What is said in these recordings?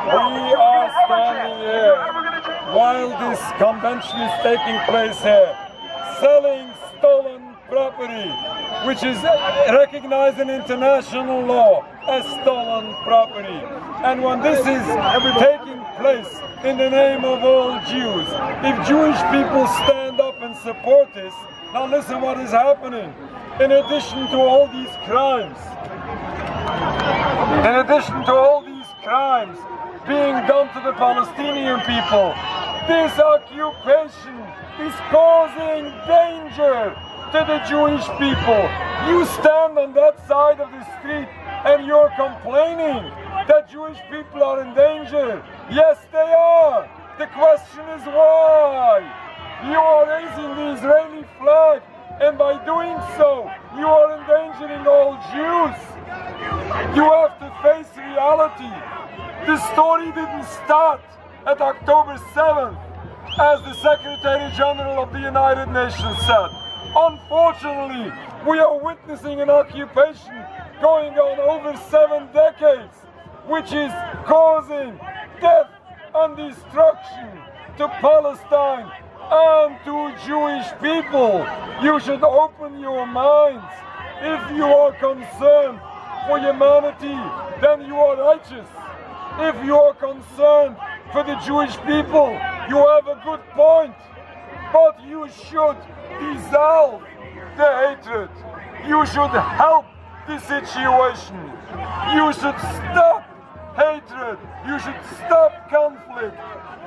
We are standing here while this convention is taking place here, selling stolen property, which is recognized in international law as stolen property. And when this is taking place in the name of all Jews, if Jewish people stand up and support this, now listen what is happening. In addition to all these crimes, being done to the Palestinian people, this occupation is causing danger to the Jewish people. You stand on that side of the street and you're complaining that Jewish people are in danger. Yes, they are. The question is why? You are raising the Israeli flag, and by doing so, you are endangering all Jews. You have to face reality. The story didn't start at October 7th, as the Secretary General of the United Nations said. Unfortunately, we are witnessing an occupation going on over 7 decades, which is causing death and destruction to Palestine and to Jewish people. You should open your minds. If you are concerned for humanity, then you are righteous. If you are concerned for the Jewish people, you have a good point. But you should dissolve the hatred. You should help the situation. You should stop hatred. You should stop conflict.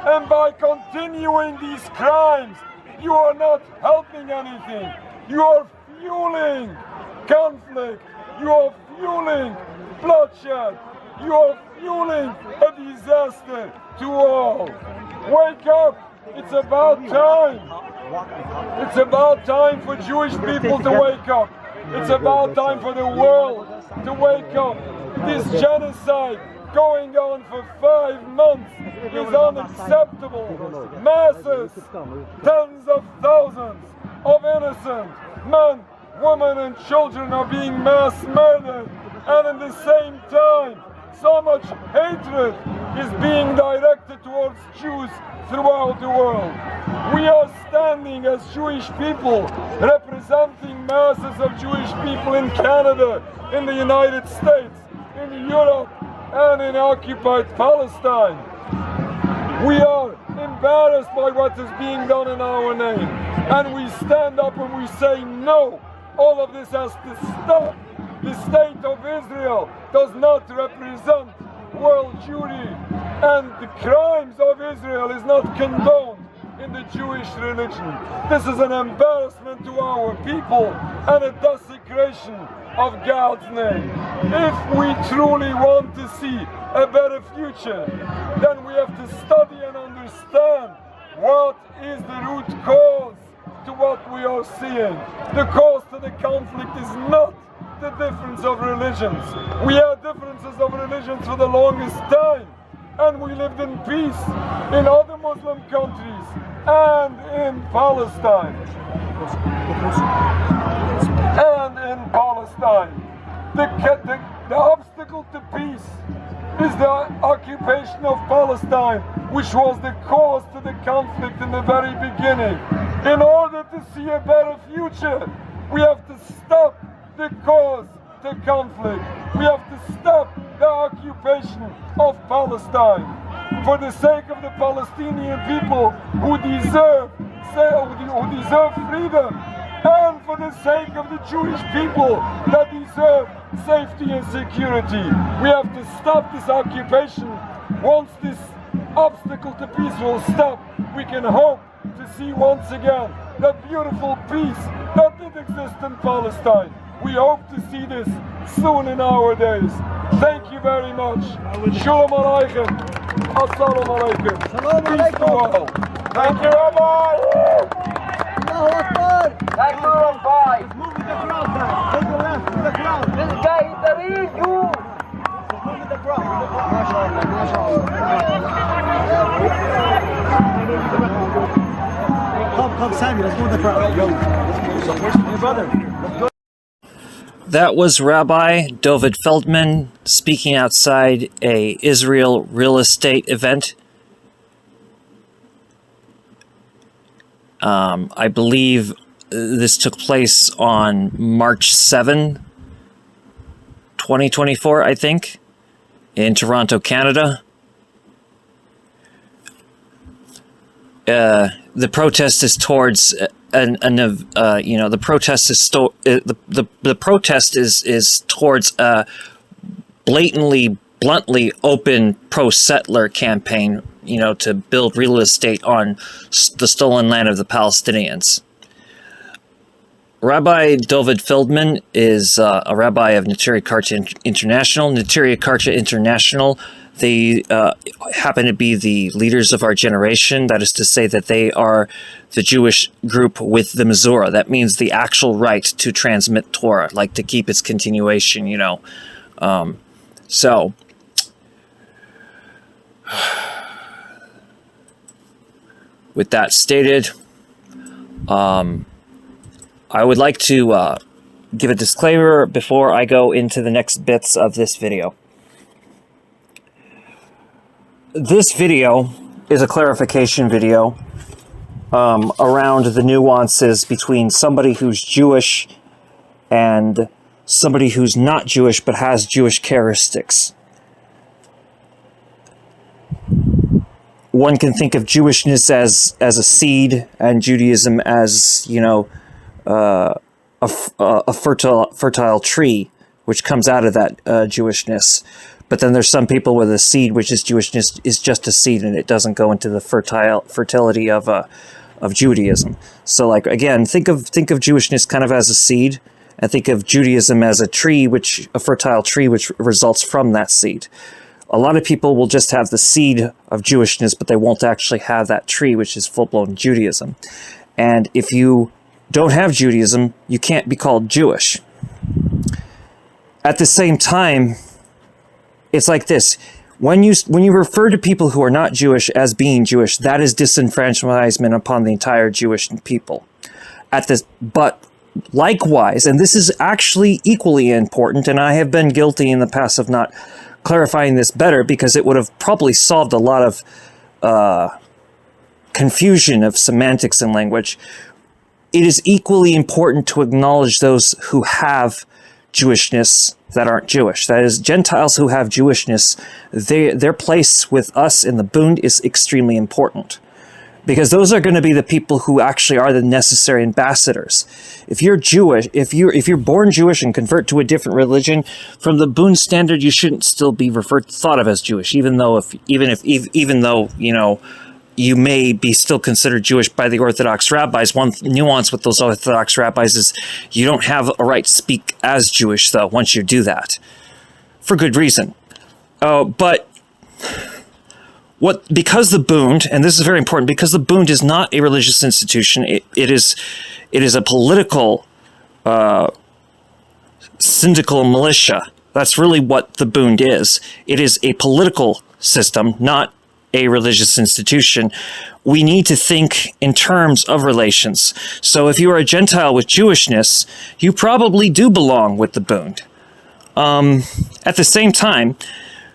And by continuing these crimes, you are not helping anything. You are fueling conflict. You are fueling bloodshed. You are fueling a disaster to all. Wake up! It's about time. It's about time for Jewish people to wake up. It's about time for the world to wake up. This genocide going on for 5 months is unacceptable. Masses, tens of thousands of innocent men, women and children are being mass murdered, and at the same time so much hatred is being directed towards Jews throughout the world. We are standing as Jewish people, representing masses of Jewish people in Canada, in the United States, in Europe, and in occupied Palestine. We are embarrassed by what is being done in our name, and we stand up and we say no. All of this has to stop. The state of Israel does not represent world Jewry, and the crimes of Israel is not condoned in the Jewish religion. This is an embarrassment to our people and a desecration of God's name. If we truly want to see a better future, then we have to study and understand what is the root cause to what we are seeing. The cause to the conflict is not the difference of religions. We had differences of religions for the longest time, and we lived in peace in other Muslim countries and in Palestine. The obstacle to peace is the occupation of Palestine, which was the cause to the conflict in the very beginning. In order to see a better future, we have to stop the cause to conflict. We have to stop the occupation of Palestine. For the sake of the Palestinian people who deserve freedom, and for the sake of the Jewish people that deserve safety and security, we have to stop this occupation. Once this obstacle to peace will stop, we can hope to see once again that beautiful peace that did exist in Palestine. We hope to see this soon in our days. Thank you very much. Shalom Aleichem. Assalamu alaikum. Peace to all. Thank you, Rabbi. Thank you, Rabbi. Move with the crowd now. Take the left with the crowd. This guy is the real Jew. Move with the crowd. Come, Sammy, let's move with the crowd. Yo, hey brother, let's go. That was Rabbi David Feldman speaking outside a Israel real estate event. I believe this took place on March 7, 2024, I think, in Toronto, Canada. The protest is towards the protest is the protest is towards a bluntly open pro-settler campaign, to build real estate on the stolen land of the Palestinians. Rabbi David Feldman is a rabbi of Neturei Karta International. Neturei Karta International, they happen to be the leaders of our generation. That is to say that they are the Jewish group with the Mizura. That means the actual right to transmit Torah, like to keep its continuation, So, with that stated, I would like to give a disclaimer before I go into the next bits of this video. This video is a clarification video around the nuances between somebody who's Jewish and somebody who's not Jewish but has Jewish characteristics. One can think of Jewishness as a seed and Judaism as, a fertile tree which comes out of that Jewishness. But then there's some people where the seed, which is Jewishness, is just a seed and it doesn't go into the fertility of Judaism. So, like, again, think of Jewishness kind of as a seed, and think of Judaism as a fertile tree which results from that seed. A lot of people will just have the seed of Jewishness, but they won't actually have that tree, which is full-blown Judaism. And if you don't have Judaism, you can't be called Jewish. At the same time, it's like this. When you refer to people who are not Jewish as being Jewish, that is disenfranchisement upon the entire Jewish people. But likewise, and this is actually equally important, and I have been guilty in the past of not clarifying this better because it would have probably solved a lot of confusion of semantics and language. It is equally important to acknowledge those who have Jewishness that aren't Jewish. That is, Gentiles who have Jewishness, their place with us in the Bund is extremely important. Because those are going to be the people who actually are the necessary ambassadors. If you're Jewish, if you're born Jewish and convert to a different religion, from the Bund standard, you shouldn't still be thought of as Jewish, even though you may be still considered Jewish by the Orthodox rabbis. One nuance with those Orthodox rabbis is you don't have a right to speak as Jewish, though, once you do that. For good reason. Because the Bund, and this is very important, because the Bund is not a religious institution, it is a political syndical militia. That's really what the Bund is. It is a political system, not a religious institution. We need to think in terms of relations. So if you are a Gentile with Jewishness, you probably do belong with the Bund. At the same time,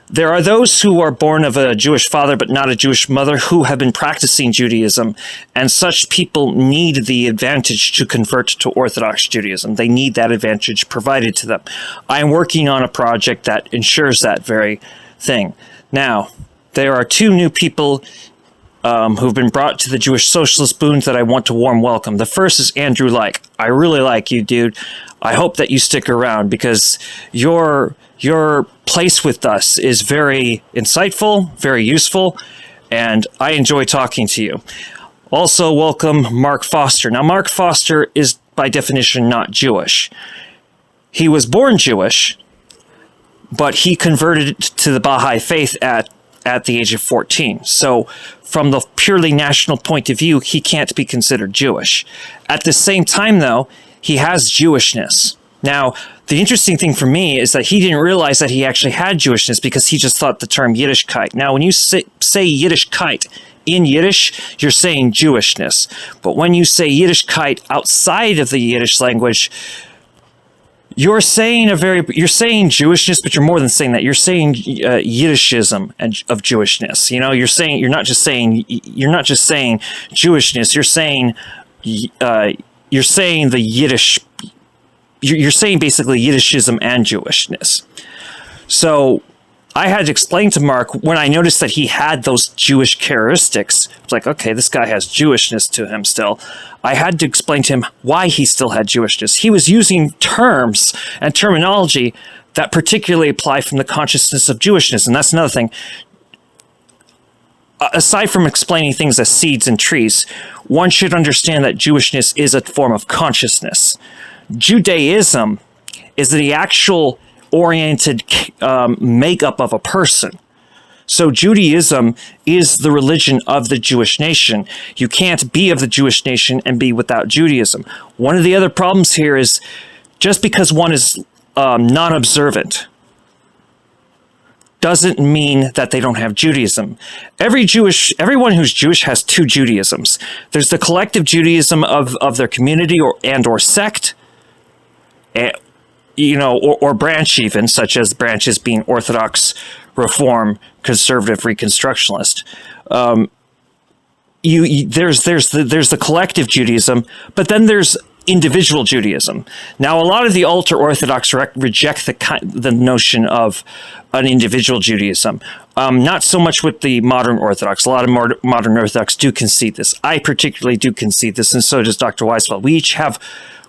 there are those who are born of a Jewish father but not a Jewish mother who have been practicing Judaism, and such people need the advantage to convert to Orthodox Judaism. They need that advantage provided to them. I am working on a project that ensures that very thing. Now, there are two new people who've been brought to the Jewish Socialist Bund that I want to warm welcome. The first is Andrew Like. I really like you, dude. I hope that you stick around because your place with us is very insightful, very useful, and I enjoy talking to you. Also, welcome Mark Foster. Now, Mark Foster is, by definition, not Jewish. He was born Jewish, but he converted to the Baha'i faith at the age of 14. So, from the purely national point of view, he can't be considered Jewish. At the same time, though, he has Jewishness. Now, the interesting thing for me is that he didn't realize that he actually had Jewishness because he just thought the term Yiddishkeit. Now, when you say Yiddishkeit in Yiddish, you're saying Jewishness. But when you say Yiddishkeit outside of the Yiddish language, You're saying Jewishness, but you're more than saying that. You're saying Yiddishism of Jewishness. You know, you're not just saying Jewishness. You're saying the Yiddish. You're saying basically Yiddishism and Jewishness. So I had to explain to Mark when I noticed that he had those Jewish characteristics. It's like, okay, this guy has Jewishness to him still. I had to explain to him why he still had Jewishness. He was using terms and terminology that particularly apply from the consciousness of Jewishness. And that's another thing. Aside from explaining things as seeds and trees, one should understand that Jewishness is a form of consciousness. Judaism is the actual oriented makeup of a person. So Judaism is the religion of the Jewish nation. You can't be of the Jewish nation and be without Judaism. One of the other problems here is just because one is non-observant doesn't mean that they don't have Judaism. Everyone who's Jewish has two Judaisms. There's the collective Judaism of their community or sect, or branch even, such as branches being Orthodox, Reform, Conservative, Reconstructionist. There's the collective Judaism, but then there's individual Judaism. Now, a lot of the ultra-Orthodox reject the notion of an individual Judaism. Not so much with the modern Orthodox. A lot of modern Orthodox do concede this. I particularly do concede this, and so does Dr. Weisfeld.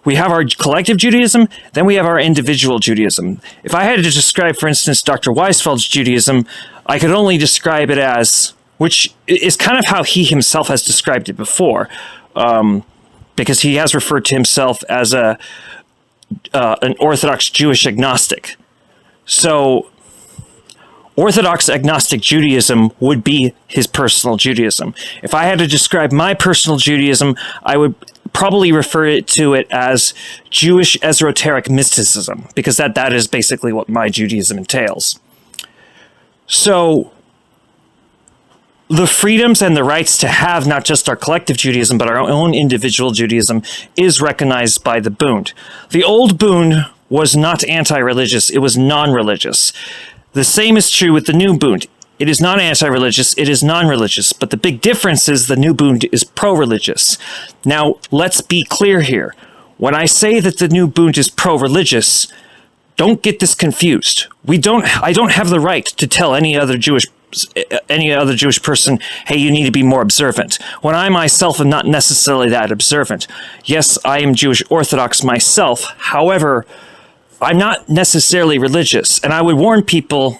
We have our collective Judaism, then we have our individual Judaism. If I had to describe, for instance, Dr. Weisfeld's Judaism, I could only describe it as, which is kind of how he himself has described it before, because he has referred to himself as an Orthodox Jewish agnostic. So Orthodox agnostic Judaism would be his personal Judaism. If I had to describe my personal Judaism, I would probably refer to it as Jewish esoteric mysticism, because that is basically what my Judaism entails. So the freedoms and the rights to have not just our collective Judaism, but our own individual Judaism is recognized by the Bund. The old Bund was not anti-religious, it was non-religious. The same is true with the new Bund. It is not anti-religious, it is non-religious, but the big difference is the new Bund is pro-religious. Now, let's be clear here. When I say that the new Bund is pro-religious, don't get this confused. I don't have the right to tell any other Jewish person, hey, you need to be more observant, when I myself am not necessarily that observant. Yes, I am Jewish Orthodox myself. However, I'm not necessarily religious, and I would warn people.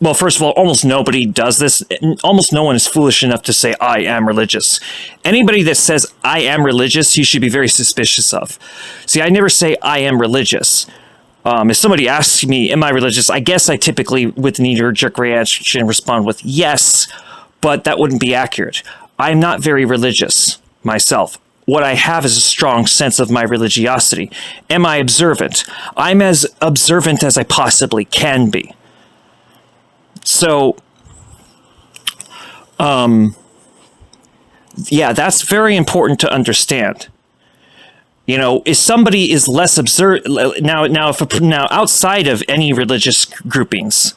Well, first of all, almost nobody does this. Almost no one is foolish enough to say, I am religious. Anybody that says, I am religious, you should be very suspicious of. See, I never say, I am religious. If somebody asks me, am I religious? I guess I typically, with a knee-jerk reaction, respond with yes, but that wouldn't be accurate. I'm not very religious myself. What I have is a strong sense of my religiosity. Am I observant? I'm as observant as I possibly can be. So, yeah, that's very important to understand. You know, if somebody is less observant now outside of any religious groupings,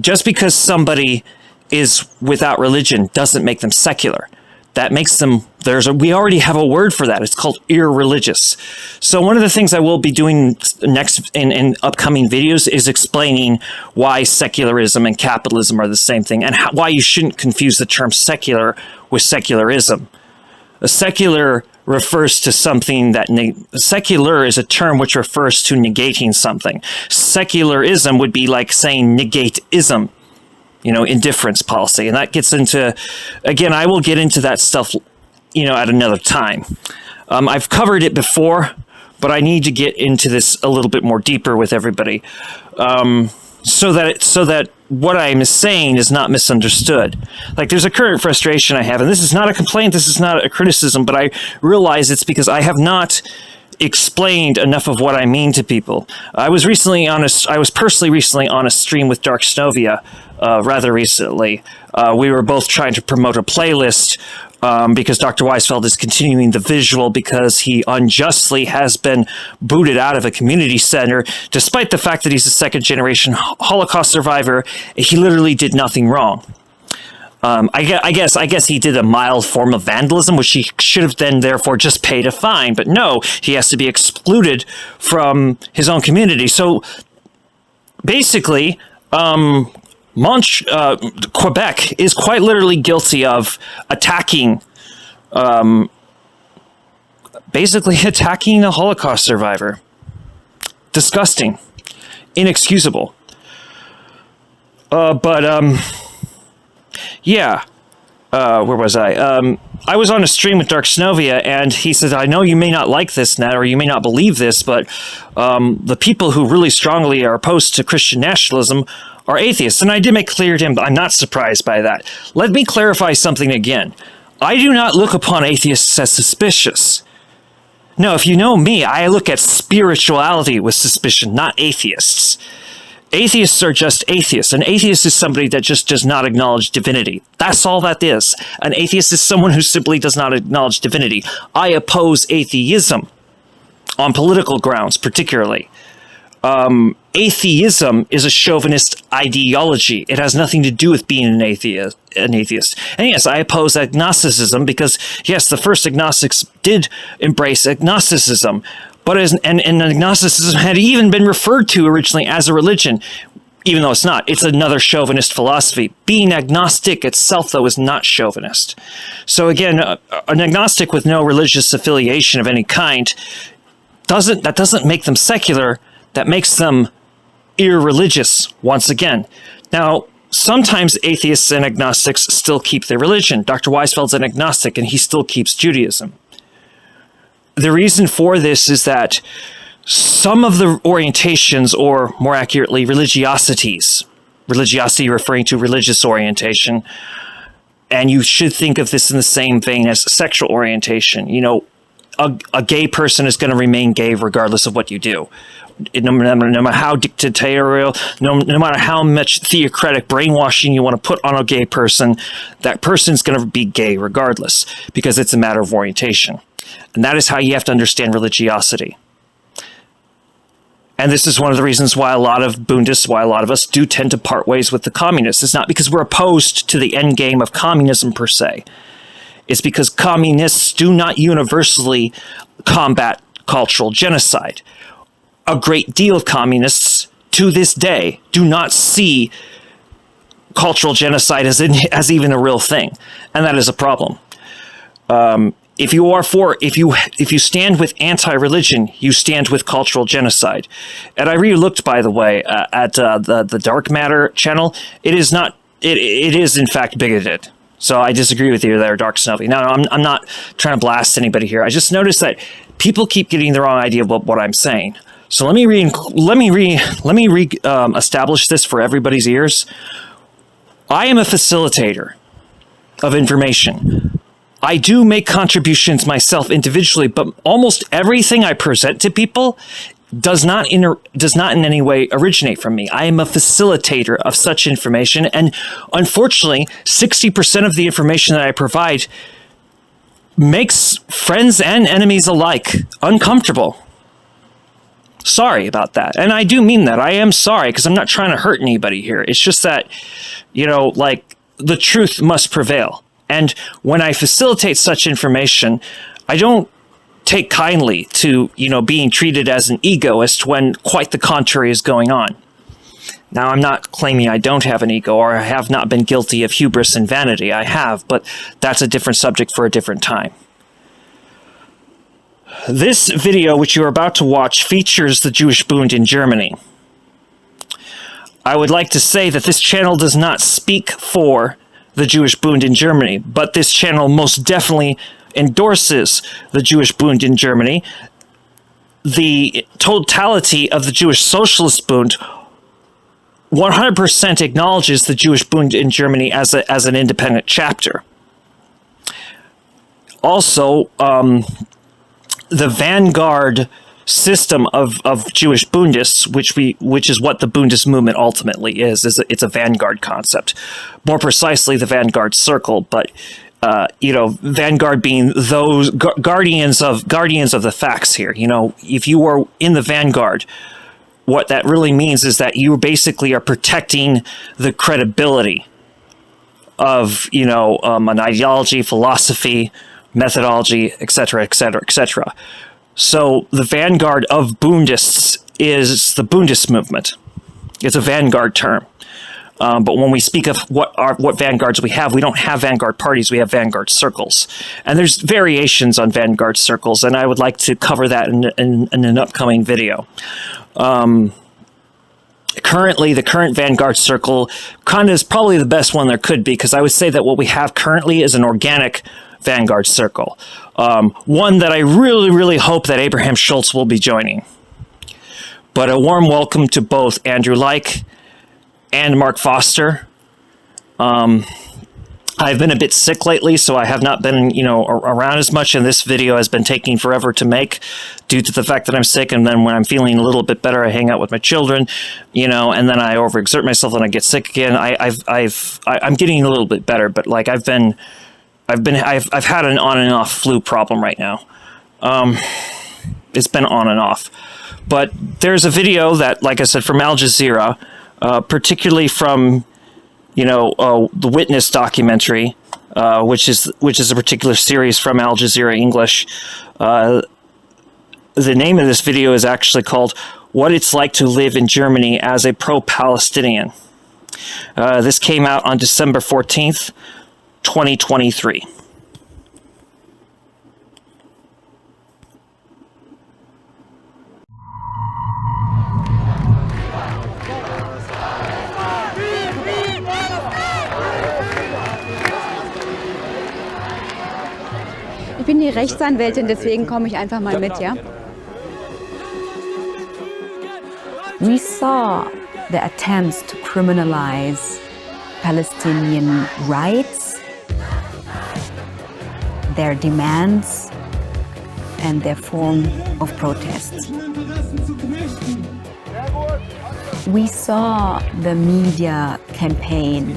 just because somebody is without religion doesn't make them secular. That makes them, we already have a word for that. It's called irreligious. So one of the things I will be doing next in upcoming videos is explaining why secularism and capitalism are the same thing, and why you shouldn't confuse the term secular with secularism. A secular refers to something that, secular is a term which refers to negating something. Secularism would be like saying negate-ism. You know, indifference policy. And that gets into, again, I will get into that stuff, at another time. I've covered it before, but I need to get into this a little bit more deeper with everybody, so that what I'm saying is not misunderstood. Like, there's a current frustration I have, and this is not a complaint, this is not a criticism, but I realize it's because I have not explained enough of what I mean to people. I was personally recently on a stream with Dark Snovia, rather recently. We were both trying to promote a playlist because Dr. Weisfeld is continuing the visual because he unjustly has been booted out of a community center, despite the fact that he's a second-generation Holocaust survivor. He literally did nothing wrong. I guess he did a mild form of vandalism, which he should have then therefore just paid a fine. But no, he has to be excluded from his own community. So basically, Quebec is quite literally guilty of attacking, basically attacking a Holocaust survivor. Disgusting, inexcusable. Yeah. Where was I? I was on a stream with Dark Snovia, and he said, I know you may not like this, Nat, or you may not believe this, but the people who really strongly are opposed to Christian nationalism are atheists. And I did make clear to him, I'm not surprised by that. Let me clarify something again. I do not look upon atheists as suspicious. No, if you know me, I look at spirituality with suspicion, not atheists. Atheists are just atheists. An atheist is somebody that just does not acknowledge divinity. That's all that is. An atheist is someone who simply does not acknowledge divinity. I oppose atheism on political grounds, particularly. Atheism is a chauvinist ideology. It has nothing to do with being an atheist. And yes, I oppose agnosticism because, yes, the first agnostics did embrace agnosticism. But and agnosticism had even been referred to originally as a religion, even though it's not. It's another chauvinist philosophy. Being agnostic itself, though, is not chauvinist. So again, an agnostic with no religious affiliation of any kind doesn't make them secular. That makes them irreligious once again. Now, sometimes atheists and agnostics still keep their religion. Dr. Weisfeld's an agnostic, and he still keeps Judaism. The reason for this is that some of the orientations, or more accurately, religiosity referring to religious orientation, and you should think of this in the same vein as sexual orientation. You know, a gay person is going to remain gay regardless of what you do. No matter how dictatorial, no matter how much theocratic brainwashing you want to put on a gay person, that person's going to be gay regardless, because it's a matter of orientation. And that is how you have to understand religiosity. And this is one of the reasons why a lot of Bundists, why a lot of us do tend to part ways with the communists. It's not because we're opposed to the end game of communism per se. It's because communists do not universally combat cultural genocide. A great deal of communists, to this day, do not see cultural genocide as even a real thing. And that is a problem. If you stand with anti-religion, you stand with cultural genocide. And I re-looked, by the way, at the Dark Matter channel. It is not. It is in fact bigoted. So I disagree with you there, Dark Snowy. Now, I'm not trying to blast anybody here. I just noticed that people keep getting the wrong idea about what I'm saying. So let me establish this for everybody's ears. I am a facilitator of information. I do make contributions myself individually, but almost everything I present to people does not in any way originate from me. I am a facilitator of such information, and unfortunately, 60% of the information that I provide makes friends and enemies alike uncomfortable. Sorry about that. And I do mean that. I am sorry, because I'm not trying to hurt anybody here. It's just that, the truth must prevail. And when I facilitate such information, I don't take kindly to, being treated as an egoist when quite the contrary is going on. Now, I'm not claiming I don't have an ego, or I have not been guilty of hubris and vanity. I have, but that's a different subject for a different time. This video, which you're about to watch, features the Jewish Bund in Germany. I would like to say that this channel does not speak for the Jewish Bund in Germany, but this channel most definitely endorses the Jewish Bund in Germany. The totality of the Jewish Socialist Bund 100% acknowledges the Jewish Bund in Germany as an independent chapter. Also, the vanguard system of Jewish Bundists, which is what the Bundist movement ultimately is it's a vanguard concept. More precisely, the vanguard circle, but Vanguard being those guardians of the facts here. If you are in the vanguard, what that really means is that you basically are protecting the credibility of, an ideology, philosophy, methodology, etc., etc., etc. So the vanguard of Bundists is the Bundist movement. It's a vanguard term. But when we speak of what vanguards we don't have vanguard parties, we have vanguard circles. And there's variations on vanguard circles, and I would like to cover that in an upcoming video. Currently, the current vanguard circle kind of is probably the best one there could be, because I would say that what we have currently is an organic vanguard circle. One that I really, really hope that Abraham Schultz will be joining. But a warm welcome to both Andrew Leik and Mark Foster. I've been a bit sick lately, so I have not been, around as much, and this video has been taking forever to make due to the fact that I'm sick, and then when I'm feeling a little bit better, I hang out with my children, and then I overexert myself and I get sick again. I'm getting a little bit better, but like I've had an on and off flu problem right now. It's been on and off. But there's a video that, like I said, from Al Jazeera, particularly from the Witness documentary, which is a particular series from Al Jazeera English. The name of this video is actually called "What It's Like to Live in Germany as a Pro-Palestinian." This came out on December 14th, 2023. Ich bin die Rechtsanwältin, deswegen komme ich einfach mal mit, ja? We saw the attempts to criminalize Palestinian rights, their demands, and their form of protest. We saw the media campaign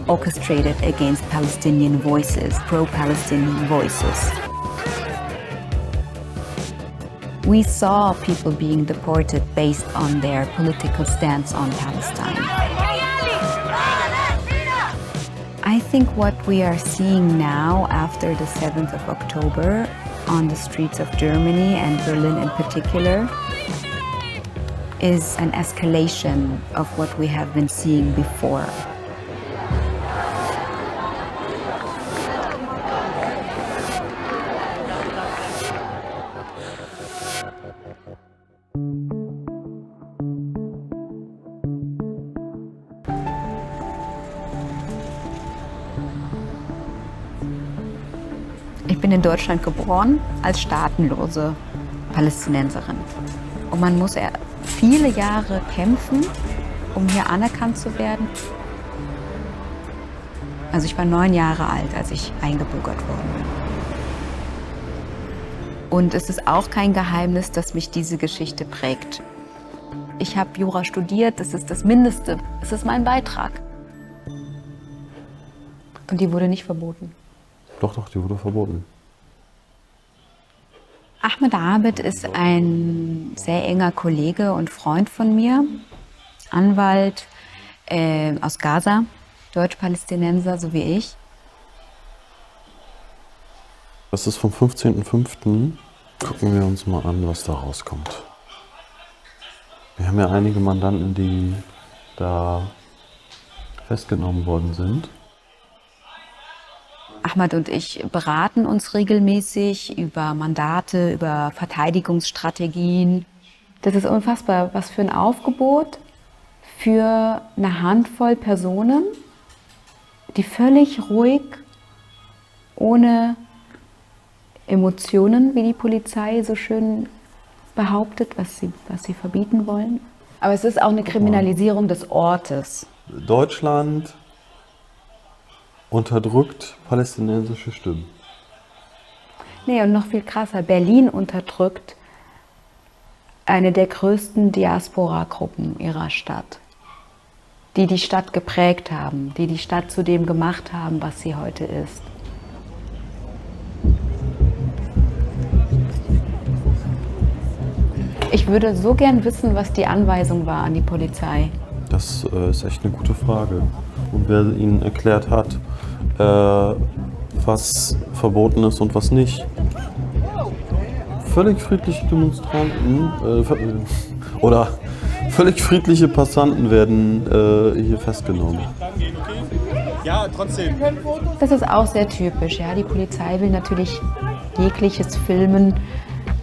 orchestrated against Palestinian voices, pro-Palestinian voices. We saw people being deported based on their political stance on Palestine. I think what we are seeing now after the 7th of October on the streets of Germany and Berlin in particular is an escalation of what we have been seeing before. Ich bin in Deutschland geboren als staatenlose Palästinenserin. Und man muss viele Jahre kämpfen, um hier anerkannt zu werden. Also ich war 9 Jahre alt, als ich eingebürgert worden bin. Und es ist auch kein Geheimnis, dass mich diese Geschichte prägt. Ich habe Jura studiert, das ist das Mindeste, es ist mein Beitrag. Und die wurde nicht verboten. Doch, die wurde verboten. Ahmed Abed ist ein sehr enger Kollege und Freund von mir, Anwalt aus Gaza, Deutsch-Palästinenser, so wie ich. Das ist vom 15.05. Gucken wir uns mal an, was da rauskommt. Wir haben ja einige Mandanten, die da festgenommen worden sind. Ahmed und ich beraten uns regelmäßig über Mandate, über Verteidigungsstrategien. Das ist unfassbar, was für ein Aufgebot für eine Handvoll Personen, die völlig ruhig, ohne Emotionen, wie die Polizei so schön behauptet, was sie verbieten wollen. Aber es ist auch eine Kriminalisierung des Ortes. Deutschland unterdrückt palästinensische Stimmen. Nee, und noch viel krasser, Berlin unterdrückt eine der größten Diaspora-Gruppen ihrer Stadt, die die Stadt geprägt haben, die die Stadt zu dem gemacht haben, was sie heute ist. Ich würde so gern wissen, was die Anweisung war an die Polizei. Das ist echt eine gute Frage. Und wer ihnen erklärt hat, was verboten ist und was nicht. Völlig friedliche Demonstranten oder völlig friedliche Passanten werden hier festgenommen. Ja, trotzdem. Das ist auch sehr typisch. Ja? Die Polizei will natürlich jegliches Filmen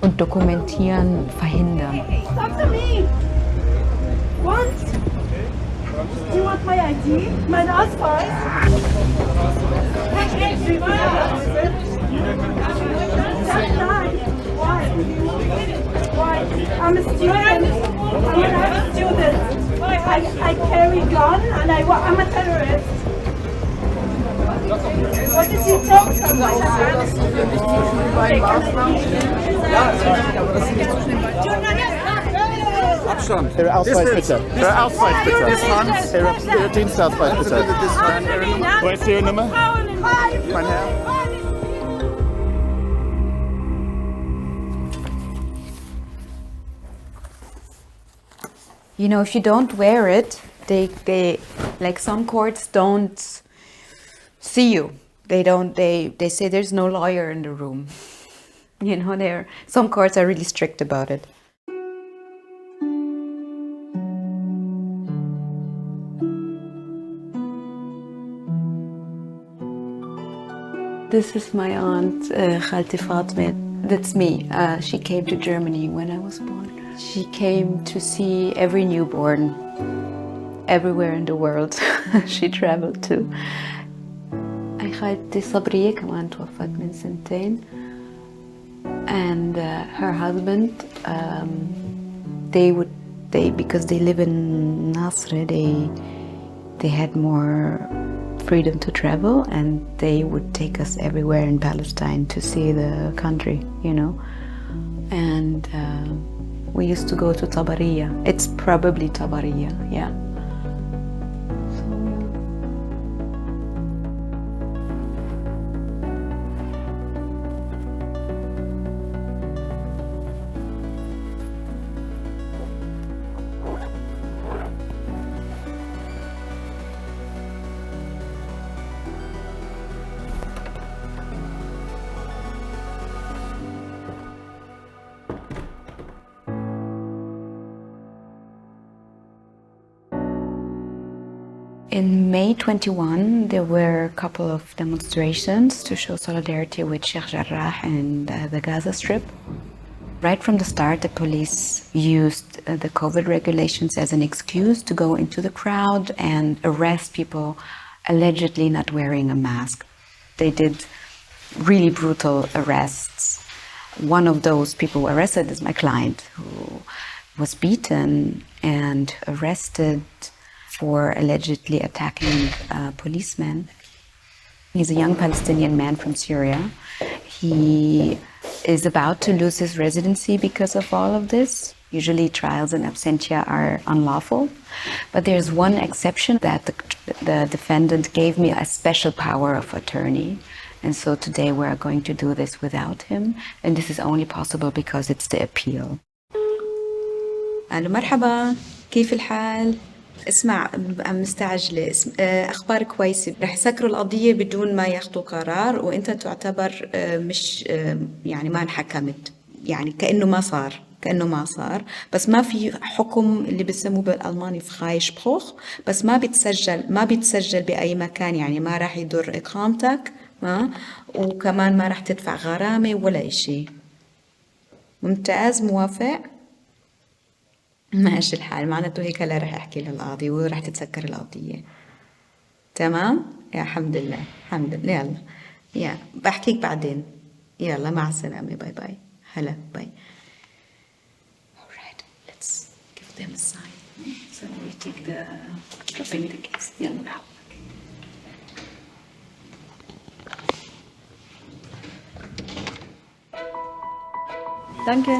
und Dokumentieren verhindern. Talk to me. What? Do you want my ID? My Ausweis? Why? I'm a student. I'm a student. I carry gun and I'm a terrorist. What did you tell Abstand. Ihre Ausweis bitte. Ihre Ausweis bitte. Ihre Dienstausweis bitte. Wo ist Ihre Nummer? Mein Herr. You know, if you don't wear it, they like some courts don't see you. They say there's no lawyer in the room. You know, some courts are really strict about it. This is my aunt, Khalti Fatme. That's me. She came to Germany when I was born. She came to see every newborn, everywhere in the world she traveled to. خالتي صبرية كمان توفت من سنتين. And her husband, because they live in Nasr, they had more freedom to travel, and they would take us everywhere in Palestine to see the country, you know. And we used to go to Tabariya. It's probably Tabariya, yeah. In May 21, there were a couple of demonstrations to show solidarity with Sheikh Jarrah and the Gaza Strip. Right from the start, the police used the COVID regulations as an excuse to go into the crowd and arrest people allegedly not wearing a mask. They did really brutal arrests. One of those people arrested is my client, who was beaten and arrested for allegedly attacking a policeman. He's a young Palestinian man from Syria. He is about to lose his residency because of all of this. Usually trials in absentia are unlawful, but there's one exception, that the defendant gave me a special power of attorney. And so today we're going to do this without him. And this is only possible because it's the appeal. أهلا مرحبا، كيف الحال؟ اسمع، مستعجلة، أخبار كويسة. رح يسكروا القضية بدون ما ياخدوا قرار، وأنت تعتبر مش يعني ما انحكمت، يعني كأنه ما صار، بس ما في حكم اللي بسموه بالألماني فرايسبروخ، بس ما بيتسجل بأي مكان، يعني ما راح يضر إقامتك، وكمان ما راح تدفع غرامة ولا إشي. ممتاز، موافق؟ ماشي الحال، معناته هيك هلا رح احكي للقاضي ورح تتسكر القضية. تمام؟ يا الحمد لله، الحمد لله. يلا يا بحكيك بعدين. يلا مع السلامة، باي باي. هلا باي. Alright, let's give them a sign. So we take the case. يلا بحول. Danke.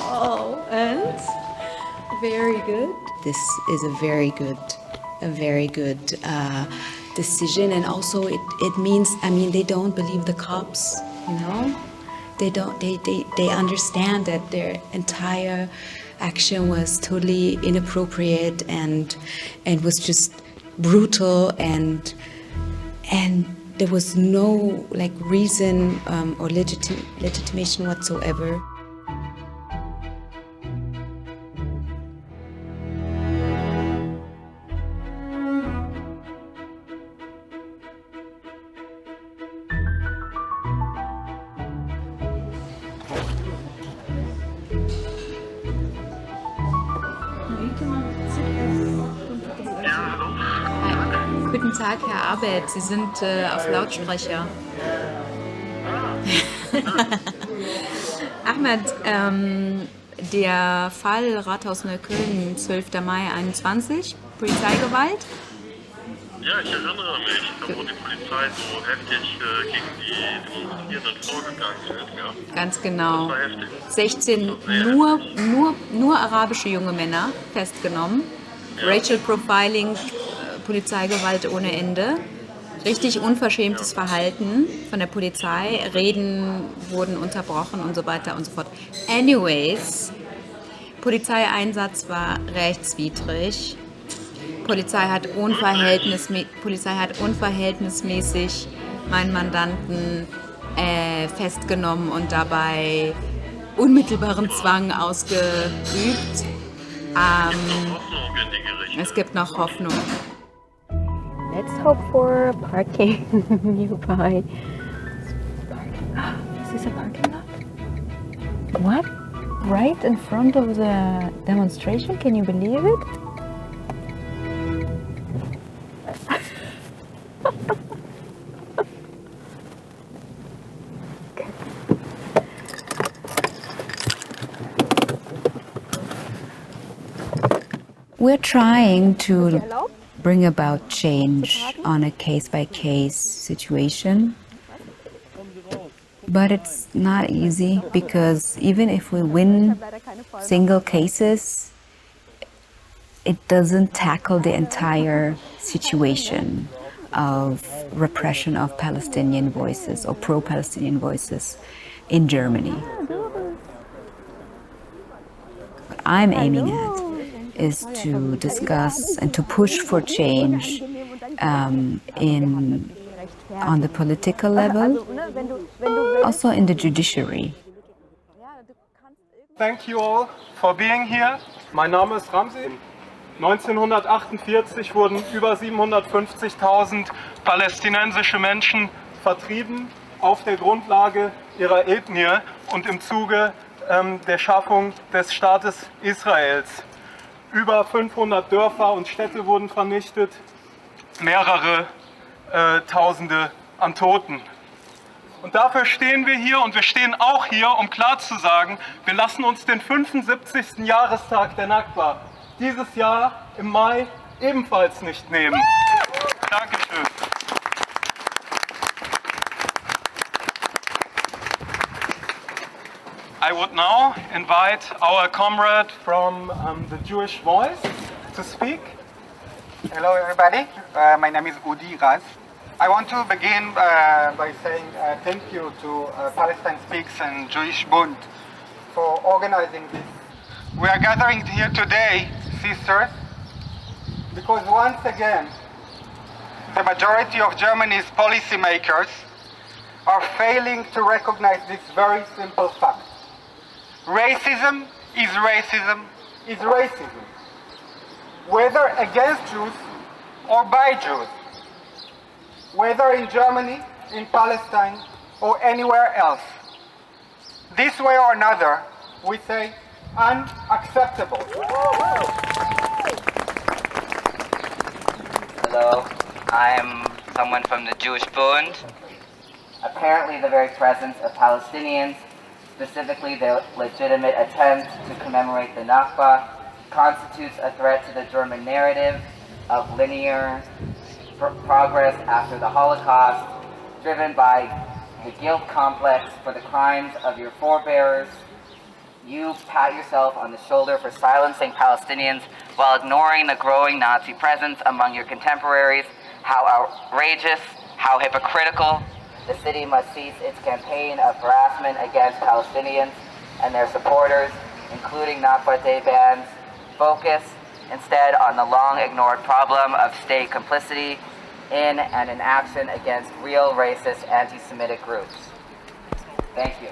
Oh, and very good. This is a very good decision, and also it means, I mean, they don't believe the cops, you know. they understand that their entire action was totally inappropriate and was just brutal and there was no like reason or legitimation whatsoever. Guten Tag, Herr Abed. Sie sind auf Lautsprecher. Ahmed, der Fall Rathaus Neukölln, 12. Mai 21, Polizeigewalt? Ja, ich erinnere mich, wo die Polizei so heftig gegen die Demonstrierenden vorgegangen ist. Ja. Ganz genau. Das war heftig. 16 nur arabische junge Männer festgenommen. Ja. Racial Profiling, Polizeigewalt ohne Ende. Richtig unverschämtes Verhalten von der Polizei. Reden wurden unterbrochen und so weiter und so fort. Anyways, Polizeieinsatz war rechtswidrig. Polizei hat unverhältnismäßig meinen Mandanten festgenommen und dabei unmittelbaren Zwang ausgeübt. Es gibt noch Hoffnung. Let's hope for parking nearby. Is this a parking lot? What? Right in front of the demonstration? Can you believe it? We're trying to bring about change on a case-by-case situation. But it's not easy because even if we win single cases, it doesn't tackle the entire situation of repression of Palestinian voices or pro-Palestinian voices in Germany. What I'm aiming at is to discuss and to push for change on the political level, also in the judiciary. Thank you all for being here. Mein Name ist Ramsey. 1948 wurden über 750.000 palästinensische Menschen vertrieben auf der Grundlage ihrer Ethnie und im Zuge der Schaffung des Staates Israels. Über 500 Dörfer und Städte wurden vernichtet, mehrere Tausende an Toten. Und dafür stehen wir hier und wir stehen auch hier, um klar zu sagen, wir lassen uns den 75. Jahrestag der Nakba dieses Jahr im Mai ebenfalls nicht nehmen. Dankeschön. I would now invite our comrade from the Jewish Voice to speak. Hello everybody, my name is Udi Raz. I want to begin by saying thank you to Palestine Speaks and Jewish Bund for organizing this. We are gathering here today, sisters, because once again the majority of Germany's policymakers are failing to recognize this very simple fact. Racism is racism is racism, whether against Jews or by Jews, whether in Germany, in Palestine, or anywhere else. This way or another, we say unacceptable. Hello, I'm someone from the Jewish Bund. Apparently the very presence of Palestinians, specifically the legitimate attempt to commemorate the Nakba, constitutes a threat to the German narrative of linear progress after the Holocaust, driven by the guilt complex for the crimes of your forebears. You pat yourself on the shoulder for silencing Palestinians while ignoring the growing Nazi presence among your contemporaries. How outrageous, how hypocritical. the city must cease its campaign of harassment against Palestinians and their supporters, including Nakba Day bans, focus instead on the long-ignored problem of state complicity in and in action against real racist anti-Semitic groups. Thank you.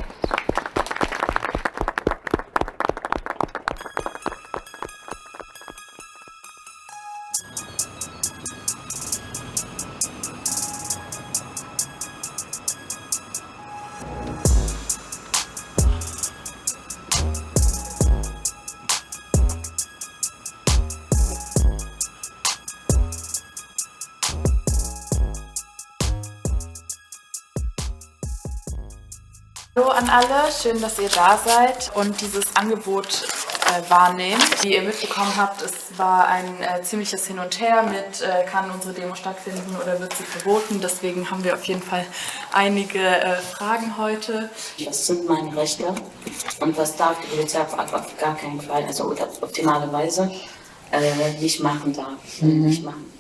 Hallo an alle, schön, dass ihr da seid und dieses Angebot wahrnehmt. Wie ihr mitbekommen habt, es war ein ziemliches Hin und Her mit, kann unsere Demo stattfinden oder wird sie verboten. Deswegen haben wir auf jeden Fall einige Fragen heute. Was sind meine Rechte und was darf die Polizei auf gar keinen Fall, also optimalerweise, nicht machen darf. Nicht machen.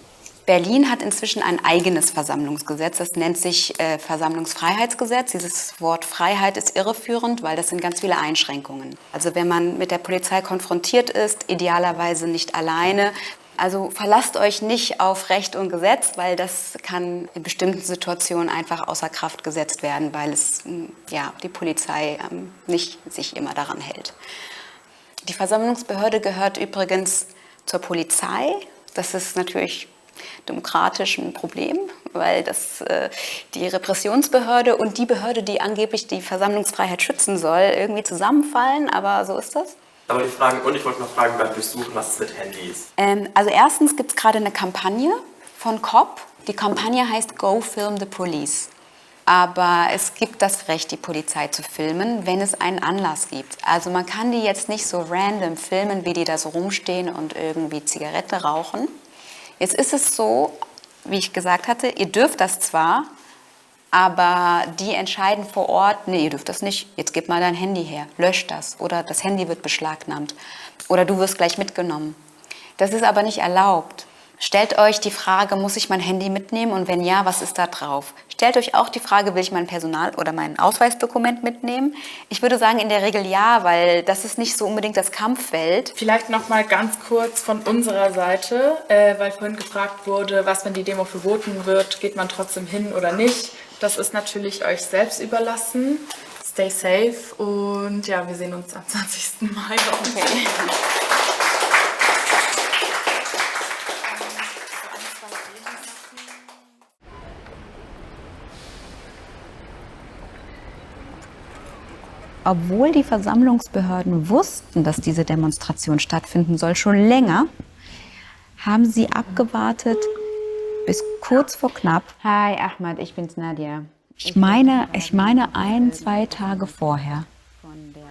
Berlin hat inzwischen ein eigenes Versammlungsgesetz, das nennt sich Versammlungsfreiheitsgesetz. Dieses Wort Freiheit ist irreführend, weil das sind ganz viele Einschränkungen. Also wenn man mit der Polizei konfrontiert ist, idealerweise nicht alleine. Also verlasst euch nicht auf Recht und Gesetz, weil das kann in bestimmten Situationen einfach außer Kraft gesetzt werden, weil es, ja, die Polizei nicht sich immer daran hält. Die Versammlungsbehörde gehört übrigens zur Polizei. Das ist natürlich demokratisch ein Problem, weil das die Repressionsbehörde und die Behörde, die angeblich die Versammlungsfreiheit schützen soll, irgendwie zusammenfallen, aber so ist das. Aber die Fragen, und ich wollte noch fragen beim Durchsuchen, was ist mit Handys? Also erstens gibt es gerade eine Kampagne von COP. Die Kampagne heißt Go Film the Police. Aber es gibt das Recht, die Polizei zu filmen, wenn es einen Anlass gibt. Also man kann die jetzt nicht so random filmen, wie die da so rumstehen und irgendwie Zigarette rauchen. Jetzt ist es so, wie ich gesagt hatte, ihr dürft das zwar, aber die entscheiden vor Ort, nee, ihr dürft das nicht, jetzt gib mal dein Handy her, lösch das oder das Handy wird beschlagnahmt oder du wirst gleich mitgenommen. Das ist aber nicht erlaubt. Stellt euch die Frage, muss ich mein Handy mitnehmen und wenn ja, was ist da drauf? Stellt euch auch die Frage, will ich mein Personal- oder mein Ausweisdokument mitnehmen? Ich würde sagen, in der Regel ja, weil das ist nicht so unbedingt das Kampffeld. Vielleicht noch mal ganz kurz von unserer Seite, weil vorhin gefragt wurde, was, wenn die Demo verboten wird, geht man trotzdem hin oder nicht? Das ist natürlich euch selbst überlassen. Stay safe und ja, wir sehen uns am 20. Mai. Okay. Obwohl die Versammlungsbehörden wussten, dass diese Demonstration stattfinden soll, schon länger, haben sie abgewartet bis kurz vor knapp. Hi Ahmad, ich bin's Nadia. Ich meine 1-2 Tage vorher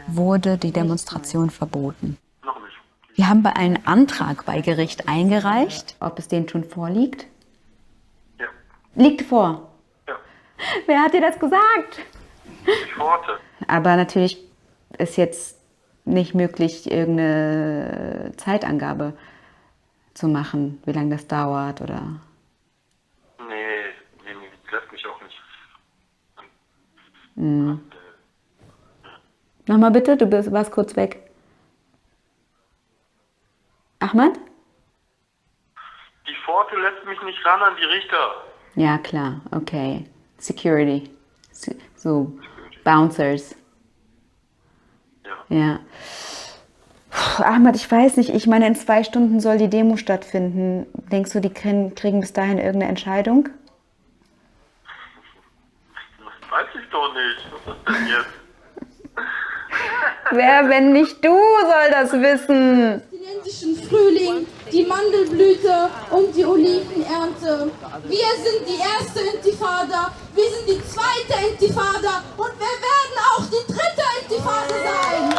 wurde die Demonstration verboten. Wir haben einen Antrag bei Gericht eingereicht, ob es denen schon vorliegt. Ja. Liegt vor. Ja. Wer hat dir das gesagt? Ich warte. Aber natürlich ist jetzt nicht möglich, irgendeine Zeitangabe zu machen, wie lange das dauert oder. Nee, lässt mich auch nicht. Nochmal bitte, du warst kurz weg. Ahmad? Die Pforte lässt mich nicht ran an die Richter. Ja, klar, okay. Security. So, Bouncers. Ja. Puh, Ahmad, ich weiß nicht, ich meine, in 2 Stunden soll die Demo stattfinden. Denkst du, die kriegen bis dahin irgendeine Entscheidung? Das weiß ich doch nicht. Was ist denn jetzt? Wer, wenn nicht du, soll das wissen? Den Frühling, die Mandelblüte und die Olivenernte. Wir sind die erste Intifada, wir sind die zweite Intifada und wir werden auch die dritte Intifada sein.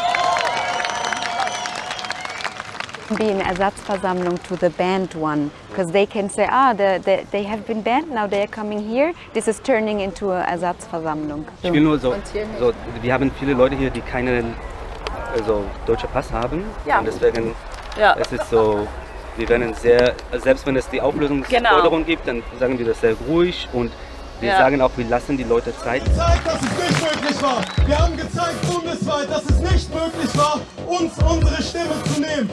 Be an Ersatzversammlung to the banned one, because they can say, they have been banned, now they are coming here. This is turning into a Ersatzversammlung. Ich will nur so, wir haben viele Leute hier, die keinen deutschen Pass haben. Ja. Und deswegen es ist so, wir werden sehr, selbst wenn es die Auflösungsforderung gibt, dann sagen wir das sehr ruhig und Wir sagen auch, wir lassen die Leute Zeit. Gezeigt, dass es nicht möglich war. Wir haben gezeigt bundesweit, dass es nicht möglich war, uns unsere Stimme zu nehmen.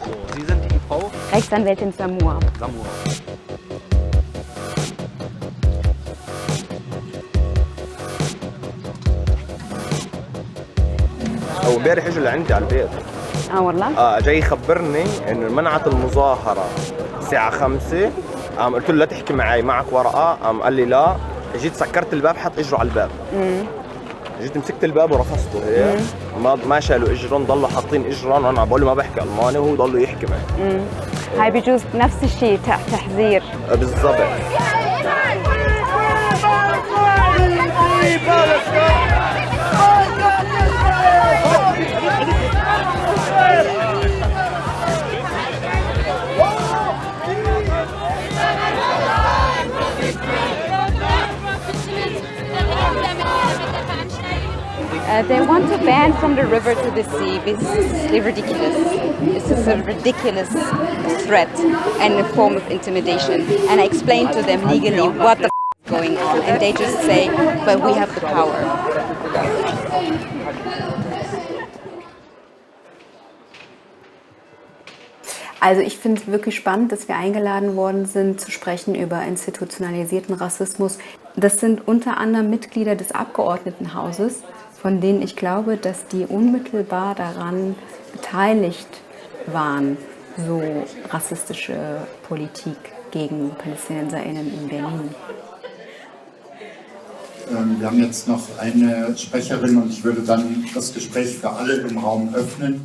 So, Sie sind die Frau? Rechtsanwältin Samur. Samur. هو امبارح اجوا لعندي على البيت. والله؟ جاي يخبرني انه منعت المظاهرة الساعة 5. قلت له لا تحكي معي، معك ورقة؟ قال لي لا. جيت سكرت الباب، حط اجره على الباب. جيت مسكت الباب ورفضته هيك. ما شالوا اجرهم، ضلوا حاطين اجرهم وانا بقول له ما بحكي الماني وهو ضلوا يحكي معي. هاي بيجوز نفس الشيء تحذير. بالضبط. They want to ban from the river to the sea. This is ridiculous. This is a ridiculous threat and a form of intimidation. And I explained to them legally what the is going on. And they just say, but we have the power. Also ich finde es wirklich spannend, dass wir eingeladen worden sind, zu sprechen über institutionalisierten Rassismus. Das sind unter anderem Mitglieder des Abgeordnetenhauses, von denen ich glaube, dass die unmittelbar daran beteiligt waren, so rassistische Politik gegen PalästinenserInnen in Berlin. Wir haben jetzt noch eine Sprecherin und ich würde dann das Gespräch für alle im Raum öffnen.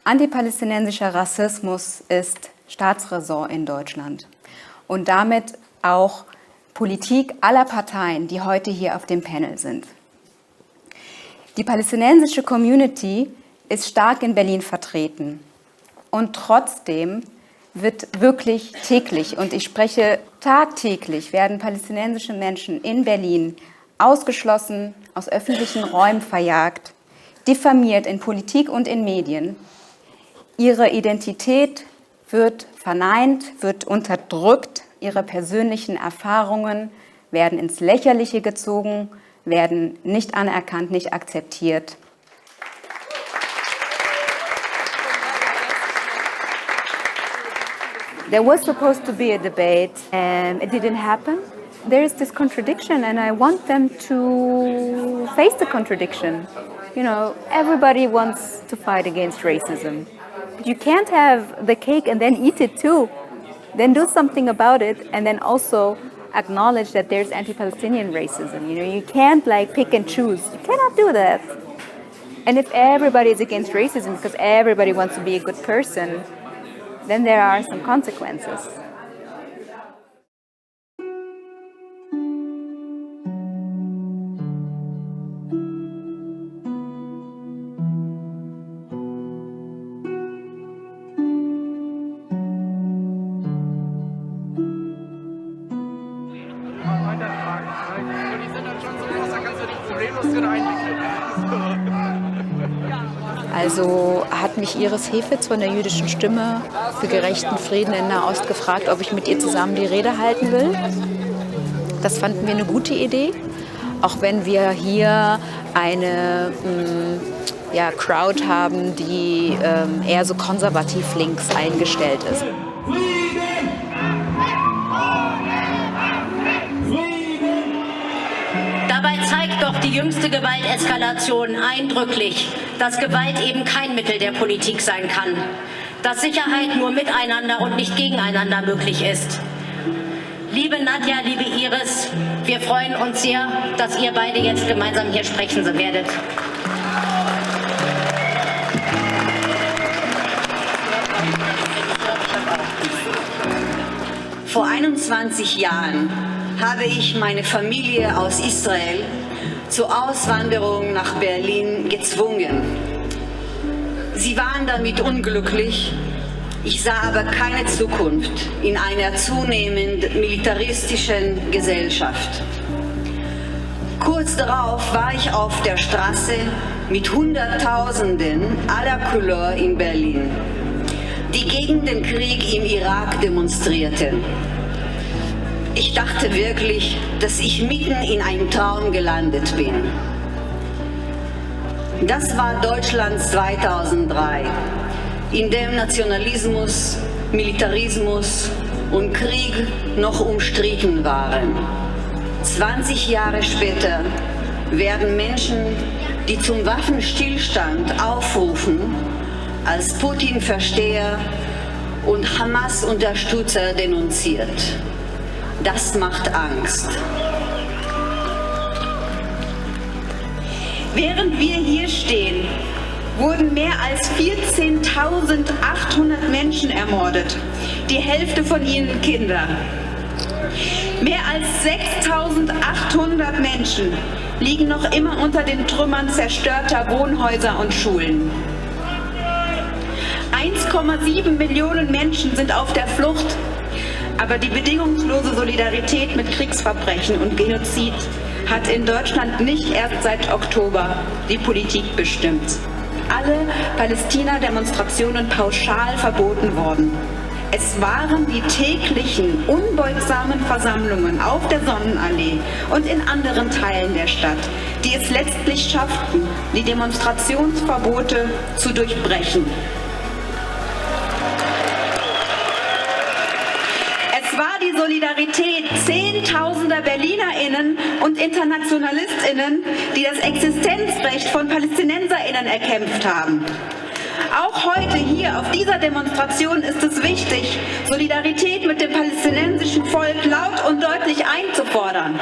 Antipalästinensischer Rassismus ist Staatsräson in Deutschland und damit auch Politik aller Parteien, die heute hier auf dem Panel sind. Die palästinensische Community ist stark in Berlin vertreten und trotzdem wird wirklich täglich, und ich spreche tagtäglich, werden palästinensische Menschen in Berlin ausgeschlossen, aus öffentlichen Räumen verjagt, diffamiert in Politik und in Medien. Ihre Identität wird verneint, wird unterdrückt, ihre persönlichen Erfahrungen werden ins Lächerliche gezogen, werden nicht anerkannt, nicht akzeptiert. There was supposed to be a debate and it didn't happen. There is this contradiction and I want them to face the contradiction. You know, everybody wants to fight against racism. But you can't have the cake and then eat it too. Then do something about it and then also acknowledge that there's anti-Palestinian racism. You know, you can't like pick and choose. You cannot do that. And if everybody is against racism because everybody wants to be a good person, then there are some consequences. Also hat mich Iris Hefitz von der Jüdischen Stimme für gerechten Frieden in Nahost gefragt, ob ich mit ihr zusammen die Rede halten will. Das fanden wir eine gute Idee, auch wenn wir hier eine Crowd haben, die eher so konservativ links eingestellt ist. Dabei zeigt doch die jüngste Gewalteskalation eindrücklich, dass Gewalt eben kein Mittel der Politik sein kann, dass Sicherheit nur miteinander und nicht gegeneinander möglich ist. Liebe Nadja, liebe Iris, wir freuen uns sehr, dass ihr beide jetzt gemeinsam hier sprechen werdet. Vor 21 Jahren habe ich meine Familie aus Israel zur Auswanderung nach Berlin gezwungen. Sie waren damit unglücklich. Ich sah aber keine Zukunft in einer zunehmend militaristischen Gesellschaft. Kurz darauf war ich auf der Straße mit Hunderttausenden aller Couleur in Berlin, die gegen den Krieg im Irak demonstrierten. Ich dachte wirklich, dass ich mitten in einem Traum gelandet bin. Das war Deutschland 2003, in dem Nationalismus, Militarismus und Krieg noch umstritten waren. 20 Jahre später werden Menschen, die zum Waffenstillstand aufrufen, als Putin-Versteher und Hamas-Unterstützer denunziert. Das macht Angst. Während wir hier stehen, wurden mehr als 14.800 Menschen ermordet, die Hälfte von ihnen Kinder. Mehr als 6.800 Menschen liegen noch immer unter den Trümmern zerstörter Wohnhäuser und Schulen. 1,7 Millionen Menschen sind auf der Flucht, aber die bedingungslose Solidarität mit Kriegsverbrechen und Genozid hat in Deutschland nicht erst seit Oktober die Politik bestimmt. Alle Palästina-Demonstrationen pauschal verboten worden. Es waren die täglichen, unbeugsamen Versammlungen auf der Sonnenallee und in anderen Teilen der Stadt, die es letztlich schafften, die Demonstrationsverbote zu durchbrechen. Es war die Solidarität Zehntausender BerlinerInnen und InternationalistInnen, die das Existenzrecht von PalästinenserInnen erkämpft haben. Auch heute hier auf dieser Demonstration ist es wichtig, Solidarität mit dem palästinensischen Volk laut und deutlich einzufordern.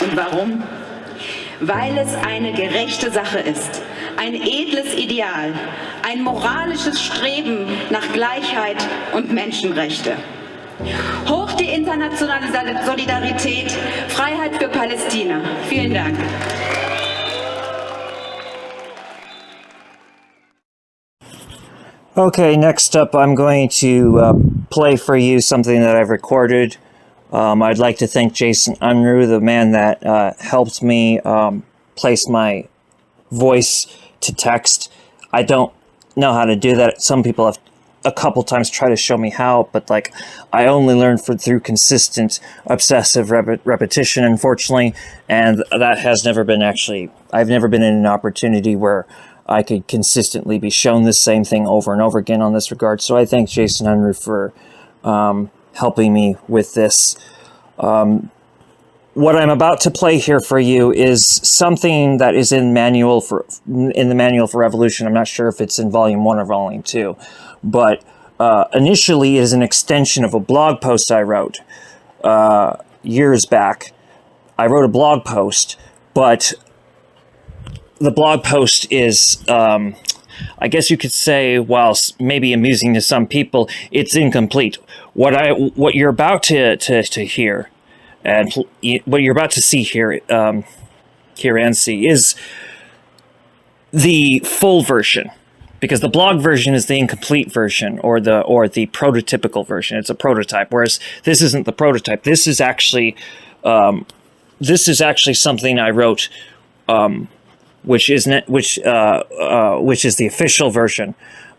Und warum? Weil es eine gerechte Sache ist, ein edles Ideal, ein moralisches Streben nach Gleichheit und Menschenrechte. Hoch die internationale Solidarität, Freiheit für Palästina. Vielen Dank. Okay, next up I'm going to play for you something that I've recorded. I'd like to thank Jason Unruh, the man that helped me place my voice to text. I don't know how to do that. Some people have a couple times tried to show me how, but like I only learned through consistent obsessive repetition, unfortunately, and that has never been I've never been in an opportunity where I could consistently be shown the same thing over and over again on this regard. So I thank Jason Unruh for helping me with this. What I'm about to play here for you is something that is in the Manual for Revolution. I'm not sure if it's in Volume 1 or Volume 2, but initially it is an extension of a blog post I wrote years back. I wrote a blog post, but the blog post is, I guess you could say, while maybe amusing to some people, it's incomplete. What you're about to hear, and what you're about to see here, hear and see, is the full version, because the blog version is the incomplete version, or the prototypical version. It's a prototype, whereas this isn't the prototype. This is actually something I wrote. Which is the official version.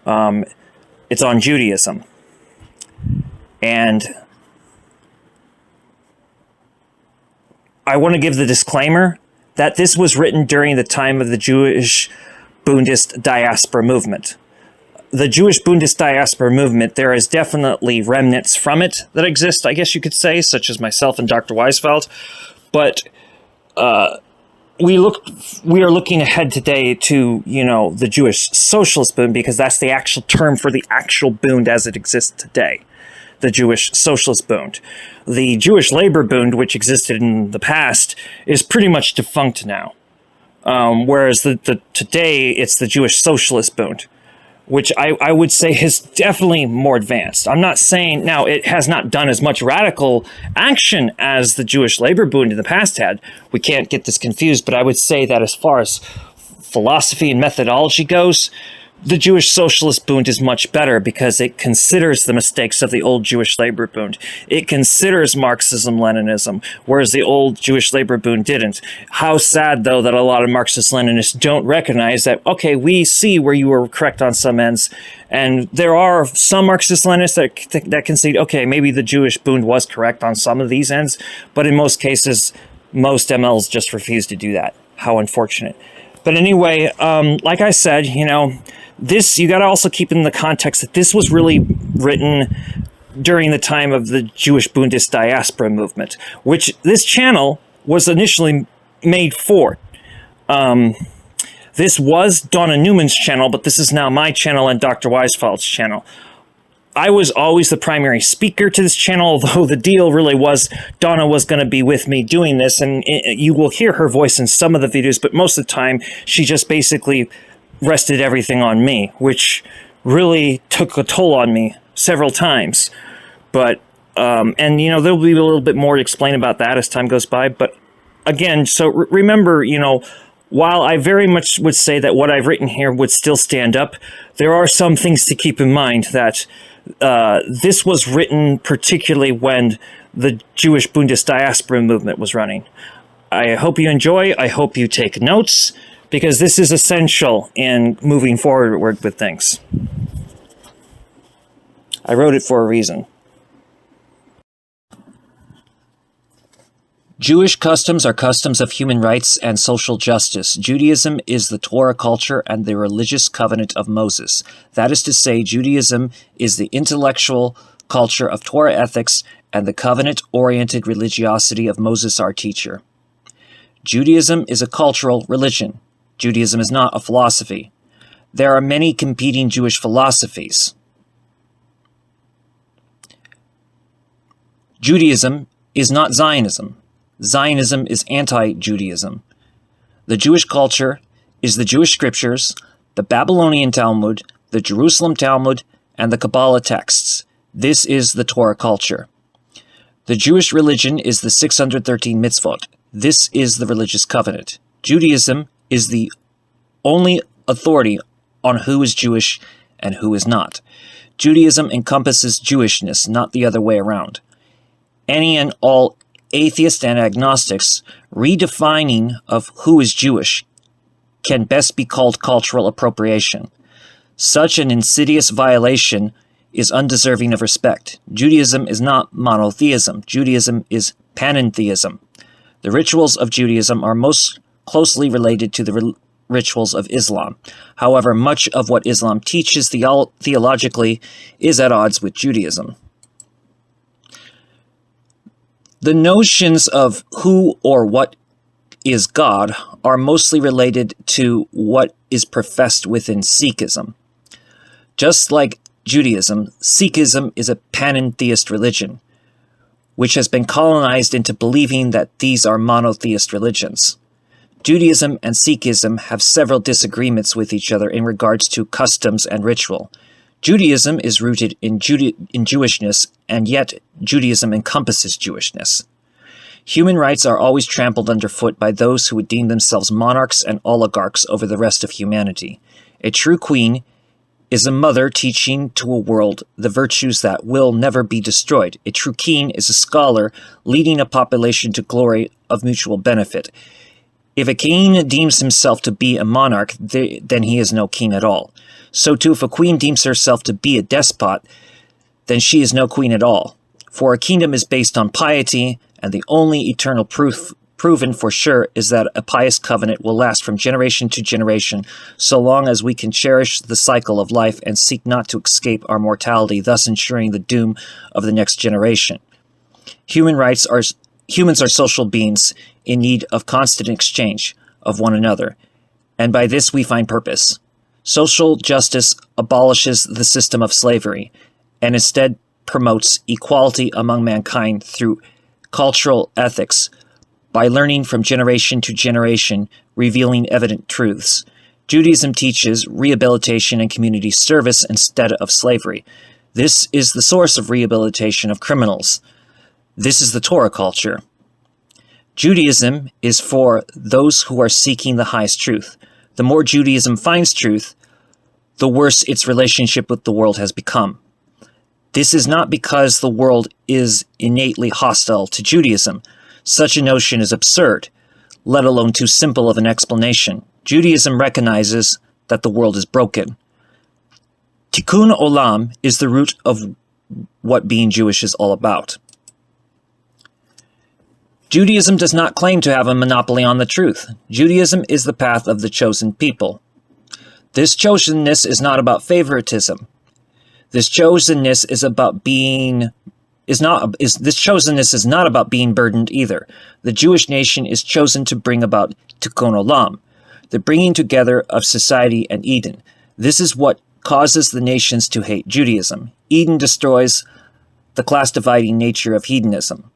It's on Judaism, and I want to give the disclaimer that this was written during the time of the Jewish Bundist diaspora movement. The Jewish Bundist diaspora movement, there is definitely remnants from it that exist, I guess you could say, such as myself and Dr. Weisfeld, but we are looking ahead today to, the Jewish Socialist Bund, because that's the actual term for the actual Bund as it exists today. The Jewish Socialist Bund. The Jewish Labor Bund, which existed in the past, is pretty much defunct now. Whereas today it's the Jewish Socialist Bund, which I would say is definitely more advanced. I'm not saying, now it has not done as much radical action as the Jewish Labor Bund in the past had. We can't get this confused, but I would say that as far as philosophy and methodology goes, the Jewish Socialist Bund is much better because it considers the mistakes of the old Jewish Labor Bund. It considers Marxism-Leninism, whereas the old Jewish Labor Bund didn't. How sad, though, that a lot of Marxist-Leninists don't recognize that, okay, we see where you were correct on some ends, and there are some Marxist-Leninists that concede, okay, maybe the Jewish Bund was correct on some of these ends, but in most cases, most MLs just refuse to do that. How unfortunate. But anyway, like I said, this, you got to also keep in the context that this was really written during the time of the Jewish Bundist diaspora movement, which this channel was initially made for. This was Donna Newman's channel, but this is now my channel and Dr. Weisfeld's channel. I was always the primary speaker to this channel, although the deal really was Donna was going to be with me doing this, and you will hear her voice in some of the videos, but most of the time she just basically rested everything on me, which really took a toll on me several times. But, and there'll be a little bit more to explain about that as time goes by. But again, so remember, while I very much would say that what I've written here would still stand up, there are some things to keep in mind that this was written particularly when the Jewish Bundist diaspora movement was running. I hope you enjoy. I hope you take notes, because this is essential in moving forward with things. I wrote it for a reason. Jewish customs are customs of human rights and social justice. Judaism is the Torah culture and the religious covenant of Moses. That is to say, Judaism is the intellectual culture of Torah ethics and the covenant-oriented religiosity of Moses, our teacher. Judaism is a cultural religion. Judaism is not a philosophy. There are many competing Jewish philosophies. Judaism is not Zionism. Zionism is anti-Judaism. The Jewish culture is the Jewish scriptures, the Babylonian Talmud, the Jerusalem Talmud, and the Kabbalah texts. This is the Torah culture. The Jewish religion is the 613 mitzvot. This is the religious covenant. Judaism is the only authority on who is Jewish and who is not. Judaism encompasses Jewishness, not the other way around. Any and all atheists and agnostics redefining of who is Jewish can best be called cultural appropriation. Such an insidious violation is undeserving of respect. Judaism is not monotheism. Judaism is panentheism. The rituals of Judaism are most closely related to the rituals of Islam. However, much of what Islam teaches theologically is at odds with Judaism. The notions of who or what is God are mostly related to what is professed within Sikhism. Just like Judaism, Sikhism is a panentheist religion, which has been colonized into believing that these are monotheist religions. Judaism and Sikhism have several disagreements with each other in regards to customs and ritual. Judaism is rooted in Jewishness, and yet Judaism encompasses Jewishness. Human rights are always trampled underfoot by those who would deem themselves monarchs and oligarchs over the rest of humanity. A true queen is a mother teaching to a world the virtues that will never be destroyed. A true king is a scholar leading a population to glory of mutual benefit. If a king deems himself to be a monarch, then he is no king at all. So too, if a queen deems herself to be a despot, then she is no queen at all. For a kingdom is based on piety, and the only eternal proof proven for sure is that a pious covenant will last from generation to generation, so long as we can cherish the cycle of life and seek not to escape our mortality, thus ensuring the doom of the next generation. Humans are social beings in need of constant exchange of one another, and by this we find purpose. Social justice abolishes the system of slavery, and instead promotes equality among mankind through cultural ethics, by learning from generation to generation, revealing evident truths. Judaism teaches rehabilitation and community service instead of slavery. This is the source of rehabilitation of criminals. This is the Torah culture. Judaism is for those who are seeking the highest truth. The more Judaism finds truth, the worse its relationship with the world has become. This is not because the world is innately hostile to Judaism. Such a notion is absurd, let alone too simple of an explanation. Judaism recognizes that the world is broken. Tikkun Olam is the root of what being Jewish is all about. Judaism does not claim to have a monopoly on the truth. Judaism is the path of the chosen people. This chosenness is not about favoritism. This chosenness is about being this chosenness is not about being burdened either. The Jewish nation is chosen to bring about Tikkun Olam, the bringing together of society and Eden. This is what causes the nations to hate Judaism. Eden destroys the class-dividing nature of hedonism.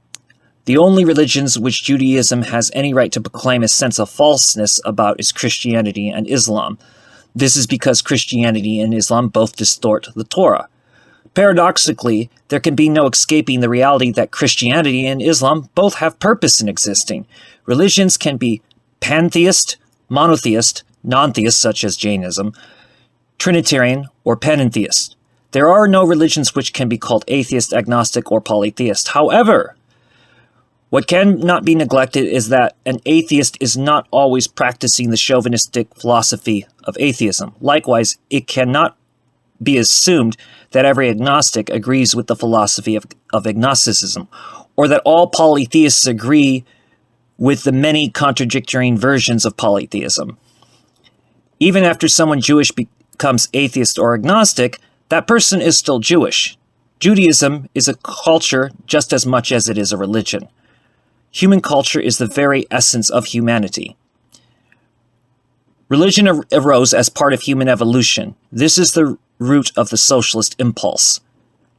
The only religions which Judaism has any right to proclaim a sense of falseness about is Christianity and Islam. This is because Christianity and Islam both distort the Torah. Paradoxically, there can be no escaping the reality that Christianity and Islam both have purpose in existing. Religions can be pantheist, monotheist, non-theist such as Jainism, Trinitarian, or panentheist. There are no religions which can be called atheist, agnostic, or polytheist. However, what cannot be neglected is that an atheist is not always practicing the chauvinistic philosophy of atheism. Likewise, it cannot be assumed that every agnostic agrees with the philosophy of agnosticism, or that all polytheists agree with the many contradictory versions of polytheism. Even after someone Jewish becomes atheist or agnostic, that person is still Jewish. Judaism is a culture just as much as it is a religion. Human culture is the very essence of humanity. Religion arose as part of human evolution. This is the root of the socialist impulse.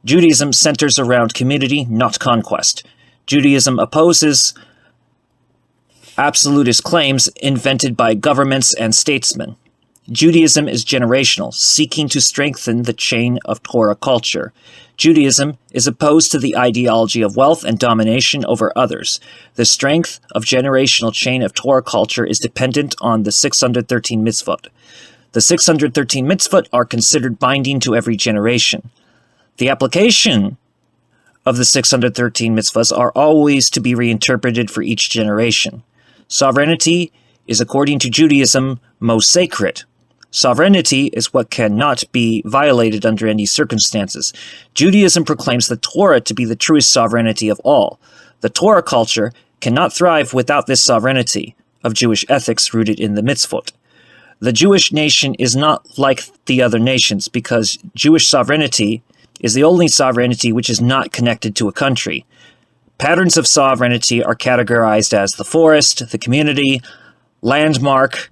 Judaism centers around community, not conquest. Judaism opposes absolutist claims invented by governments and statesmen. Judaism is generational, seeking to strengthen the chain of Torah culture. Judaism is opposed to the ideology of wealth and domination over others. The strength of generational chain of Torah culture is dependent on the 613 mitzvot. The 613 mitzvot are considered binding to every generation. The application of the 613 mitzvahs are always to be reinterpreted for each generation. Sovereignty is, according to Judaism, most sacred. Sovereignty is what cannot be violated under any circumstances. Judaism proclaims the Torah to be the truest sovereignty of all. The Torah culture cannot thrive without this sovereignty of Jewish ethics rooted in the mitzvot. The Jewish nation is not like the other nations because Jewish sovereignty is the only sovereignty which is not connected to a country. Patterns of sovereignty are categorized as the forest, the community, landmark,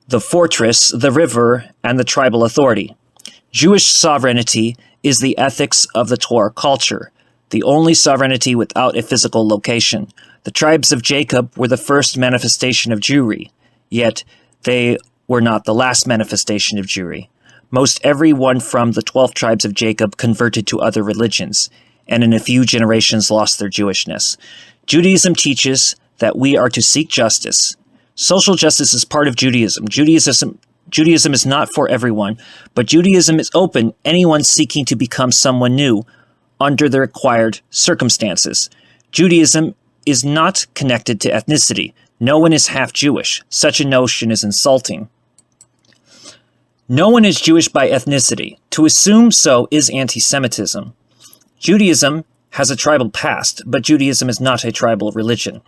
the fortress, the river, and the tribal authority. Jewish sovereignty is the ethics of the Torah culture, the only sovereignty without a physical location. The tribes of Jacob were the first manifestation of Jewry, yet they were not the last manifestation of Jewry. Most everyone from the 12 tribes of Jacob converted to other religions, and in a few generations lost their Jewishness. Judaism teaches that we are to seek justice. Social justice is part of Judaism. Judaism is not for everyone, but Judaism is open to anyone seeking to become someone new under the required circumstances. Judaism is not connected to ethnicity. No one is half Jewish. Such a notion is insulting. No one is Jewish by ethnicity. To assume so is anti-Semitism. Judaism has a tribal past, but Judaism is not a tribal religion.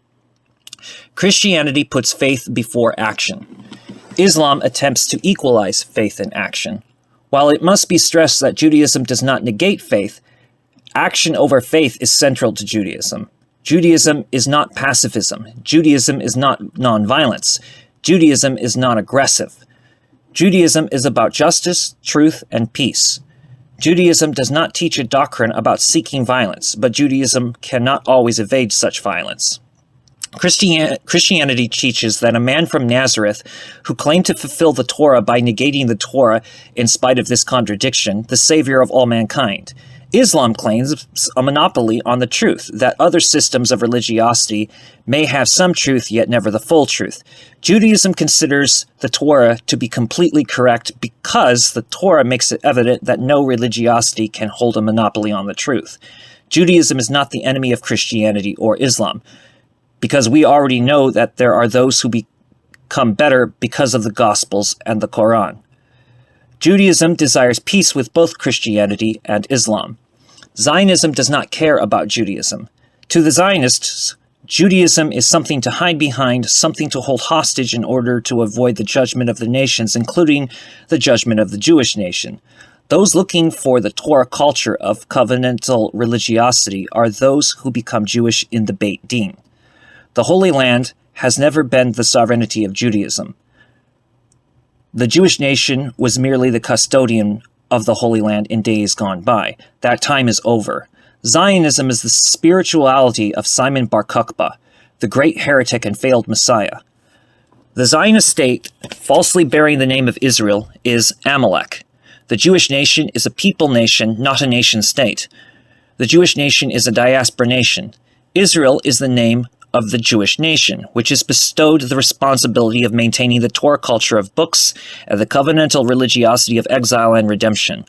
Christianity puts faith before action. Islam attempts to equalize faith and action. While it must be stressed that Judaism does not negate faith, action over faith is central to Judaism. Judaism is not pacifism. Judaism is not nonviolence. Judaism is not aggressive. Judaism is about justice, truth, and peace. Judaism does not teach a doctrine about seeking violence, but Judaism cannot always evade such violence. Christianity teaches that a man from Nazareth who claimed to fulfill the Torah by negating the Torah in spite of this contradiction, the savior of all mankind. Islam claims a monopoly on the truth, that other systems of religiosity may have some truth, yet never the full truth. Judaism considers the Torah to be completely correct because the Torah makes it evident that no religiosity can hold a monopoly on the truth. Judaism is not the enemy of Christianity or Islam, because we already know that there are those who become better because of the Gospels and the Quran. Judaism desires peace with both Christianity and Islam. Zionism does not care about Judaism. To the Zionists, Judaism is something to hide behind, something to hold hostage in order to avoid the judgment of the nations, including the judgment of the Jewish nation. Those looking for the Torah culture of covenantal religiosity are those who become Jewish in the Beit Din. The Holy Land has never been the sovereignty of Judaism. The Jewish nation was merely the custodian of the Holy Land in days gone by. That time is over. Zionism is the spirituality of Simon Bar Kokhba, the great heretic and failed Messiah. The Zionist state, falsely bearing the name of Israel, is Amalek. The Jewish nation is a people nation, not a nation state. The Jewish nation is a diaspora nation. Israel is the name of the Jewish nation, which is bestowed the responsibility of maintaining the Torah culture of books and the covenantal religiosity of exile and redemption.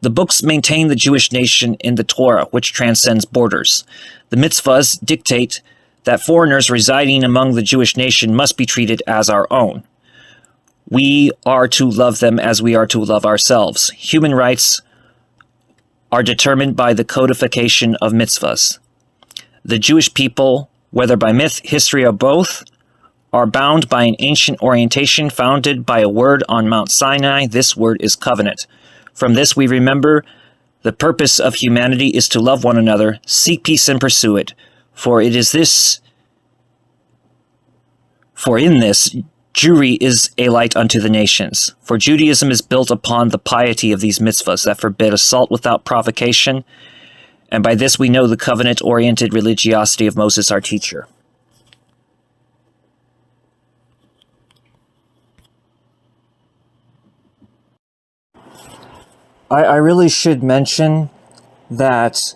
The books maintain the Jewish nation in the Torah, which transcends borders. The mitzvahs dictate that foreigners residing among the Jewish nation must be treated as our own. We are to love them as we are to love ourselves. Human rights are determined by the codification of mitzvahs. The Jewish people, whether by myth, history, or both, are bound by an ancient orientation founded by a word on Mount Sinai. This word is covenant. From this we remember the purpose of humanity is to love one another, seek peace and pursue it. For in this, Jewry is a light unto the nations. For Judaism is built upon the piety of these mitzvahs that forbid assault without provocation, and by this we know the covenant-oriented religiosity of Moses, our teacher. I really should mention that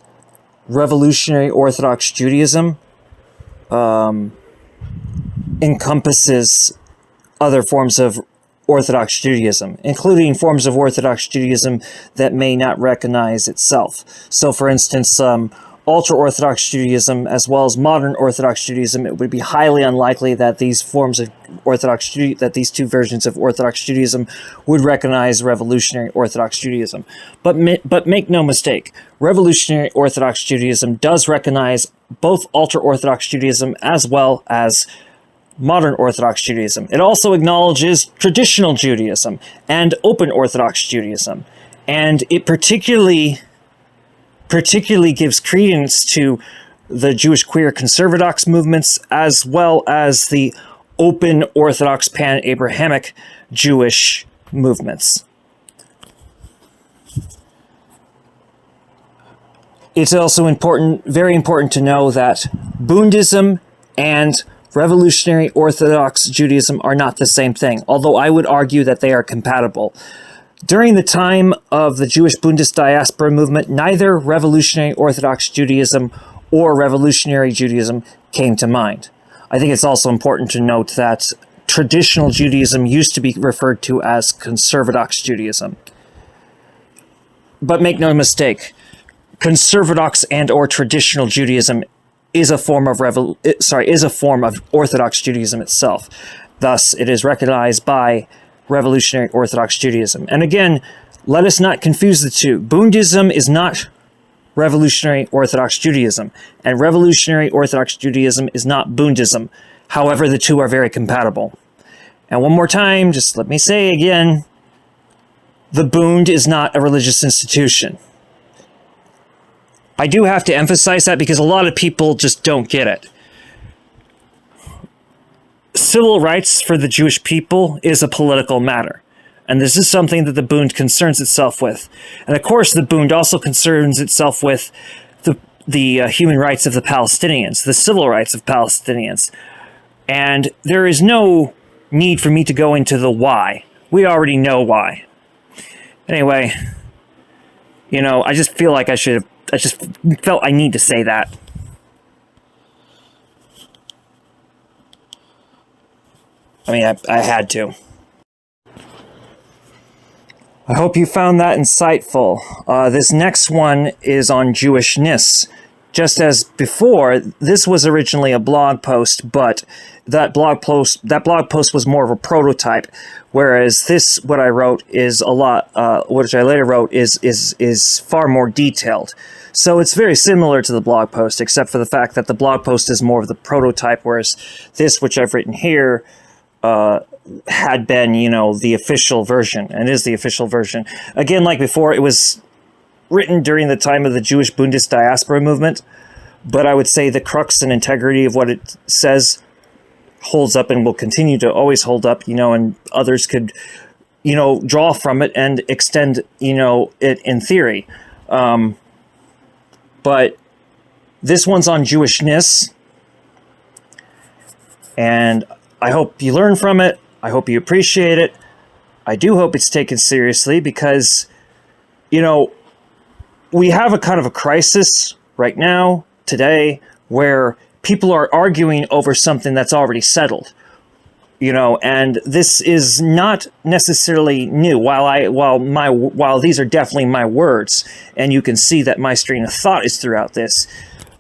revolutionary Orthodox Judaism encompasses other forms of Orthodox Judaism, including forms of Orthodox Judaism that may not recognize itself. So, for instance, ultra-Orthodox Judaism as well as modern Orthodox Judaism, it would be highly unlikely that these forms of Orthodox that these two versions of Orthodox Judaism would recognize revolutionary Orthodox Judaism. But make no mistake, revolutionary Orthodox Judaism does recognize both ultra-Orthodox Judaism as well as modern Orthodox Judaism. It also acknowledges traditional Judaism and open Orthodox Judaism. And it particularly gives credence to the Jewish queer conservadox movements as well as the open Orthodox pan-Abrahamic Jewish movements. It's also very important to know that Bundism and revolutionary Orthodox Judaism are not the same thing, although I would argue that they are compatible. During the time of the Jewish Bundist diaspora movement, neither revolutionary Orthodox Judaism or revolutionary Judaism came to mind. I think it's also important to note that traditional Judaism used to be referred to as conservadox Judaism. But make no mistake, conservadox and or traditional Judaism is a form of Orthodox Judaism itself. Thus, it is recognized by revolutionary Orthodox Judaism. And again, let us not confuse the two. Bundism is not revolutionary Orthodox Judaism, and revolutionary Orthodox Judaism is not Bundism. However, the two are very compatible. And one more time, just let me say again, the Bund is not a religious institution. I do have to emphasize that because a lot of people just don't get it. Civil rights for the Jewish people is a political matter. And this is something that the Bund concerns itself with. And of course, the Bund also concerns itself with the human rights of the Palestinians, the civil rights of Palestinians. And there is no need for me to go into the why. We already know why. Anyway, You know, I just feel like I just felt I need to say that. I mean, I had to. I hope you found that insightful. This next one is on Jewishness. Just as before, this was originally a blog post, but that blog post was more of a prototype, whereas this, what I wrote, is a lot. Which I later wrote is far more detailed. So it's very similar to the blog post, except for the fact that the blog post is more of the prototype, whereas this, which I've written here, had been, you know, the official version, and is the official version. Again, like before, it was written during the time of the Jewish Bundist diaspora movement, but I would say the crux and integrity of what it says holds up and will continue to always hold up, you know, and others could, you know, draw from it and extend, you know, it in theory. But this one's on Jewishness, and I hope you learn from it. I hope you appreciate it. I do hope it's taken seriously because, you know, we have a kind of a crisis right now, today, where people are arguing over something that's already settled. You know, and this is not necessarily new. While these are definitely my words, and you can see that my strain of thought is throughout this,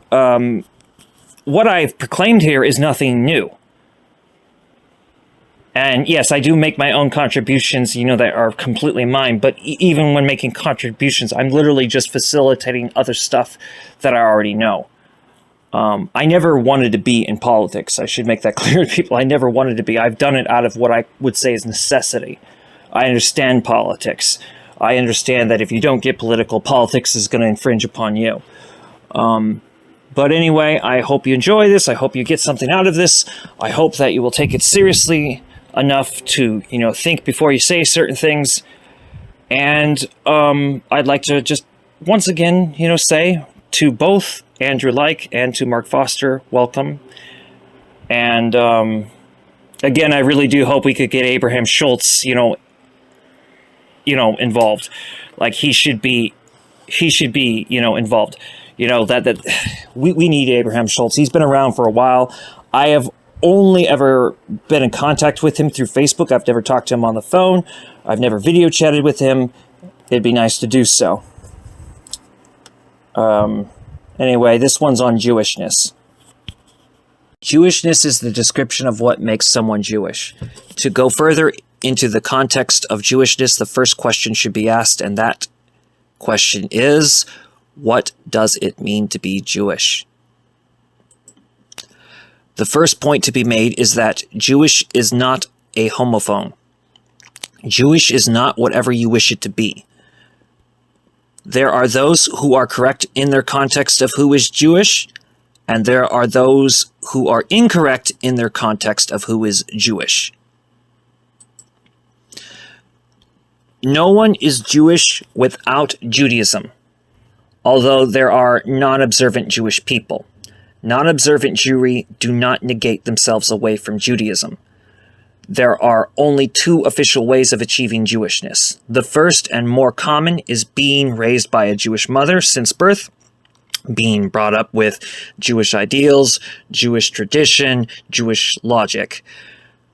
what I've proclaimed here is nothing new. And yes, I do make my own contributions, you know, that are completely mine. But even when making contributions, I'm literally just facilitating other stuff that I already know. I never wanted to be in politics. I should make that clear to people. I never wanted to be. I've done it out of what I would say is necessity. I understand politics. I understand that if you don't get political, politics is going to infringe upon you. But anyway, I hope you enjoy this. I hope you get something out of this. I hope that you will take it seriously enough to, you know, think before you say certain things. And I'd like to just once again, you know, say to both Andrew Like and to Mark Foster, welcome. And again, I really do hope we could get Abraham Schultz, you know, involved. Like he should be, you know, involved. You know, that we need Abraham Schultz. He's been around for a while. I have only ever been in contact with him through Facebook. I've never talked to him on the phone. I've never video chatted with him. It'd be nice to do so. Anyway, this one's on Jewishness. Jewishness is the description of what makes someone Jewish. To go further into the context of Jewishness, the first question should be asked, and that question is, what does it mean to be Jewish? The first point to be made is that Jewish is not a homophone. Jewish is not whatever you wish it to be. There are those who are correct in their context of who is Jewish, and there are those who are incorrect in their context of who is Jewish. No one is Jewish without Judaism, although there are non-observant Jewish people. Non-observant Jewry do not negate themselves away from Judaism. There are only two official ways of achieving Jewishness. The first and more common is being raised by a Jewish mother since birth, being brought up with Jewish ideals, Jewish tradition, Jewish logic.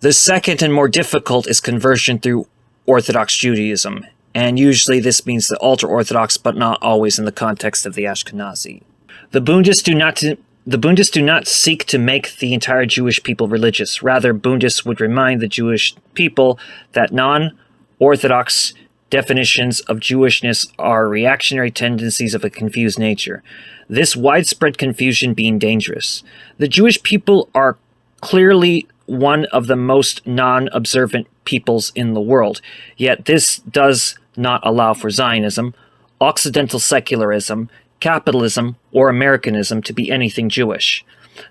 The second and more difficult is conversion through Orthodox Judaism, and usually this means the ultra-Orthodox, but not always in the context of the Ashkenazi. The Bundists do not seek to make the entire Jewish people religious. Rather, Bundists would remind the Jewish people that non-Orthodox definitions of Jewishness are reactionary tendencies of a confused nature. This widespread confusion being dangerous. The Jewish people are clearly one of the most non-observant peoples in the world, yet this does not allow for Zionism, Occidental secularism, capitalism, or Americanism to be anything Jewish.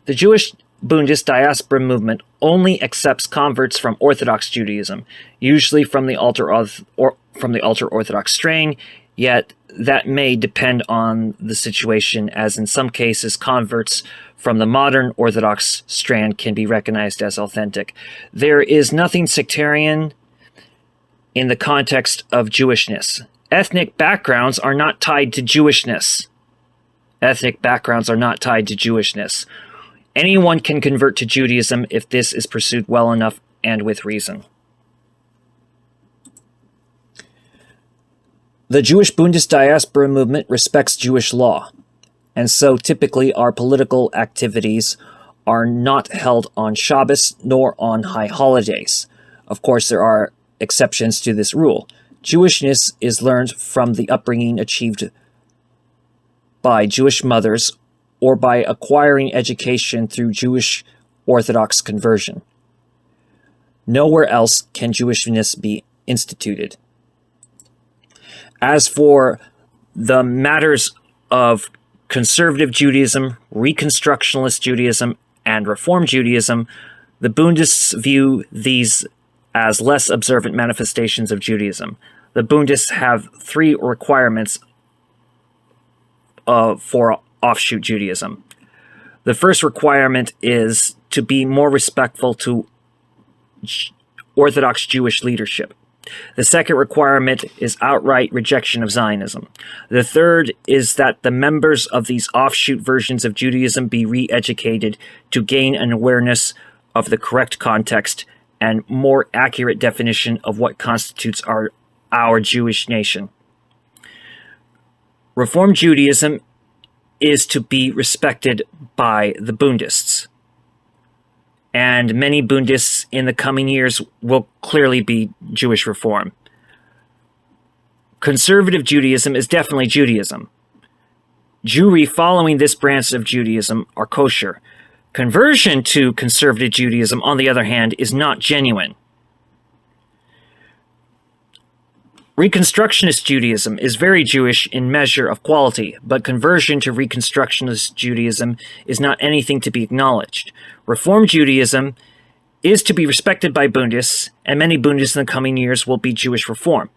The Jewish Bundist diaspora movement only accepts converts from Orthodox Judaism, usually from the ultra-Orthodox strain, yet that may depend on the situation, as in some cases converts from the modern Orthodox strand can be recognized as authentic. There is nothing sectarian in the context of Jewishness. ethnic backgrounds are not tied to Jewishness. Ethnic backgrounds are not tied to Jewishness. Anyone can convert to Judaism if this is pursued well enough and with reason. The Jewish Bundist diaspora movement respects Jewish law, and so typically our political activities are not held on Shabbos nor on high holidays. Of course, there are exceptions to this rule. Jewishness is learned from the upbringing achieved by Jewish mothers or by acquiring education through Jewish Orthodox conversion. Nowhere else can Jewishness be instituted. As for the matters of conservative Judaism, Reconstructionist Judaism, and Reform Judaism, the Bundists view these as less observant manifestations of Judaism. The Bundists have three requirements for offshoot Judaism. The first requirement is to be more respectful to Orthodox Jewish leadership. The second requirement is outright rejection of Zionism. The third is that the members of these offshoot versions of Judaism be re-educated to gain an awareness of the correct context and more accurate definition of what constitutes our Jewish nation. Reform Judaism is to be respected by the Bundists. And many Bundists in the coming years will clearly be Jewish reform. Conservative Judaism is definitely Judaism. Jewry following this branch of Judaism are kosher. Conversion to conservative Judaism, on the other hand, is not genuine. Reconstructionist Judaism is very Jewish in measure of quality, but conversion to Reconstructionist Judaism is not anything to be acknowledged. Reform Judaism is to be respected by Bundists, and many Bundists in the coming years will be Jewish reform.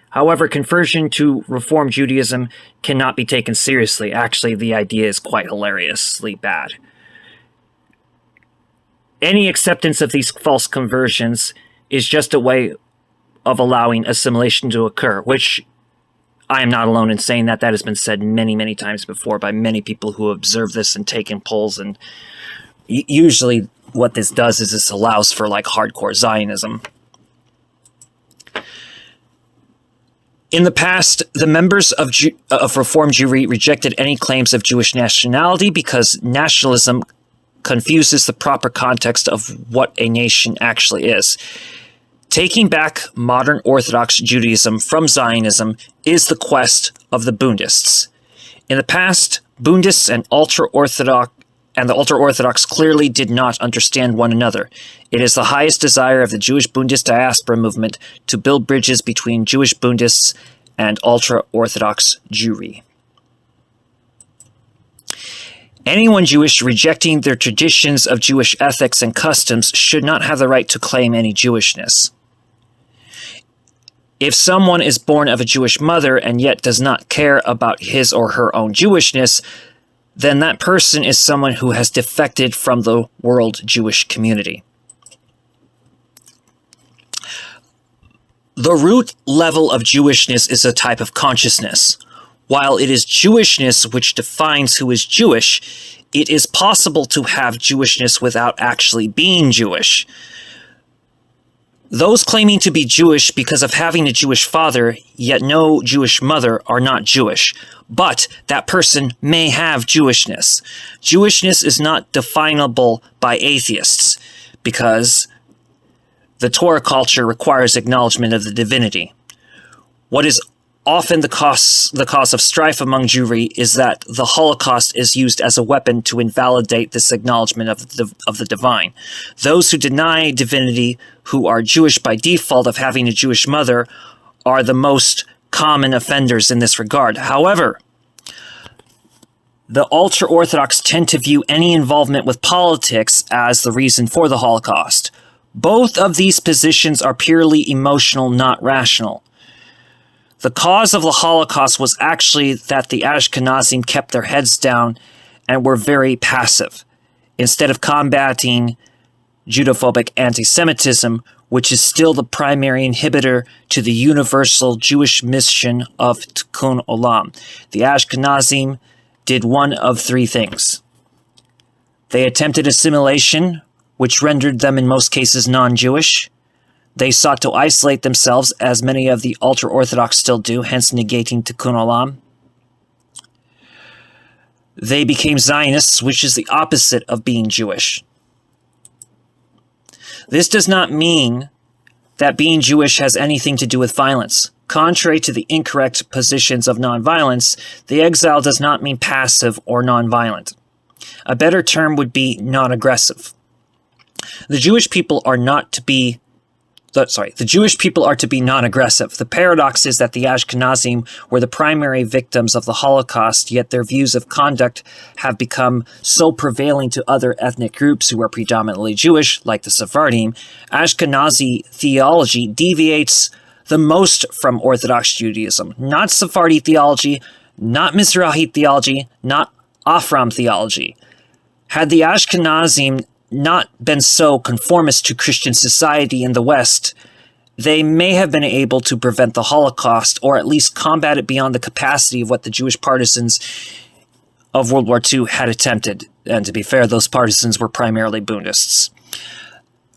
However, conversion to Reform Judaism cannot be taken seriously. Actually, the idea is quite hilariously bad. Any acceptance of these false conversions is just a way of allowing assimilation to occur, which I am not alone in saying that. That has been said many, many times before by many people who observe this and taken polls. And usually what this does is this allows for like hardcore Zionism. In the past, the members of Reform Jewry rejected any claims of Jewish nationality because nationalism confuses the proper context of what a nation actually is. Taking back modern Orthodox Judaism from Zionism is the quest of the Bundists. In the past, Bundists and the ultra-Orthodox clearly did not understand one another. It is the highest desire of the Jewish Bundist diaspora movement to build bridges between Jewish Bundists and ultra-Orthodox Jewry. Anyone Jewish rejecting their traditions of Jewish ethics and customs should not have the right to claim any Jewishness. If someone is born of a Jewish mother and yet does not care about his or her own Jewishness, then that person is someone who has defected from the world Jewish community. The root level of Jewishness is a type of consciousness. While it is Jewishness which defines who is Jewish, it is possible to have Jewishness without actually being Jewish. Those claiming to be Jewish because of having a Jewish father, yet no Jewish mother, are not Jewish. But that person may have Jewishness. Jewishness is not definable by atheists, because the Torah culture requires acknowledgement of the divinity. What is often the cause of strife among Jewry is that the Holocaust is used as a weapon to invalidate this acknowledgement of the divine. Those who deny divinity, who are Jewish by default of having a Jewish mother, are the most common offenders in this regard. However, the ultra-Orthodox tend to view any involvement with politics as the reason for the Holocaust. Both of these positions are purely emotional, not rational. The cause of the Holocaust was actually that the Ashkenazim kept their heads down and were very passive. Instead of combating Judophobic anti-Semitism, which is still the primary inhibitor to the universal Jewish mission of Tikkun Olam. The Ashkenazim did one of three things. They attempted assimilation, which rendered them in most cases non-Jewish. They sought to isolate themselves, as many of the ultra-Orthodox still do, hence negating Tikkun Olam. They became Zionists, which is the opposite of being Jewish. This does not mean that being Jewish has anything to do with violence. Contrary to the incorrect positions of nonviolence, the exile does not mean passive or nonviolent. A better term would be non-aggressive. The Jewish people are to be non-aggressive. The paradox is that the Ashkenazim were the primary victims of the Holocaust, yet their views of conduct have become so prevailing to other ethnic groups who are predominantly Jewish, like the Sephardim. Ashkenazi theology deviates the most from Orthodox Judaism. Not Sephardi theology, not Mizrahi theology, not Afram theology. Had the Ashkenazim not been so conformist to Christian society in the West, they may have been able to prevent the Holocaust, or at least combat it beyond the capacity of what the Jewish partisans of World War II had attempted. And to be fair, those partisans were primarily Bundists,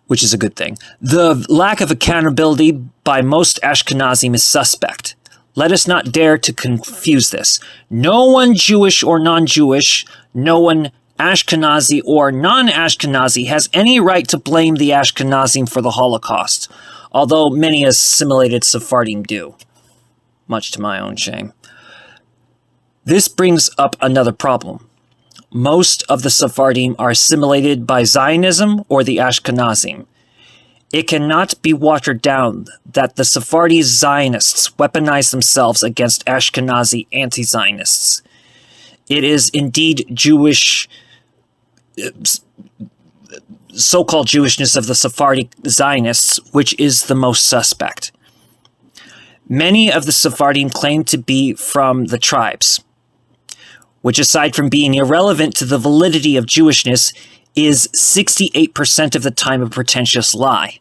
which is a good thing. The lack of accountability by most Ashkenazim is suspect. Let us not dare to confuse this. No one Jewish or non-Jewish, no one Ashkenazi or non-Ashkenazi has any right to blame the Ashkenazim for the Holocaust, although many assimilated Sephardim do, much to my own shame. This brings up another problem. Most of the Sephardim are assimilated by Zionism or the Ashkenazim. It cannot be watered down that the Sephardi Zionists weaponize themselves against Ashkenazi anti-Zionists. It is indeed Jewish, so-called Jewishness of the Sephardi Zionists, which is the most suspect. Many of the Sephardim claim to be from the tribes, which aside from being irrelevant to the validity of Jewishness, is 68% of the time a pretentious lie.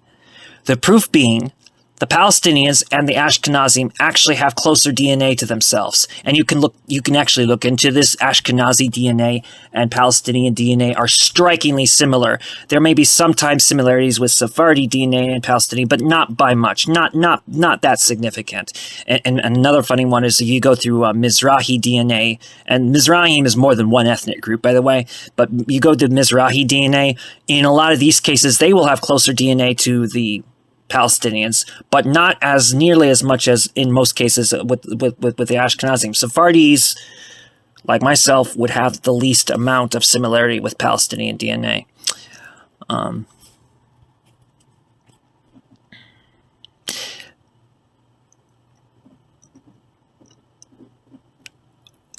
The proof being, the Palestinians and the Ashkenazim actually have closer DNA to themselves. And you can actually look into this. Ashkenazi DNA and Palestinian DNA are strikingly similar. There may be sometimes similarities with Sephardi DNA and Palestinian, but not by much, not that significant. And another funny one is you go through Mizrahi DNA, and Mizrahim is more than one ethnic group, by the way, but you go to Mizrahi DNA, in a lot of these cases, they will have closer DNA to the Palestinians, but not as nearly as much as in most cases with the Ashkenazim. Sephardis, like myself, would have the least amount of similarity with Palestinian DNA.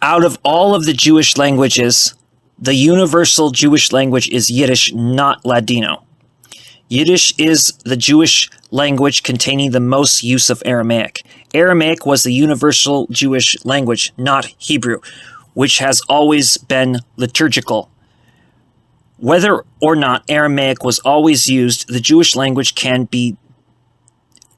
Out of all of the Jewish languages, the universal Jewish language is Yiddish, not Ladino. Yiddish is the Jewish language containing the most use of Aramaic. Aramaic was the universal Jewish language, not Hebrew, which has always been liturgical. Whether or not Aramaic was always used, the Jewish language can be...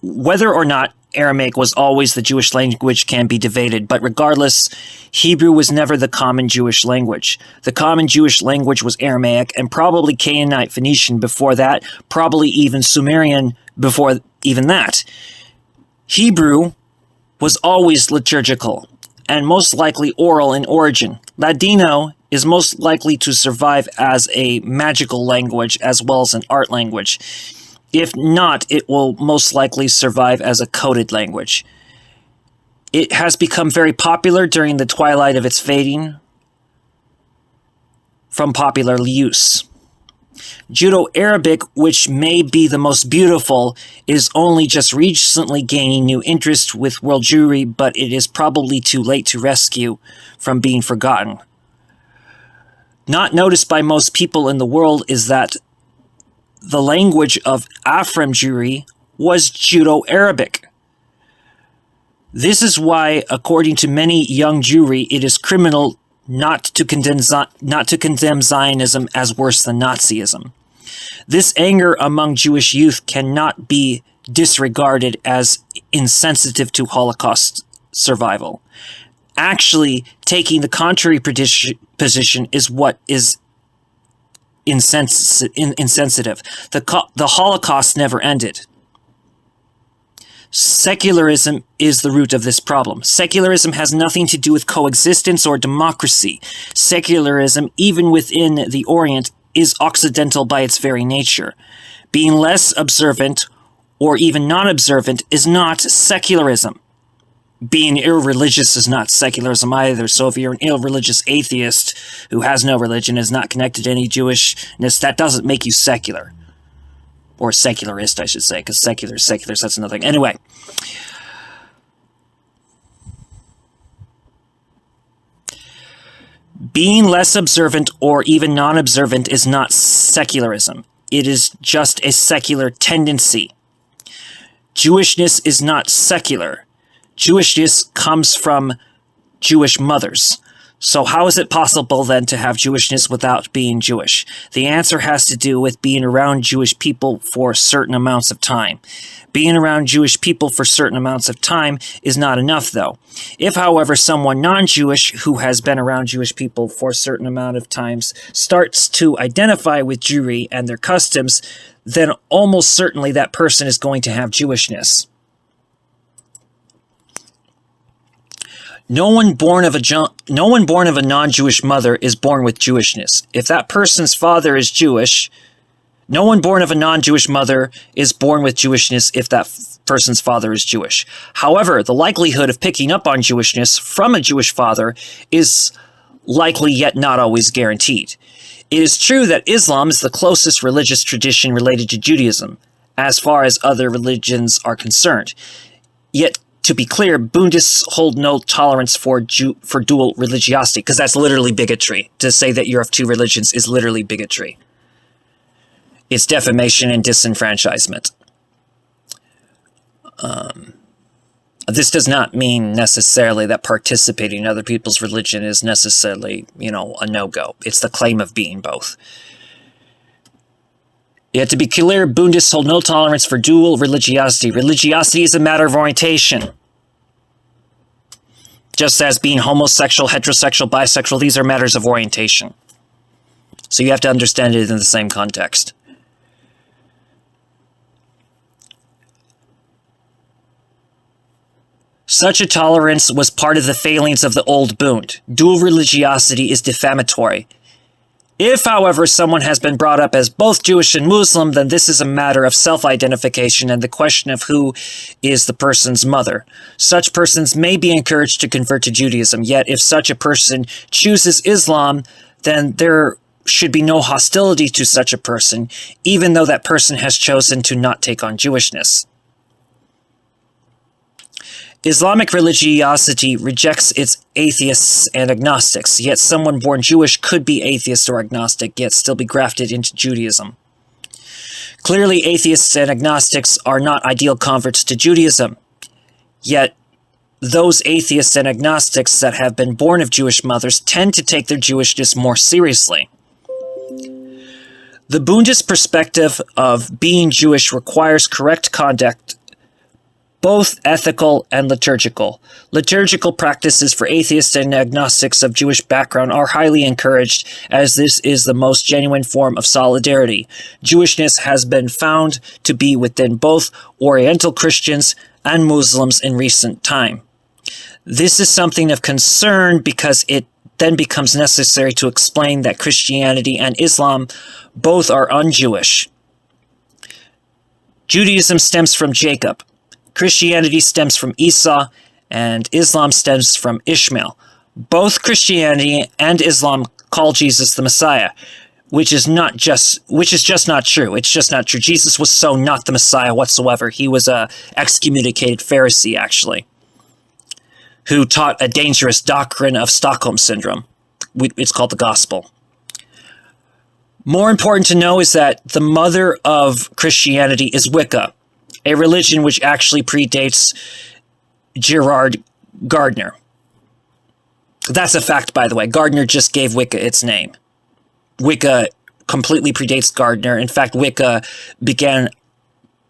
Whether or not Aramaic was always the Jewish language can be debated, but regardless, Hebrew was never the common Jewish language. The common Jewish language was Aramaic, and probably Canaanite Phoenician before that, probably even Sumerian before even that. Hebrew was always liturgical, and most likely oral in origin. Ladino is most likely to survive as a magical language as well as an art language. If not, it will most likely survive as a coded language. It has become very popular during the twilight of its fading from popular use. Judo-Arabic, which may be the most beautiful, is only just recently gaining new interest with world Jewry, but it is probably too late to rescue from being forgotten. Not noticed by most people in the world is that the language of Afram Jewry was Judo-Arabic. This is why, according to many young Jewry, it is criminal not to condemn Zionism as worse than Nazism. This anger among Jewish youth cannot be disregarded as insensitive to Holocaust survival. Actually, taking the contrary position is what is insensitive. The Holocaust never ended. Secularism is the root of this problem. Secularism has nothing to do with coexistence or democracy. Secularism, even within the Orient, is Occidental by its very nature. Being less observant or even non-observant is not secularism. Being irreligious is not secularism either. So if you're an irreligious atheist who has no religion, is not connected to any Jewishness, that doesn't make you secular. Or secularist, I should say, because secularist, that's another thing. Anyway. Being less observant or even non-observant is not secularism. It is just a secular tendency. Jewishness is not secular. Jewishness comes from Jewish mothers. So how is it possible then to have Jewishness without being Jewish? The answer has to do with being around Jewish people for certain amounts of time. Being around Jewish people for certain amounts of time is not enough, though. If, however, someone non-Jewish who has been around Jewish people for a certain amount of times starts to identify with Jewry and their customs, then almost certainly that person is going to have Jewishness. No one born of a non-Jewish mother is born with Jewishness. If that person's father is Jewish, no one born of a non-Jewish mother is born with Jewishness if that person's father is Jewish. However, the likelihood of picking up on Jewishness from a Jewish father is likely yet not always guaranteed. It is true that Islam is the closest religious tradition related to Judaism, as far as other religions are concerned. Yet, to be clear, Bundists hold no tolerance for dual religiosity, because that's literally bigotry. To say that you're of two religions is literally bigotry. It's defamation and disenfranchisement. This does not mean necessarily that participating in other people's religion is necessarily, a no-go. It's the claim of being both. Yet to be clear, Bundists hold no tolerance for dual religiosity. Religiosity is a matter of orientation. Just as being homosexual, heterosexual, bisexual, these are matters of orientation. So you have to understand it in the same context. Such a tolerance was part of the failings of the old Bund. Dual religiosity is defamatory. If, however, someone has been brought up as both Jewish and Muslim, then this is a matter of self-identification and the question of who is the person's mother. Such persons may be encouraged to convert to Judaism, yet if such a person chooses Islam, then there should be no hostility to such a person, even though that person has chosen to not take on Jewishness. Islamic religiosity rejects its atheists and agnostics, yet someone born Jewish could be atheist or agnostic, yet still be grafted into Judaism. Clearly, atheists and agnostics are not ideal converts to Judaism, yet those atheists and agnostics that have been born of Jewish mothers tend to take their Jewishness more seriously. The Bundist perspective of being Jewish requires correct conduct, both ethical and liturgical. Liturgical practices for atheists and agnostics of Jewish background are highly encouraged, as this is the most genuine form of solidarity. Jewishness has been found to be within both Oriental Christians and Muslims in recent time. This is something of concern because it then becomes necessary to explain that Christianity and Islam both are un-Jewish. Judaism stems from Jacob. Christianity stems from Esau, and Islam stems from Ishmael. Both Christianity and Islam call Jesus the Messiah, which is just not true. It's just not true. Jesus was so not the Messiah whatsoever. He was a excommunicated Pharisee, actually, who taught a dangerous doctrine of Stockholm Syndrome. It's called the Gospel. More important to know is that the mother of Christianity is Wicca, a religion which actually predates Gerard Gardner. That's a fact, by the way. Gardner just gave Wicca its name. Wicca completely predates Gardner. In fact, Wicca began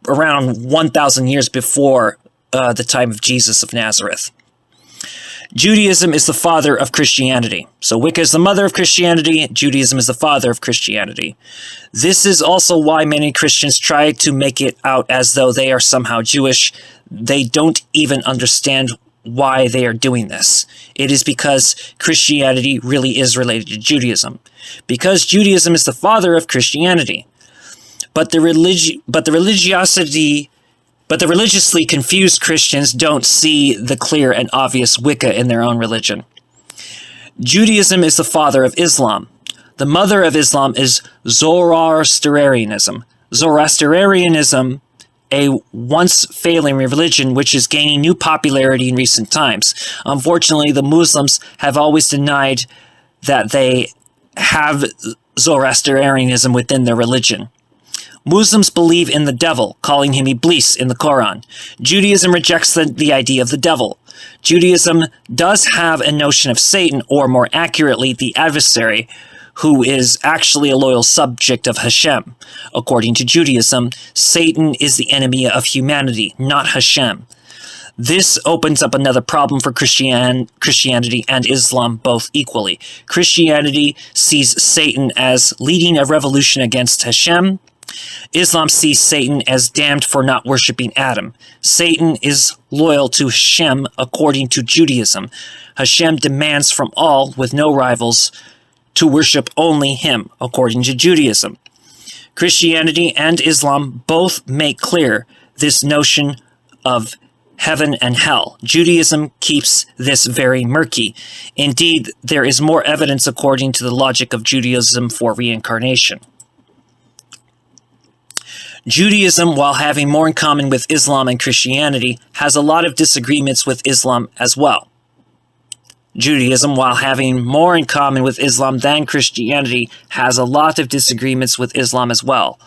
around 1,000 years before the time of Jesus of Nazareth. Judaism is the father of Christianity. So Wicca is the mother of Christianity, Judaism is the father of Christianity. This is also why many Christians try to make it out as though they are somehow Jewish. They don't even understand why they are doing this. It is because Christianity really is related to Judaism. Because Judaism is the father of Christianity. But the religiously confused Christians don't see the clear and obvious Wicca in their own religion. Judaism is the father of Islam. The mother of Islam is Zoroastrianism. Zoroastrianism, a once failing religion which is gaining new popularity in recent times. Unfortunately, the Muslims have always denied that they have Zoroastrianism within their religion. Muslims believe in the devil, calling him Iblis in the Quran. Judaism rejects the idea of the devil. Judaism does have a notion of Satan, or more accurately, the adversary, who is actually a loyal subject of Hashem. According to Judaism, Satan is the enemy of humanity, not Hashem. This opens up another problem for Christianity and Islam both equally. Christianity sees Satan as leading a revolution against Hashem. Islam sees Satan as damned for not worshipping Adam. Satan is loyal to Hashem according to Judaism. Hashem demands from all, with no rivals, to worship only him, according to Judaism. Christianity and Islam both make clear this notion of heaven and hell. Judaism keeps this very murky. Indeed, there is more evidence according to the logic of Judaism for reincarnation. Judaism, while having more in common with Islam and Christianity, has a lot of disagreements with Islam as well. Judaism, while having more in common with Islam than Christianity, has a lot of disagreements with Islam as well.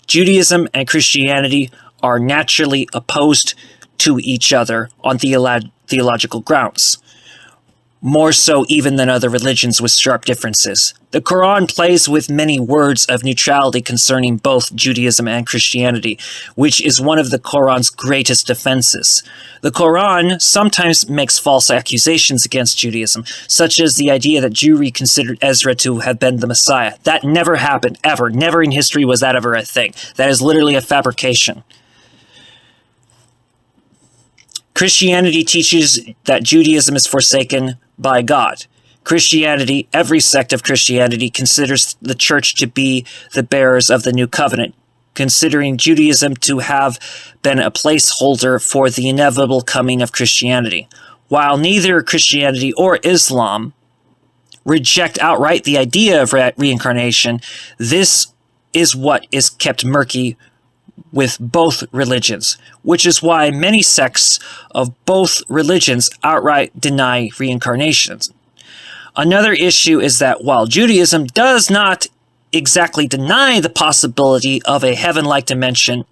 Judaism and Christianity are naturally opposed to each other on theological grounds, more so even than other religions with sharp differences. The Quran plays with many words of neutrality concerning both Judaism and Christianity, which is one of the Quran's greatest defenses. The Quran sometimes makes false accusations against Judaism, such as the idea that Jewry considered Ezra to have been the Messiah. That never happened, ever. Never in history was that ever a thing. That is literally a fabrication. Christianity teaches that Judaism is forsaken by God. Christianity, every sect of Christianity, considers the church to be the bearers of the new covenant, considering Judaism to have been a placeholder for the inevitable coming of Christianity. While neither Christianity or Islam reject outright the idea of reincarnation, this is what is kept murky with both religions, which is why many sects of both religions outright deny reincarnation. Another issue is that while Judaism does not exactly deny the possibility of a heaven-like dimension,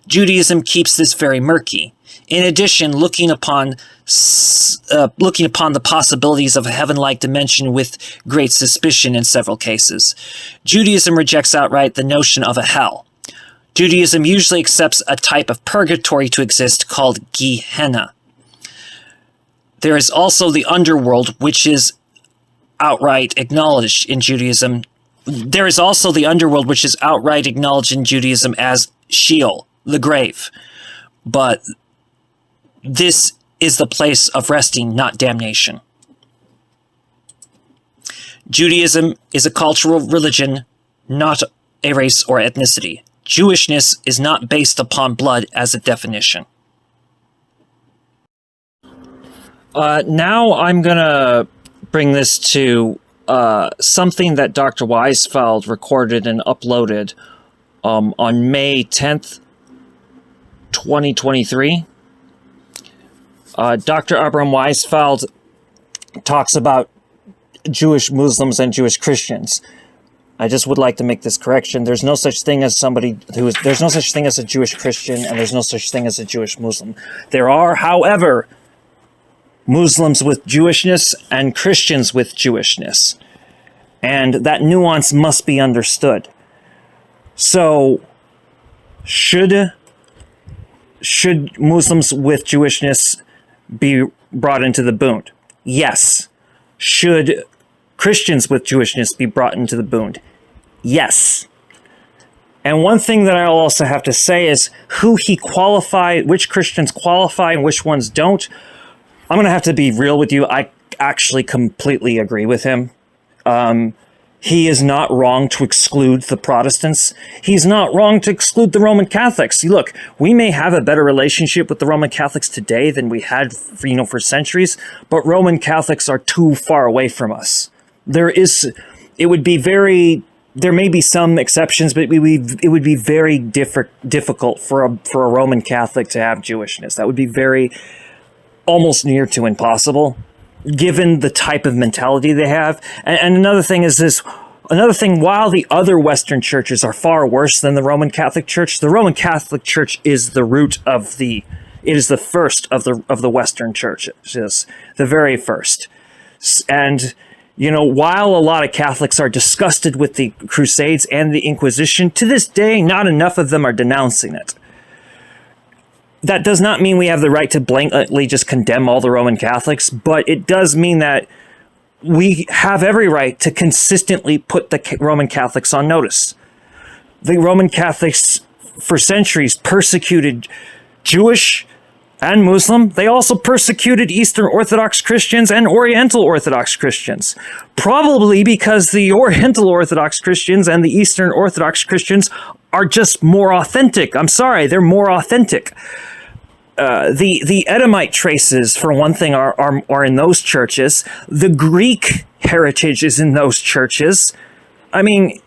Judaism keeps this very murky. In addition, looking upon the possibilities of a heaven-like dimension with great suspicion in several cases. Judaism rejects outright the notion of a hell. Judaism usually accepts a type of purgatory to exist called Gehenna. There is also the underworld, which is outright acknowledged in Judaism. There is also the underworld, which is outright acknowledged in Judaism as Sheol, the grave. But this is the place of resting, not damnation. Judaism is a cultural religion, not a race or ethnicity. Jewishness is not based upon blood as a definition. Now I'm going to bring this to something that Dr. Weisfeld recorded and uploaded on May 10th, 2023. Dr. Abraham Weisfeld talks about Jewish Muslims and Jewish Christians. I just would like to make this correction. There's no such thing as there's no such thing as a Jewish Christian, and there's no such thing as a Jewish Muslim. There are, however, Muslims with Jewishness and Christians with Jewishness. And that nuance must be understood. So, should Muslims with Jewishness be brought into the Bund? Yes. Should Christians with Jewishness be brought into the Bund? Yes. And one thing that I'll also have to say is which Christians qualify and which ones don't. I'm going to have to be real with you. I actually completely agree with him. He is not wrong to exclude the Protestants. He's not wrong to exclude the Roman Catholics. Look, we may have a better relationship with the Roman Catholics today than we had for centuries, but Roman Catholics are too far away from us. There may be some exceptions, but it would be very difficult for a Roman Catholic to have Jewishness. That would be almost near to impossible, given the type of mentality they have. And another thing is this. Another thing, while the other Western churches are far worse than the Roman Catholic Church, the Roman Catholic Church is the root of it is the first of the Western churches, the very first. And while a lot of Catholics are disgusted with the Crusades and the Inquisition, to this day, not enough of them are denouncing it. That does not mean we have the right to blankly just condemn all the Roman Catholics, but it does mean that we have every right to consistently put the Roman Catholics on notice. The Roman Catholics, for centuries, persecuted Jewish and Muslim. They also persecuted Eastern Orthodox Christians and Oriental Orthodox Christians, probably because the Oriental Orthodox Christians and the Eastern Orthodox Christians are just more authentic. I'm sorry, they're more authentic. The Edomite traces, for one thing, are in those churches. The Greek heritage is in those churches. I mean,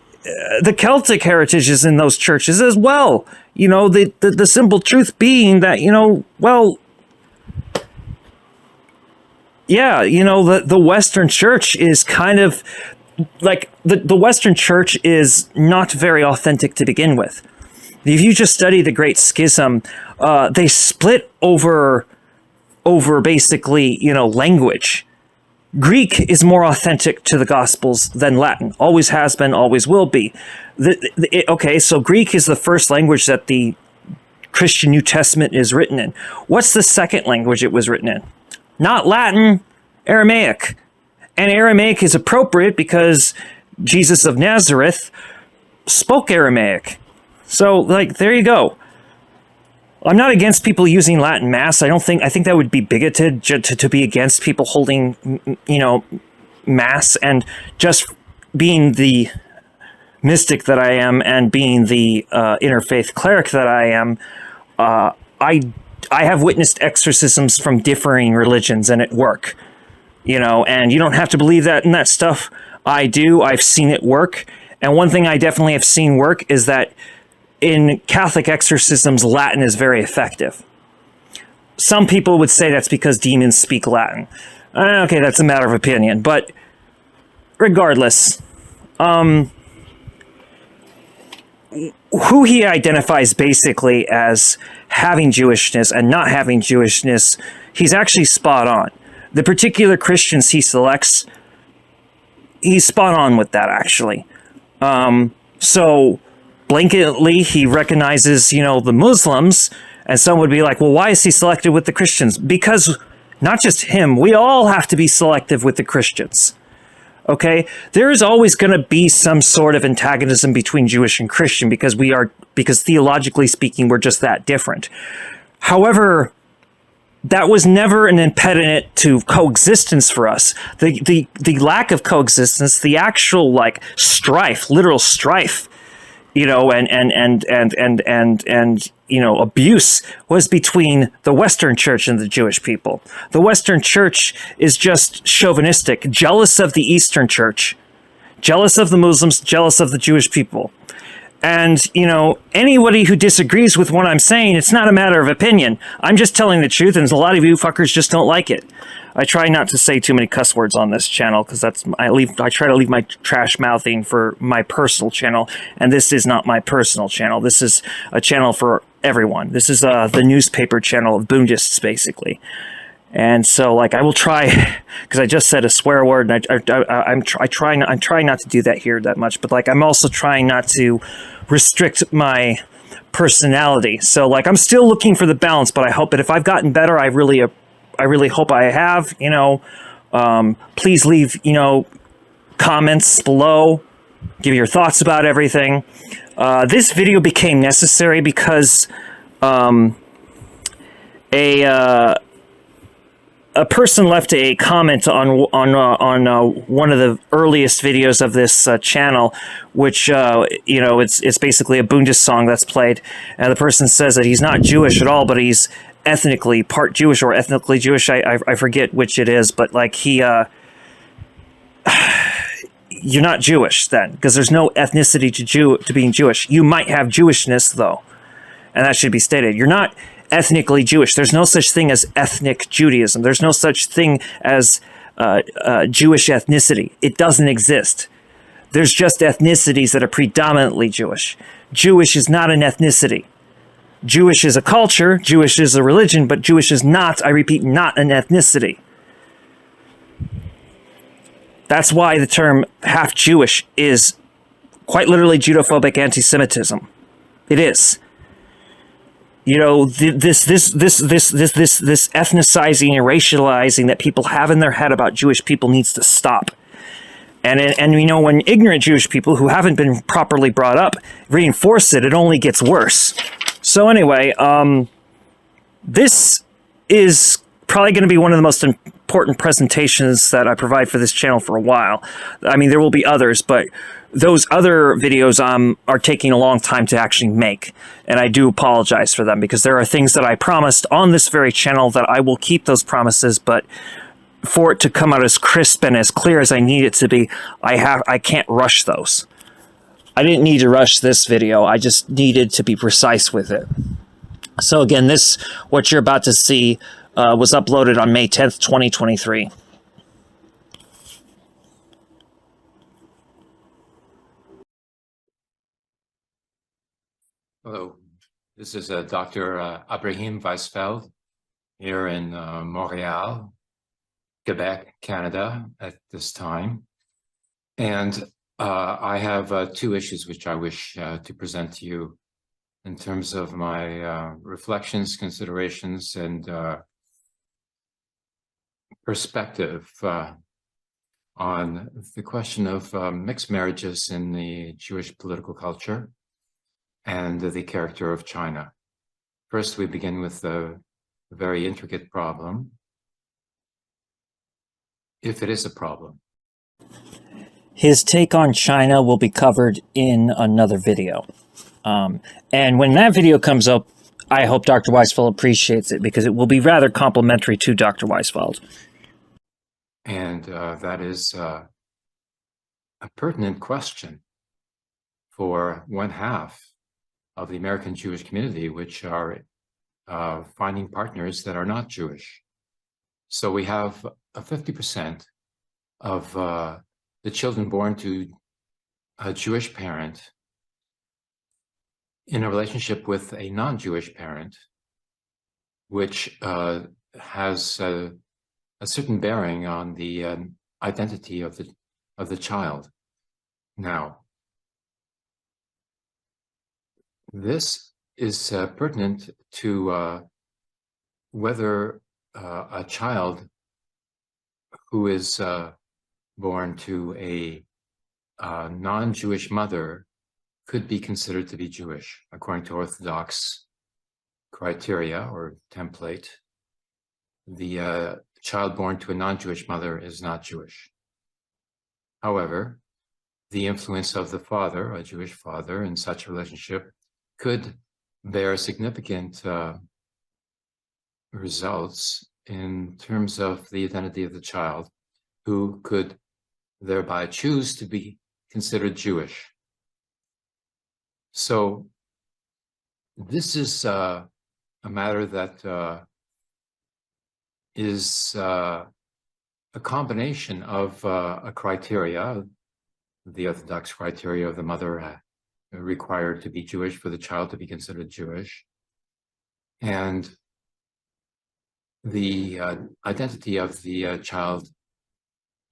the Celtic heritage is in those churches as well. The simple truth being that, the Western Church is kind of like the Western Church is not very authentic to begin with. If you just study the Great Schism, they split over basically, language. Greek is more authentic to the Gospels than Latin. Always has been, always will be. So Greek is the first language that the Christian New Testament is written in. What's the second language it was written in? Not Latin, Aramaic. And Aramaic is appropriate because Jesus of Nazareth spoke Aramaic. So, there you go. I'm not against people using Latin Mass. I think that would be bigoted to be against people holding, Mass. And just being the mystic that I am and being the interfaith cleric that I am, I have witnessed exorcisms from differing religions and it work. And you don't have to believe that in that stuff. I do. I've seen it work. And one thing I definitely have seen work is that in Catholic exorcisms, Latin is very effective. Some people would say that's because demons speak Latin. Okay, that's a matter of opinion. But regardless, who he identifies basically as having Jewishness and not having Jewishness, he's actually spot on. The particular Christians he selects, he's spot on with that, actually. So blanketly, he recognizes, the Muslims, and some would be like, well, why is he selected with the Christians? Because not just him, we all have to be selective with the Christians. Okay? There is always going to be some sort of antagonism between Jewish and Christian because theologically speaking, we're just that different. However, that was never an impediment to coexistence for us. The lack of coexistence, the actual strife, literal strife, and abuse was between the Western Church and the Jewish people. The Western Church is just chauvinistic, jealous of the Eastern Church, jealous of the Muslims, jealous of the Jewish people. And, anybody who disagrees with what I'm saying, it's not a matter of opinion. I'm just telling the truth, and a lot of you fuckers just don't like it. I try not to say too many cuss words on this channel because I try to leave my trash mouthing for my personal channel, and this is not my personal channel. This is a channel for everyone. This is the newspaper channel of Bundists, basically. And so, like, I will try, because I just said a swear word, and I'm trying not to do that here that much. But like, I'm also trying not to restrict my personality. So like, I'm still looking for the balance. But I hope that if I've gotten better, I really hope I have. You know, please leave comments below. Give your thoughts about everything. This video became necessary because a person left a comment on one of the earliest videos of this channel, which it's basically a Bundist song that's played, and the person says that he's not Jewish at all, but he's ethnically part Jewish or ethnically Jewish. I forget which it is, but like you're not Jewish then, because there's no ethnicity to being Jewish. You might have Jewishness though, and that should be stated. You're not ethnically Jewish. There's no such thing as ethnic Judaism. There's no such thing as Jewish ethnicity. It doesn't exist. There's just ethnicities that are predominantly Jewish. Jewish is not an ethnicity. Jewish is a culture, Jewish is a religion, but Jewish is not, I repeat, not an ethnicity. That's why the term half Jewish is quite literally Judophobic anti-Semitism. It is. You know, this ethnicizing and racializing that people have in their head about Jewish people needs to stop. And when ignorant Jewish people who haven't been properly brought up reinforce it, it only gets worse. So anyway, this is probably going to be one of the most important presentations that I provide for this channel for a while. I mean, there will be others, but those other videos are taking a long time to actually make, and I do apologize for them, because there are things that I promised on this very channel that I will keep those promises, but for it to come out as crisp and as clear as I need it to be, I can't rush those. I didn't need to rush this video, I just needed to be precise with it. So again, what you're about to see was uploaded on May 10th, 2023. Hello, this is Dr. Abraham Weisfeld here in Montreal, Quebec, Canada at this time. And I have two issues which I wish to present to you in terms of my reflections, considerations, and perspective on the question of mixed marriages in the Jewish political culture and the character of China. First, we begin with a very intricate problem, if it is a problem. His take on China will be covered in another video. And when that video comes up, I hope Dr. Weisfeld appreciates it, because it will be rather complimentary to Dr. Weisfeld. And that is a pertinent question for one half of the American Jewish community, which are finding partners that are not Jewish. So we have 50% of the children born to a Jewish parent in a relationship with a non-Jewish parent, which has a certain bearing on the identity of the child. Now, this is pertinent to whether a child who is born to a non-Jewish mother could be considered to be Jewish, according to Orthodox criteria or template. The child born to a non-Jewish mother is not Jewish. However, the influence of the father, a Jewish father, in such a relationship could bear significant results in terms of the identity of the child, who could thereby choose to be considered Jewish. So this is a matter that is a combination of a criteria, the Orthodox criteria of the mother required to be Jewish for the child to be considered Jewish, and the identity of the child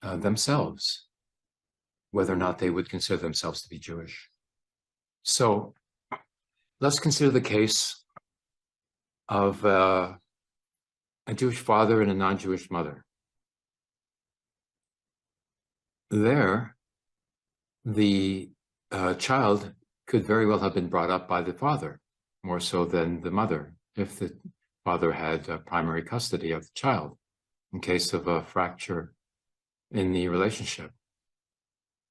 themselves, whether or not they would consider themselves to be Jewish. So let's consider the case of a Jewish father and a non-Jewish mother. There, the child could very well have been brought up by the father, more so than the mother, if the father had primary custody of the child in case of a fracture in the relationship.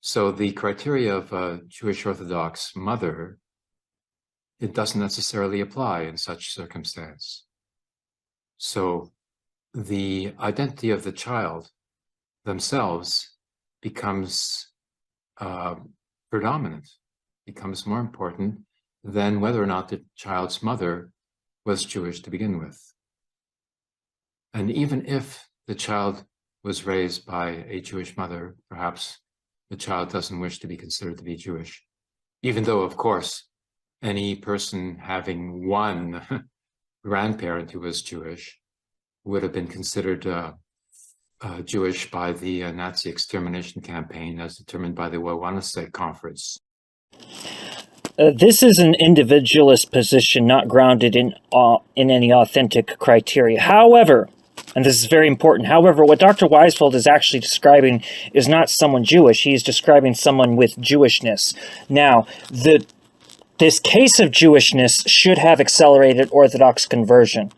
So the criteria of a Jewish Orthodox mother, it doesn't necessarily apply in such circumstance. So the identity of the child themselves becomes predominant, becomes more important than whether or not the child's mother was Jewish to begin with. And even if the child was raised by a Jewish mother, perhaps the child doesn't wish to be considered to be Jewish, even though, of course, any person having one grandparent who was Jewish would have been considered Jewish by the Nazi extermination campaign as determined by the Wawanese Conference. This is an individualist position not grounded in any authentic criteria. However, and this is very important, however, what Dr. Weisfeld is actually describing is not someone Jewish. He is describing someone with Jewishness. Now, this case of Jewishness should have accelerated Orthodox conversion.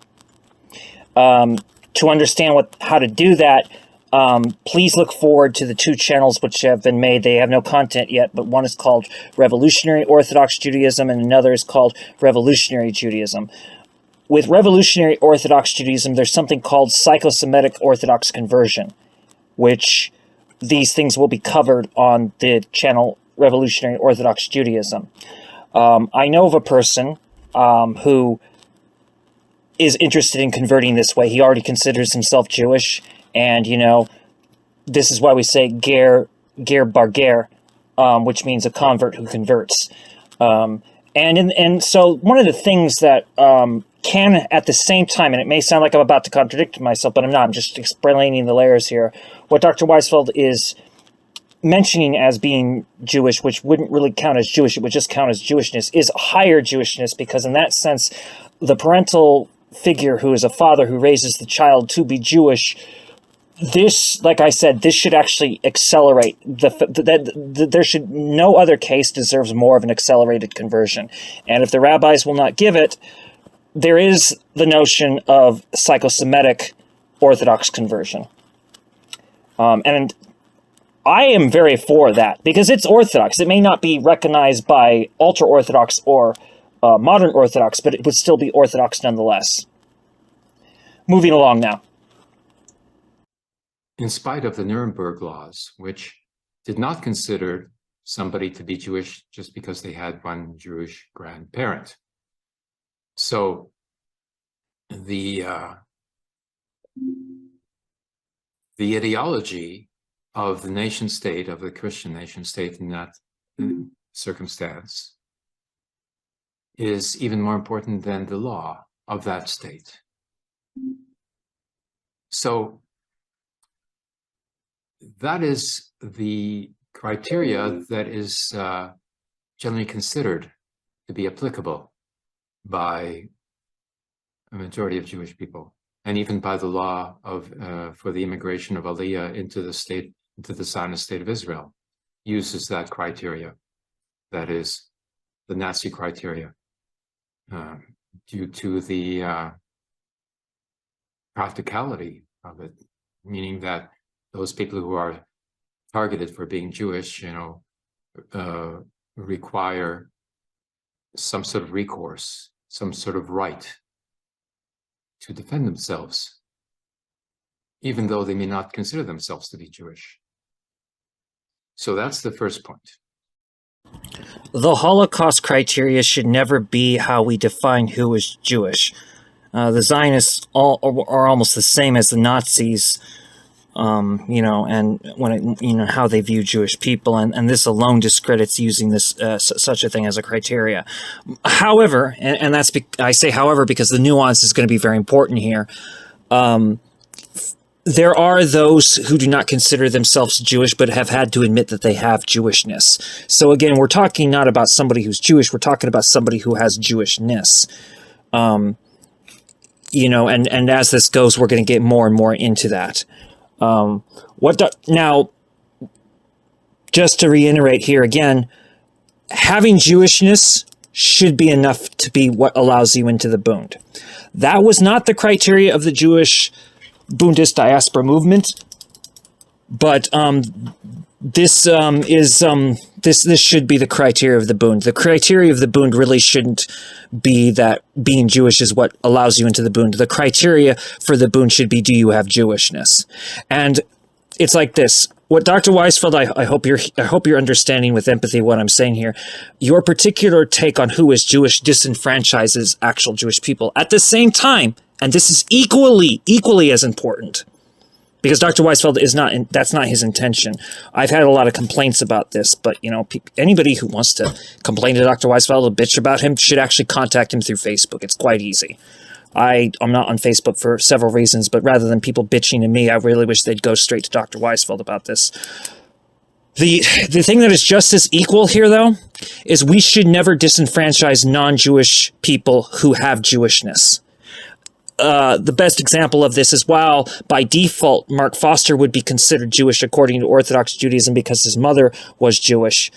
To understand how to do that, please look forward to the 2 channels which have been made. They have no content yet, but one is called Revolutionary Orthodox Judaism and another is called Revolutionary Judaism. With Revolutionary Orthodox Judaism, there's something called Psychosemitic Orthodox Conversion, which these things will be covered on the channel Revolutionary Orthodox Judaism. I know of a person who is interested in converting this way. He already considers himself Jewish, and, you know, this is why we say ger bar ger, which means a convert who converts. And so one of the things that can, at the same time, and it may sound like I'm about to contradict myself, but I'm not, I'm just explaining the layers here. What Dr. Weisfeld is mentioning as being Jewish, which wouldn't really count as Jewish, it would just count as Jewishness, is higher Jewishness, because in that sense, the parental figure who is a father who raises the child to be Jewish, this, like I said, this should actually accelerate. There should, no other case deserves more of an accelerated conversion. And if the rabbis will not give it, there is the notion of psychosemitic Orthodox conversion. And I am very for that, because it's Orthodox. It may not be recognized by ultra-Orthodox or modern Orthodox, but it would still be Orthodox nonetheless. Moving along now. In spite of the Nuremberg laws, which did not consider somebody to be Jewish just because they had one Jewish grandparent. So the ideology of the nation state, of the Christian nation state in that circumstance, is even more important than the law of that state. So that is the criteria that is generally considered to be applicable by a majority of Jewish people, and even by the law of for the immigration of Aliyah into the Zionist state of Israel, uses that criteria. That is the Nazi criteria, due to the practicality of it, meaning that those people who are targeted for being Jewish, you know, require some sort of recourse, some sort of right to defend themselves, even though they may not consider themselves to be Jewish. So that's the first point. The Holocaust criteria should never be how we define who is Jewish. The Zionists are almost the same as the Nazis, you know, and how they view Jewish people, and this alone discredits using this such a thing as a criteria. However, and that's I say however because the nuance is going to be very important here. There are those who do not consider themselves Jewish, but have had to admit that they have Jewishness. So again, we're talking not about somebody who's Jewish, we're talking about somebody who has Jewishness. You know, and as this goes, we're going to get more and more into that. Now, just to reiterate here again, having Jewishness should be enough to be what allows you into the Bund. That was not the criteria of the Jewish Bundist diaspora movement, but this should be the criteria of the Bund. The criteria of the Bund really shouldn't be that being Jewish is what allows you into the Bund. The criteria for the Bund should be, do you have Jewishness? And it's like this. What Dr. Weisfeld, I hope you're understanding with empathy what I'm saying here. Your particular take on who is Jewish disenfranchises actual Jewish people. At the same time, and this is equally as important, because Dr. Weisfeld that's not his intention. I've had a lot of complaints about this, but you know, anybody who wants to complain to Dr. Weisfeld or bitch about him should actually contact him through Facebook. It's quite easy. I'm not on Facebook for several reasons, but rather than people bitching to me, I really wish they'd go straight to Dr. Weisfeld about this. The thing that is just as equal here, though, is we should never disenfranchise non-Jewish people who have Jewishness. The best example of this is, while by default Mark Foster would be considered Jewish according to Orthodox Judaism because his mother was Jewish,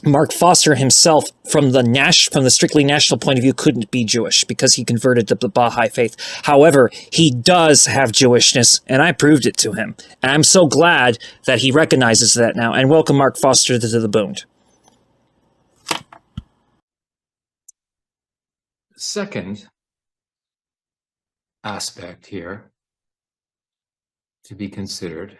Mark Foster himself, from the strictly national point of view, couldn't be Jewish because he converted to the Baha'i faith. However, he does have Jewishness, and I proved it to him. And I'm so glad that he recognizes that now. And welcome Mark Foster to the Bund. Second aspect here to be considered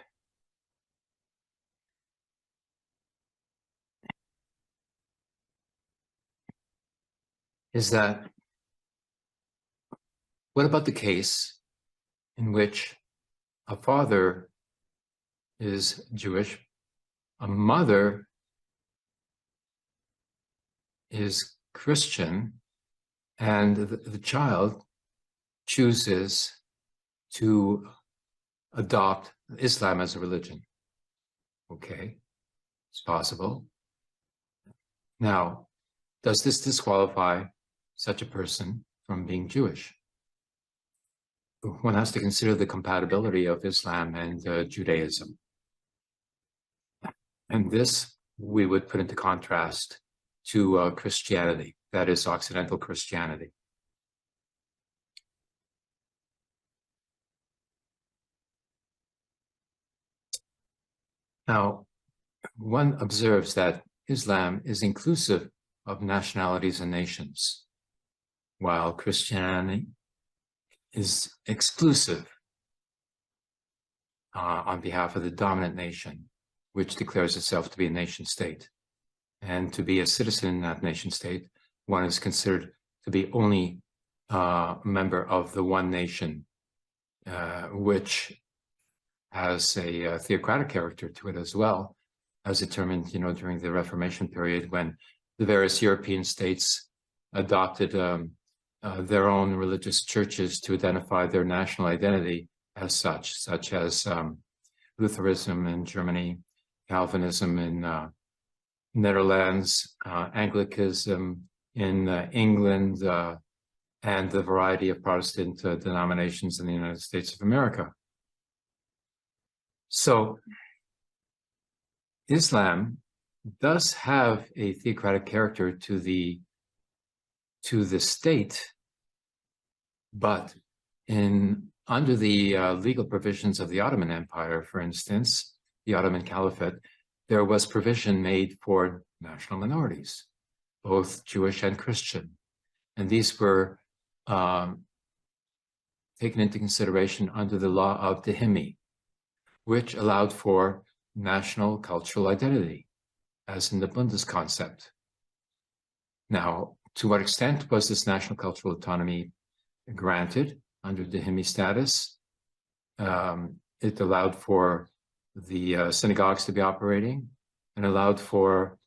is that, what about the case in which a father is Jewish, a mother is Christian, and the child chooses to adopt Islam as a religion? Okay, it's possible. Now, does this disqualify such a person from being Jewish? One has to consider the compatibility of Islam and Judaism. And this we would put into contrast to Christianity, that is Occidental Christianity. Now, one observes that Islam is inclusive of nationalities and nations, while Christianity is exclusive on behalf of the dominant nation, which declares itself to be a nation state. And to be a citizen in that nation state, one is considered to be only a member of the one nation, which has a theocratic character to it as well, as determined, during the Reformation period, when the various European states adopted their own religious churches to identify their national identity as such as Lutheranism in Germany, Calvinism in Netherlands, Anglicanism in England, and the variety of Protestant denominations in the United States of America. So Islam does have a theocratic character to the state, but under the legal provisions of the Ottoman Empire, for instance, the Ottoman Caliphate, there was provision made for national minorities, both Jewish and Christian, and these were taken into consideration under the law of Dehimi, which allowed for national cultural identity, as in the Bundist concept. Now, to what extent was this national cultural autonomy granted under Dehimi status? It allowed for the synagogues to be operating, and allowed for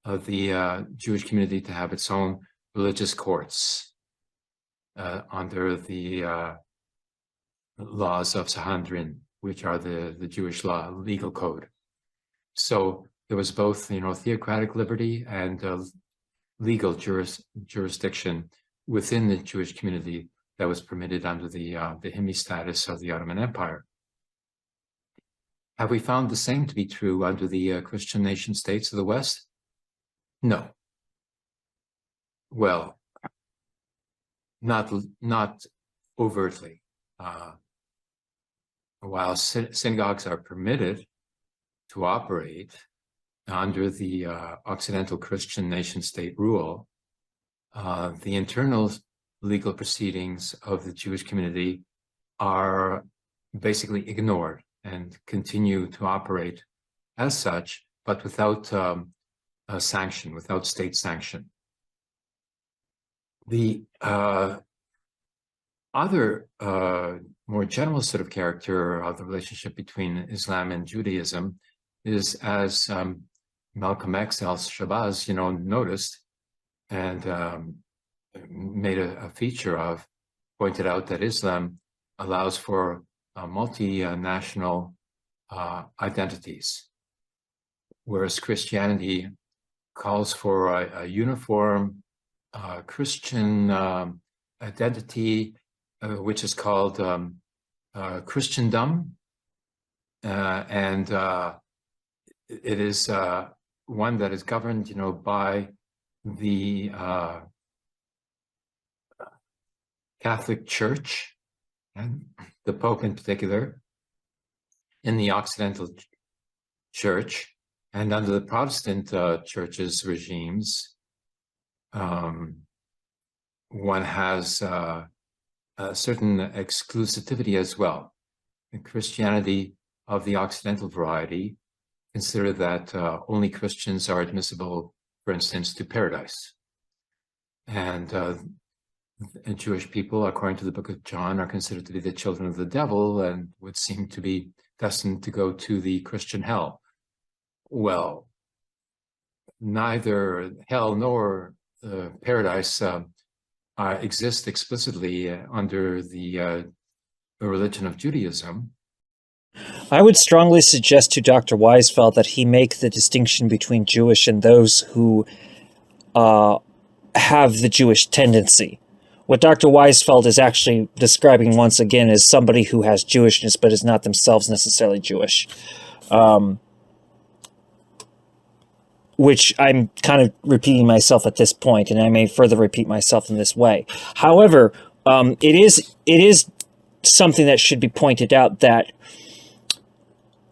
the Jewish community to have its own religious courts under the laws of Sanhedrin, which are the Jewish law legal code. So there was both, theocratic liberty and legal jurisdiction within the Jewish community that was permitted under the Himmi status of the Ottoman Empire. Have we found the same to be true under the Christian nation states of the West? No. Well, not overtly. While synagogues are permitted to operate under the Occidental Christian nation state rule, the internal legal proceedings of the Jewish community are basically ignored and continue to operate as such, but without a sanction, without state sanction. The other more general sort of character of the relationship between Islam and Judaism is, as Malcolm X al-Shabazz, noticed and made a feature of, pointed out that Islam allows for multinational identities, whereas Christianity calls for a uniform Christian identity, which is called Christendom, and it is one that is governed, by the Catholic Church, and the Pope in particular, in the Occidental Church, and under the Protestant churches regimes, one has a certain exclusivity as well. In Christianity of the Occidental variety consider that only Christians are admissible, for instance, to paradise. And Jewish people, according to the book of John, are considered to be the children of the devil and would seem to be destined to go to the Christian hell. Well, neither hell nor paradise exist explicitly under the religion of Judaism. I would strongly suggest to Dr. Weisfeld that he make the distinction between Jewish and those who have the Jewish tendency. What Dr. Weisfeld is actually describing once again is somebody who has Jewishness but is not themselves necessarily Jewish. Which I'm kind of repeating myself at this point, and I may further repeat myself in this way. However, it is something that should be pointed out that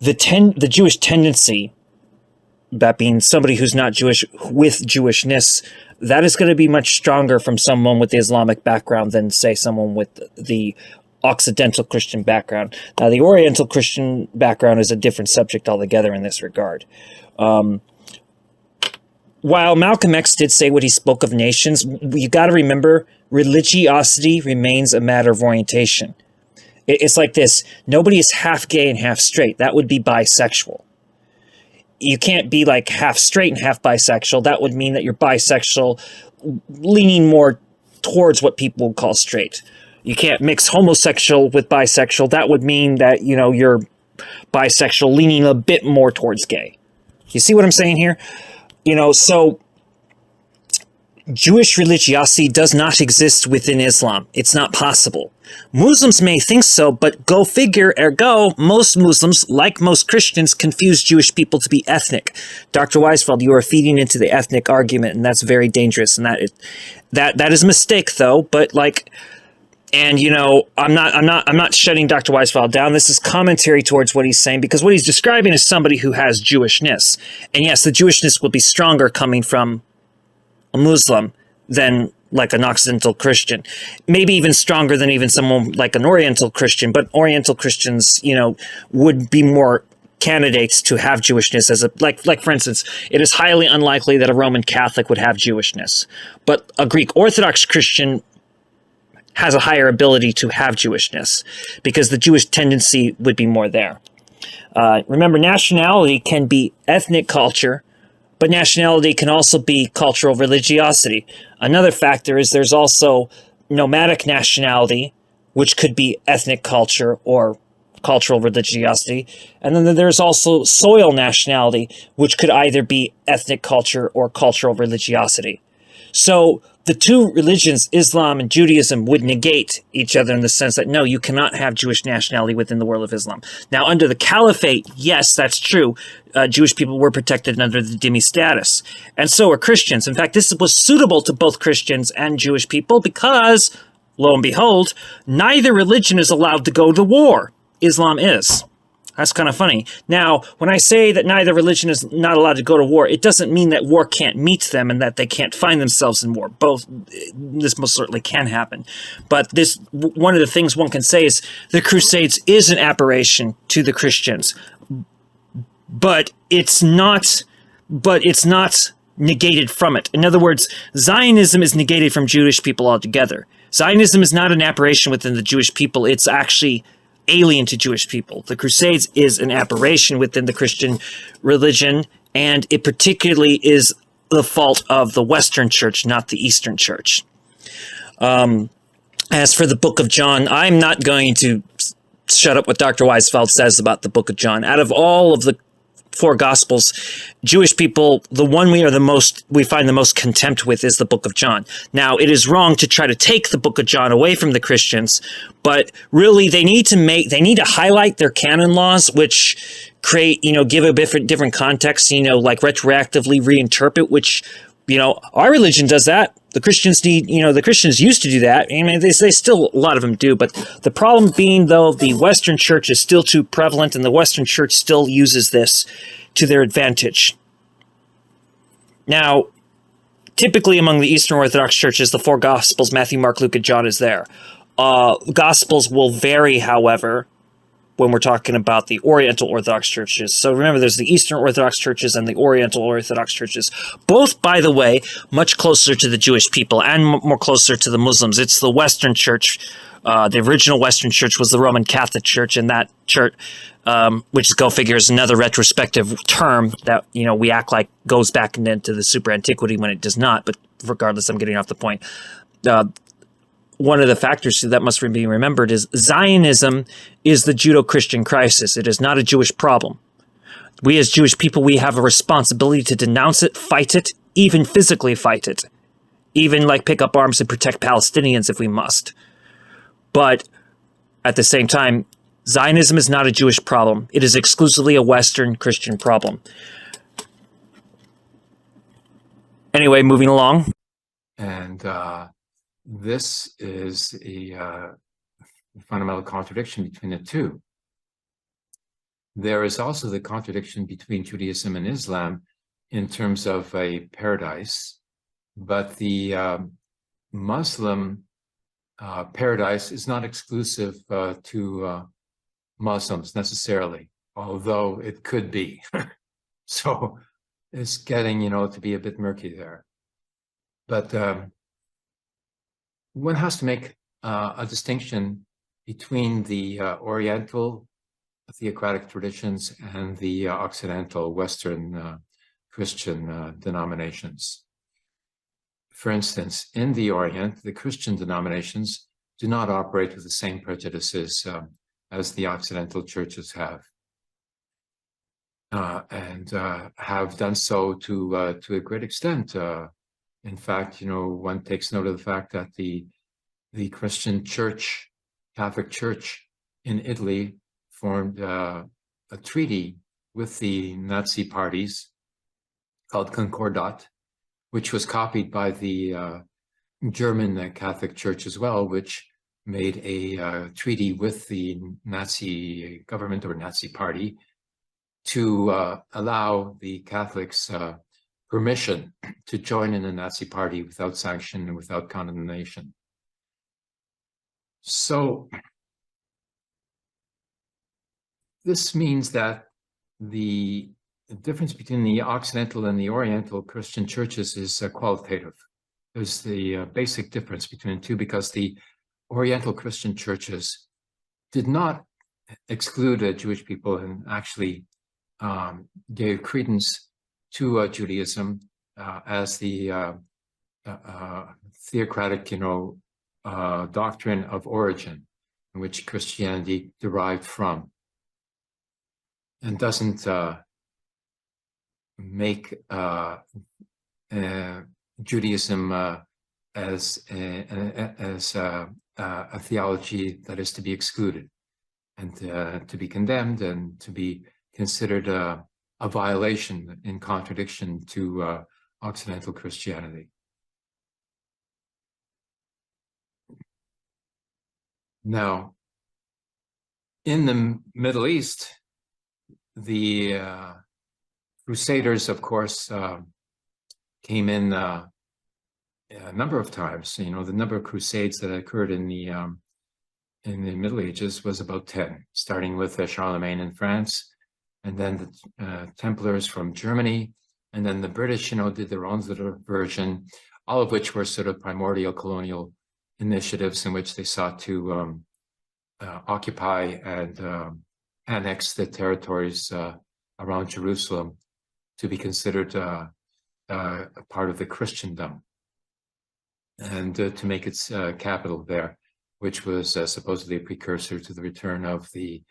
the Jewish tendency, that being somebody who's not Jewish with Jewishness, that is going to be much stronger from someone with the Islamic background than, say, someone with the Occidental Christian background. Now, the Oriental Christian background is a different subject altogether in this regard. While Malcolm X did say what he spoke of nations, you got to remember, religiosity remains a matter of orientation. It's like this: nobody is half gay and half straight. That would be bisexual. You can't be like half straight and half bisexual. That would mean that you're bisexual, leaning more towards what people would call straight. You can't mix homosexual with bisexual. That would mean that, you're bisexual, leaning a bit more towards gay. You see what I'm saying here? So Jewish religiosity does not exist within Islam. It's not possible. Muslims may think so, but go figure, ergo, most Muslims, like most Christians, confuse Jewish people to be ethnic. Dr. Weisfeld, you are feeding into the ethnic argument, and that's very dangerous. And that is a mistake, though. But I'm not shutting Dr. Weisfeld down. This is commentary towards what he's saying, because what he's describing is somebody who has Jewishness. And yes, the Jewishness will be stronger coming from a Muslim than like an Occidental Christian. Maybe even stronger than even someone like an Oriental Christian, but Oriental Christians, would be more candidates to have Jewishness as like for instance, it is highly unlikely that a Roman Catholic would have Jewishness, but a Greek Orthodox Christian has a higher ability to have Jewishness because the Jewish tendency would be more there. Remember, nationality can be ethnic culture, but nationality can also be cultural religiosity. Another factor is there's also nomadic nationality, which could be ethnic culture or cultural religiosity. And then there's also soil nationality, which could either be ethnic culture or cultural religiosity. So the two religions, Islam and Judaism, would negate each other in the sense that, no, you cannot have Jewish nationality within the world of Islam. Now, under the Caliphate, yes, that's true. Jewish people were protected under the dhimmi status. And so are Christians. In fact, this was suitable to both Christians and Jewish people because, lo and behold, neither religion is allowed to go to war. Islam is. That's kind of funny. Now, when I say that neither religion is not allowed to go to war, it doesn't mean that war can't meet them and that they can't find themselves in war. This most certainly can happen. But this, one of the things one can say is the Crusades is an aberration to the Christians, but it's not negated from it. In other words, Zionism is negated from Jewish people altogether. Zionism is not an aberration within the Jewish people. It's actually alien to Jewish people. The Crusades is an aberration within the Christian religion, and it particularly is the fault of the Western Church, not the Eastern Church. As for the Book of John, I'm not going to shut up what Dr. Weisfeld says about the Book of John. Out of all of the four Gospels, Jewish people, the one we find the most contempt with is the Book of John. Now, it is wrong to try to take the Book of John away from the Christians, but really they need to highlight their canon laws, which create, give a different context, like retroactively reinterpret, which, our religion does that. The Christians the Christians used to do that. I mean, they still, a lot of them do, but the problem being, though, the Western Church is still too prevalent, and the Western Church still uses this to their advantage. Now, typically among the Eastern Orthodox churches, the four Gospels, Matthew, Mark, Luke, and John, is there. Gospels will vary, however, when we're talking about the Oriental Orthodox churches. So remember, there's the Eastern Orthodox churches and the Oriental Orthodox churches. Both, by the way, much closer to the Jewish people and more closer to the Muslims. It's the Western Church. The original Western Church was the Roman Catholic Church, and that church, which go figure is another retrospective term that, we act like goes back into the super antiquity when it does not. But regardless, I'm getting off the point. One of the factors that must be remembered is Zionism is the Judo-Christian crisis. It is not a Jewish problem. We as Jewish people, we have a responsibility to denounce it, fight it, even physically fight it. Even pick up arms and protect Palestinians if we must. But at the same time, Zionism is not a Jewish problem. It is exclusively a Western Christian problem. Anyway, moving along. And this is a fundamental contradiction between the two. There is also the contradiction between Judaism and Islam in terms of a paradise, but the Muslim paradise is not exclusive to Muslims necessarily, although it could be. So it's getting, to be a bit murky there. But one has to make a distinction between the Oriental theocratic traditions and the Occidental Western Christian denominations. For instance, in the Orient, the Christian denominations do not operate with the same prejudices as the Occidental churches have, and have done so to a great extent. In fact, one takes note of the fact that the Christian church, Catholic Church in Italy, formed a treaty with the Nazi parties called Concordat, which was copied by the German Catholic Church as well, which made a treaty with the Nazi government or Nazi party to allow the Catholics permission to join in the Nazi party without sanction and without condemnation. So this means that the difference between the Occidental and the Oriental Christian churches is qualitative. There's the basic difference between the two, because the Oriental Christian churches did not exclude Jewish people and actually gave credence to Judaism as the theocratic, doctrine of origin. in which Christianity derived from, and doesn't make Judaism as a theology that is to be excluded and to be condemned and to be considered a violation in contradiction to Occidental Christianity. Now, in the Middle East, the Crusaders, of course, came in a number of times. You know, the number of crusades that occurred in the Middle Ages was about 10, starting with Charlemagne in France, and then the Templars from Germany, and then the British, you know, did their own sort of version, all of which were sort of primordial colonial initiatives in which they sought to occupy and annex the territories around Jerusalem to be considered a part of the Christendom, and to make its capital there, which was supposedly a precursor to the return of the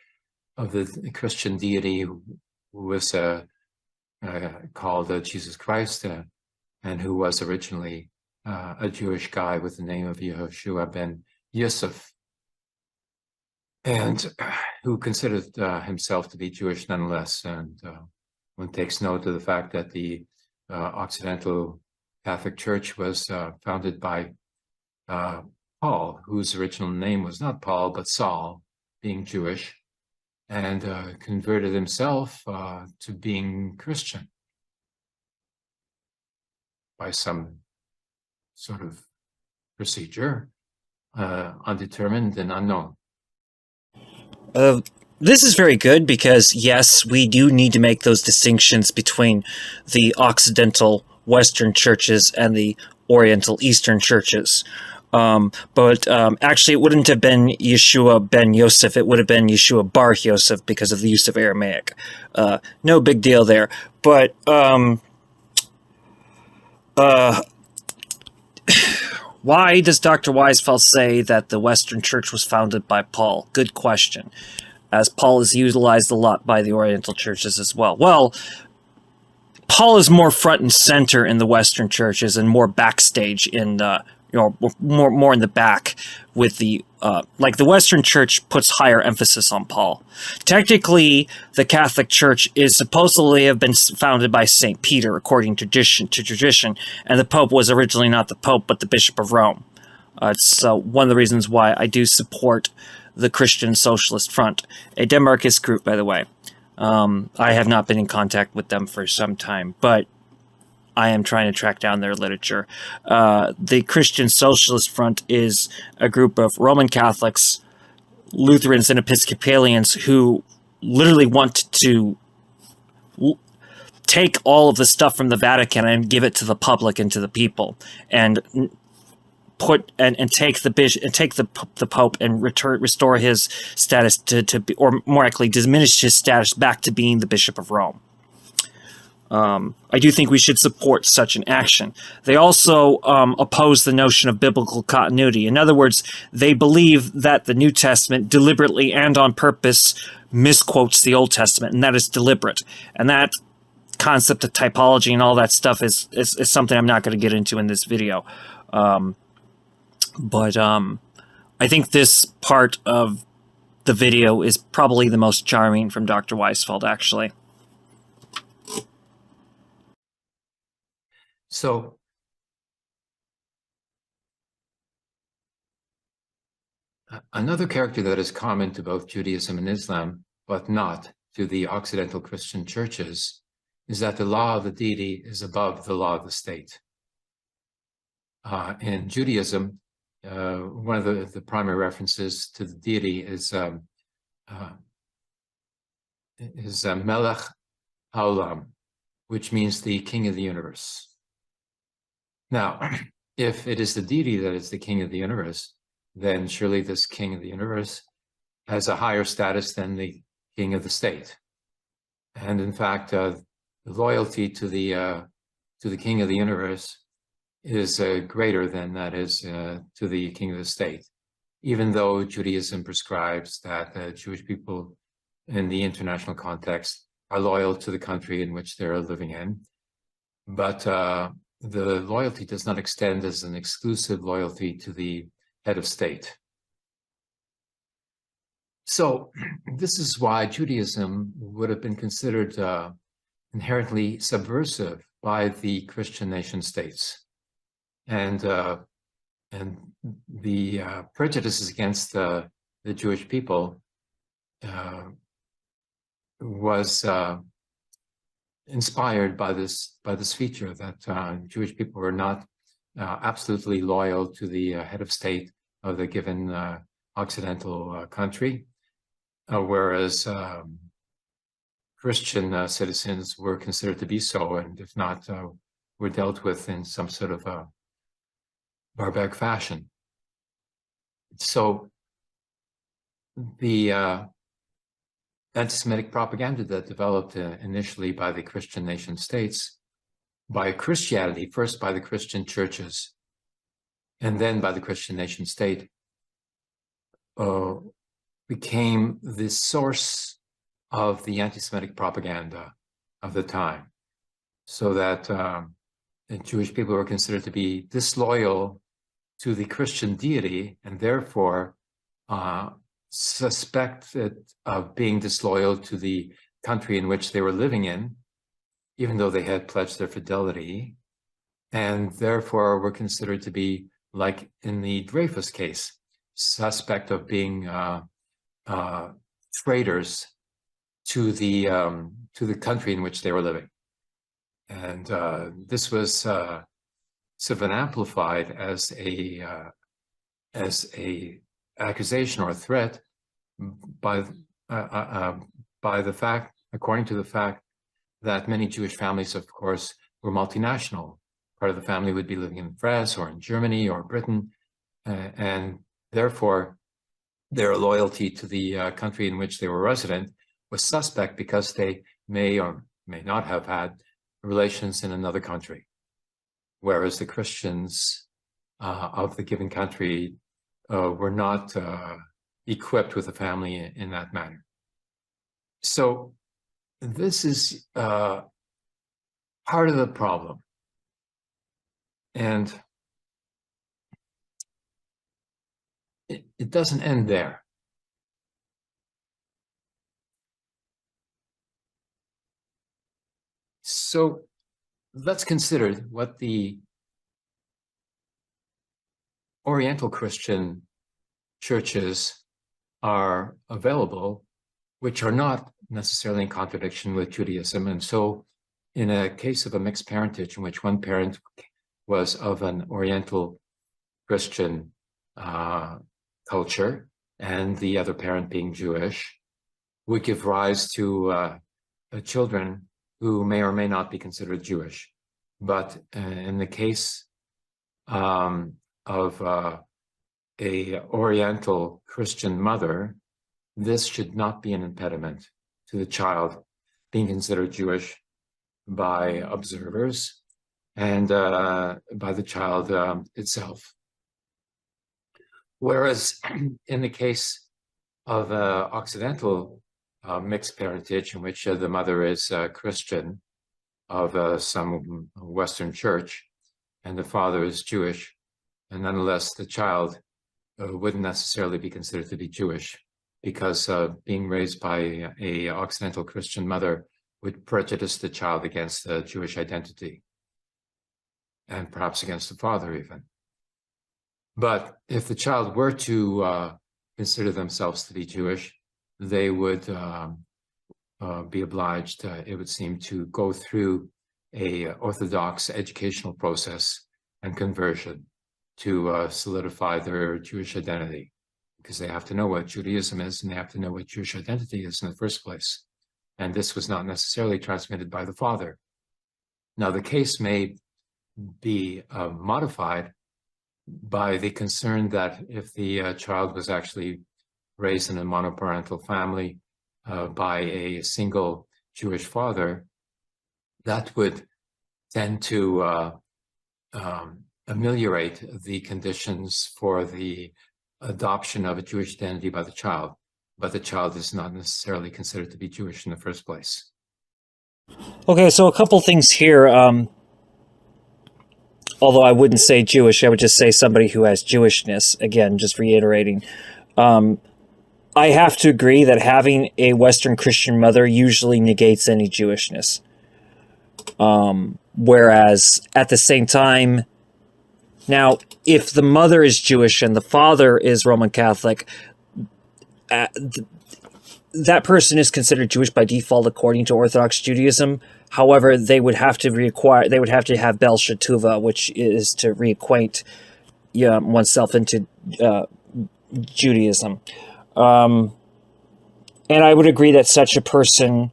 Christian deity who was called Jesus Christ, and who was originally a Jewish guy with the name of Yehoshua ben Yosef, and who considered himself to be Jewish nonetheless. And one takes note of the fact that the Occidental Catholic Church was founded by Paul, whose original name was not Paul, but Saul, being Jewish, and converted himself to being Christian by some sort of procedure, undetermined and unknown. This is very good because, yes, we do need to make those distinctions between the Occidental Western churches and the Oriental Eastern churches. But actually, it wouldn't have been Yeshua ben Yosef. It would have been Yeshua bar Yosef because of the use of Aramaic. No big deal there. But why does Dr. Weisfeld say that the Western Church was founded by Paul? Good question, as Paul is utilized a lot by the Oriental churches as well. Well, Paul is more front and center in the Western churches and more backstage in more in the back with the like the Western Church puts higher emphasis on Paul. Technically, the Catholic Church is supposedly have been founded by St. Peter, according to tradition, and the Pope was originally not the Pope, but the Bishop of Rome. It's one of the reasons why I do support the Christian Socialist Front, a Denmarkist group, by the way. I have not been in contact with them for some time, but I am trying to track down their literature. The Christian Socialist Front is a group of Roman Catholics, Lutherans, and Episcopalians who literally want to take all of the stuff from the Vatican and give it to the public and to the people, and put and take the bishop and take the Pope and restore his status to be, or more accurately, diminish his status back to being the Bishop of Rome. I do think we should support such an action. They also oppose the notion of biblical continuity. In other words, they believe that the New Testament deliberately and on purpose misquotes the Old Testament, and that is deliberate. And that concept of typology and all that stuff is something I'm not going to get into in this video. But I think this part of the video is probably the most charming from Dr. Weisfeld, actually. So, another character that is common to both Judaism and Islam, but not to the Occidental Christian churches, is that the law of the deity is above the law of the state. In Judaism, one of the primary references to the deity is Melech Haolam, which means the king of the universe. Now, if it is the deity that is the king of the universe, then surely this king of the universe has a higher status than the king of the state. And in fact, the loyalty to the king of the universe is greater than that is to the king of the state, even though Judaism prescribes that Jewish people in the international context are loyal to the country in which they're living in. But the loyalty does not extend as an exclusive loyalty to the head of state. So this is why Judaism would have been considered inherently subversive by the Christian nation states. And the prejudices against the Jewish people was inspired by this feature that Jewish people were not absolutely loyal to the head of state of the given Occidental country, whereas Christian citizens were considered to be so, and if not, were dealt with in some sort of a barbaric fashion. So the anti-Semitic propaganda that developed initially by the Christian nation states, by Christianity, first by the Christian churches, and then by the Christian nation state, became the source of the anti-Semitic propaganda of the time, so that Jewish people were considered to be disloyal to the Christian deity, and therefore suspected of being disloyal to the country in which they were living in, even though they had pledged their fidelity, and therefore were considered to be, like in the Dreyfus case, suspect of being traitors to the country in which they were living. And this was sort of an amplified as a accusation or a threat by the fact, according to the fact that many Jewish families, of course, were multinational. Part of the family would be living in France or in Germany or Britain, and therefore their loyalty to the country in which they were resident was suspect because they may or may not have had relations in another country, whereas the Christians of the given country were not equipped with a family in that manner. So this is part of the problem. And it doesn't end there. So let's consider what the Oriental Christian churches are available, which are not necessarily in contradiction with Judaism. And so in a case of a mixed parentage in which one parent was of an Oriental Christian culture and the other parent being Jewish, would give rise to children who may or may not be considered Jewish. But in the case of a Oriental Christian mother, this should not be an impediment to the child being considered Jewish by observers and by the child itself. Whereas in the case of Occidental mixed parentage, in which the mother is Christian of some Western church and the father is Jewish, and nonetheless the child wouldn't necessarily be considered to be Jewish, because being raised by a Occidental Christian mother would prejudice the child against the Jewish identity, and perhaps against the father even. But if the child were to consider themselves to be Jewish, they would be obliged, it would seem, to go through a Orthodox educational process and conversion to solidify their Jewish identity, because they have to know what Judaism is and they have to know what Jewish identity is in the first place. And this was not necessarily transmitted by the father. Now, the case may be modified by the concern that if the child was actually raised in a monoparental family by a single Jewish father, that would tend to ameliorate the conditions for the adoption of a Jewish identity by the child, but the child is not necessarily considered to be Jewish in the first place. Okay, so a couple things here. Although I wouldn't say Jewish, I would just say somebody who has Jewishness. Again, just reiterating. I have to agree that having a Western Christian mother usually negates any Jewishness. Whereas at the same time, now, if the mother is Jewish and the father is Roman Catholic, that person is considered Jewish by default according to Orthodox Judaism. However, they would have to have Bel Shatuvah, which is to reacquaint oneself into Judaism. And I would agree that such a person,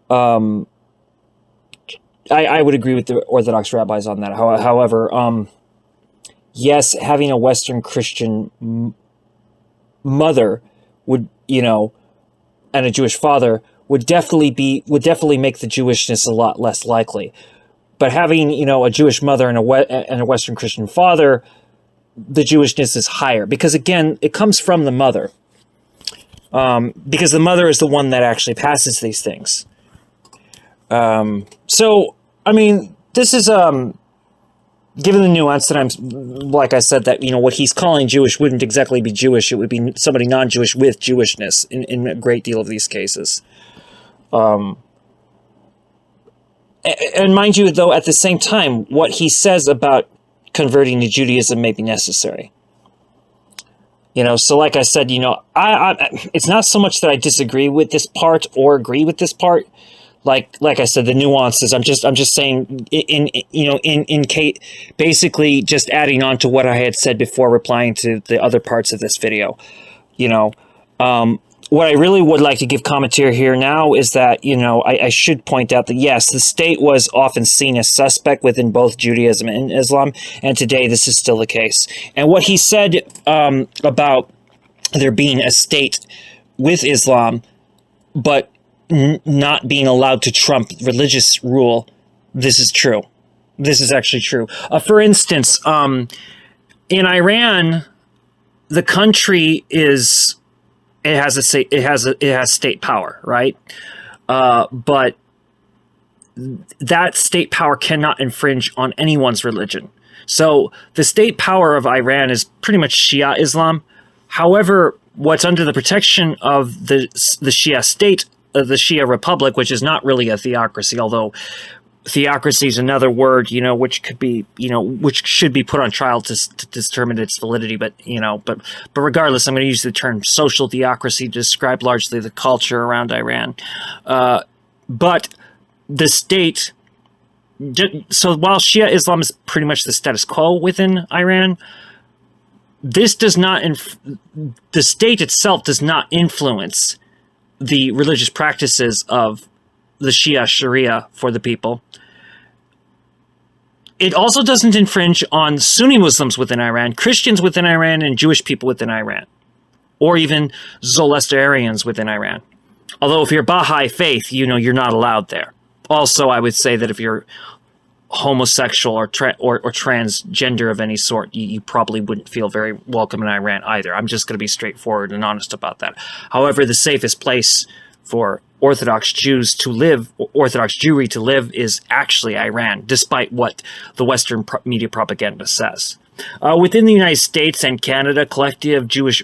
I would agree with the Orthodox rabbis on that. However, yes, having a Western Christian mother would, and a Jewish father would definitely make the Jewishness a lot less likely. But having, a Jewish mother and a Western Christian father, the Jewishness is higher because, again, it comes from the mother. Because the mother is the one that actually passes these things. So, I mean, this is, given the nuance that like I said, that, what he's calling Jewish wouldn't exactly be Jewish. It would be somebody non-Jewish with Jewishness in a great deal of these cases. And mind you, though, at the same time, what he says about converting to Judaism may be necessary. So like I said, it's not so much that I disagree with this part or agree with this part. Like I said, the nuances. I'm just saying in case, basically just adding on to what I had said before, replying to the other parts of this video. What I really would like to give commentary here now is that I should point out that yes, the state was often seen as suspect within both Judaism and Islam, and today this is still the case. And what he said about there being a state with Islam, but not being allowed to trump religious rule, this is true. This is actually true. For instance, in Iran, the country has state power, right? But that state power cannot infringe on anyone's religion. So the state power of Iran is pretty much Shia Islam. However, what's under the protection of the Shia state, the Shia Republic, which is not really a theocracy, although theocracy is another word, which could be, which should be put on trial to determine its validity. But regardless, I'm going to use the term social theocracy to describe largely the culture around Iran. But the state, so while Shia Islam is pretty much the status quo within Iran, this does not, the state itself does not influence the religious practices of the Shia Sharia for the people. It also doesn't infringe on Sunni Muslims within Iran, Christians within Iran, and Jewish people within Iran, or even Zoroastrians within Iran. Although if you're Baha'i faith, you're not allowed there. Also, I would say that if you're homosexual or transgender of any sort, you probably wouldn't feel very welcome in Iran either. I'm just going to be straightforward and honest about that. However, the safest place for Orthodox Jews to live, Orthodox Jewry to live, is actually Iran, despite what the Western media propaganda says. Within the United States and Canada, collective Jewish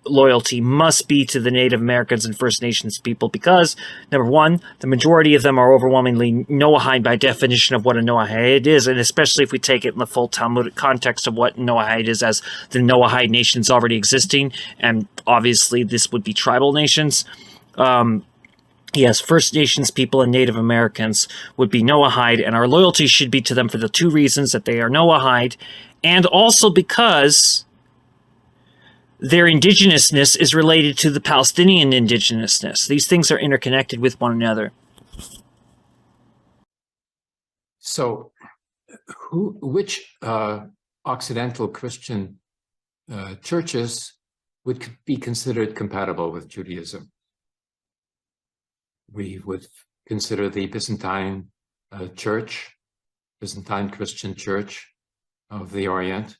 loyalty must be to the Native Americans and First Nations people because, number one, the majority of them are overwhelmingly Noahide by definition of what a Noahide is, and especially if we take it in the full Talmudic context of what Noahide is as the Noahide nations already existing, and obviously this would be tribal nations. Yes, First Nations people and Native Americans would be Noahide, and our loyalty should be to them for the two reasons that they are Noahide, and also because their indigenousness is related to the Palestinian indigenousness. These things are interconnected with one another. So, which Occidental Christian churches would be considered compatible with Judaism? We would consider the Byzantine Church, Byzantine Christian Church of the Orient,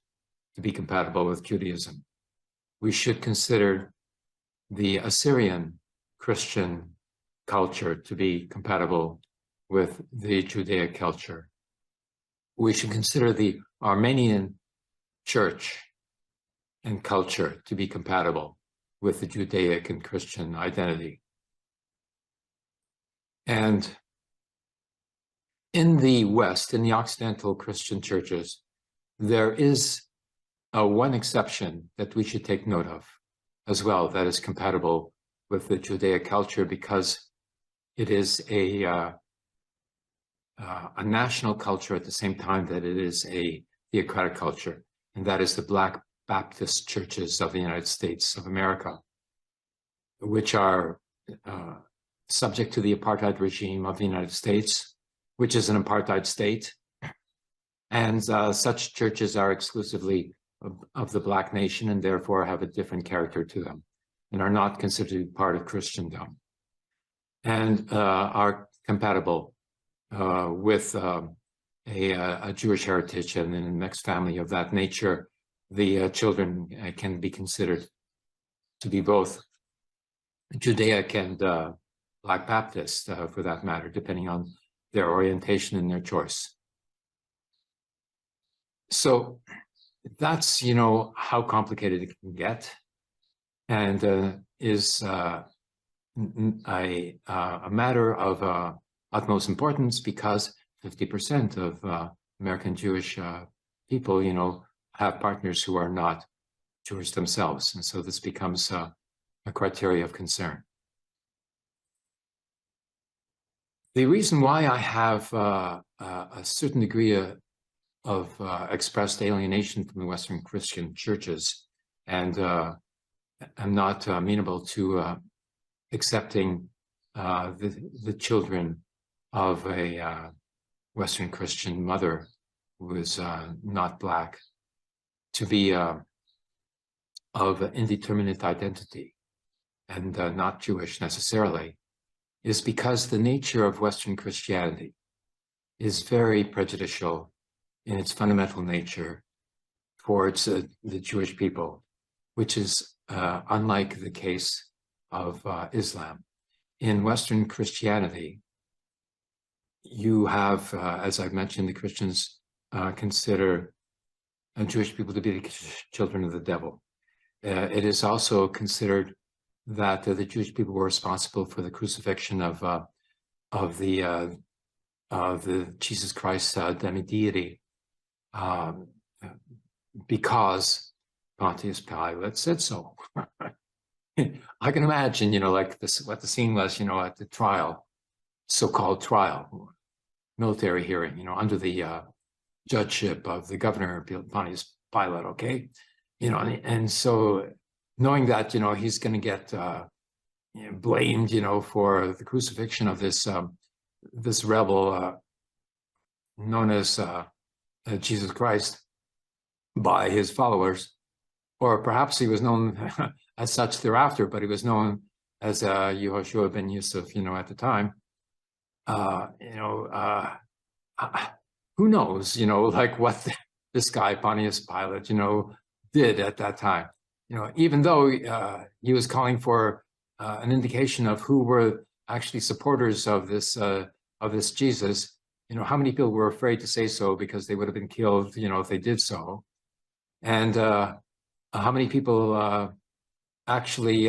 to be compatible with Judaism. We should consider the Assyrian Christian culture to be compatible with the Judaic culture. We should consider the Armenian church and culture to be compatible with the Judaic and Christian identity. And in the West, in the Occidental Christian churches, there is one exception that we should take note of as well, that is compatible with the Judaic culture, because it is a national culture at the same time that it is a theocratic culture, and that is the Black Baptist churches of the United States of America, which are subject to the apartheid regime of the United States, which is an apartheid state. And such churches are exclusively of the Black nation and therefore have a different character to them and are not considered to be part of Christendom, and are compatible with a Jewish heritage. And in the next family of that nature, the children can be considered to be both Judaic and Black Baptist, for that matter, depending on their orientation and their choice. So that's, how complicated it can get, and is a matter of utmost importance, because 50% of American Jewish people, have partners who are not Jewish themselves. And so this becomes a criteria of concern. The reason why I have a certain degree of expressed alienation from the Western Christian churches, and I'm not amenable to accepting the children of a Western Christian mother who is not Black to be of indeterminate identity and not Jewish necessarily, is because the nature of Western Christianity is very prejudicial in its fundamental nature towards the Jewish people, which is unlike the case of Islam. In Western Christianity, you have, as I've mentioned, the Christians consider Jewish people to be the children of the devil. It is also considered that the Jewish people were responsible for the crucifixion of the Jesus Christ demi-deity, because Pontius Pilate said so. I can imagine, like this, what the scene was, at the trial, so-called trial, military hearing, under the judgeship of the governor, Pontius Pilate, okay? And so knowing that, he's going to get blamed, for the crucifixion of this this rebel known as Jesus Christ by his followers, or perhaps he was known as such thereafter, but he was known as Yehoshua ben Yusuf, at the time. Who knows, like what this guy, Pontius Pilate, did at that time. Even though he was calling for an indication of who were actually supporters of this Jesus, how many people were afraid to say so because they would have been killed, if they did so, and how many people actually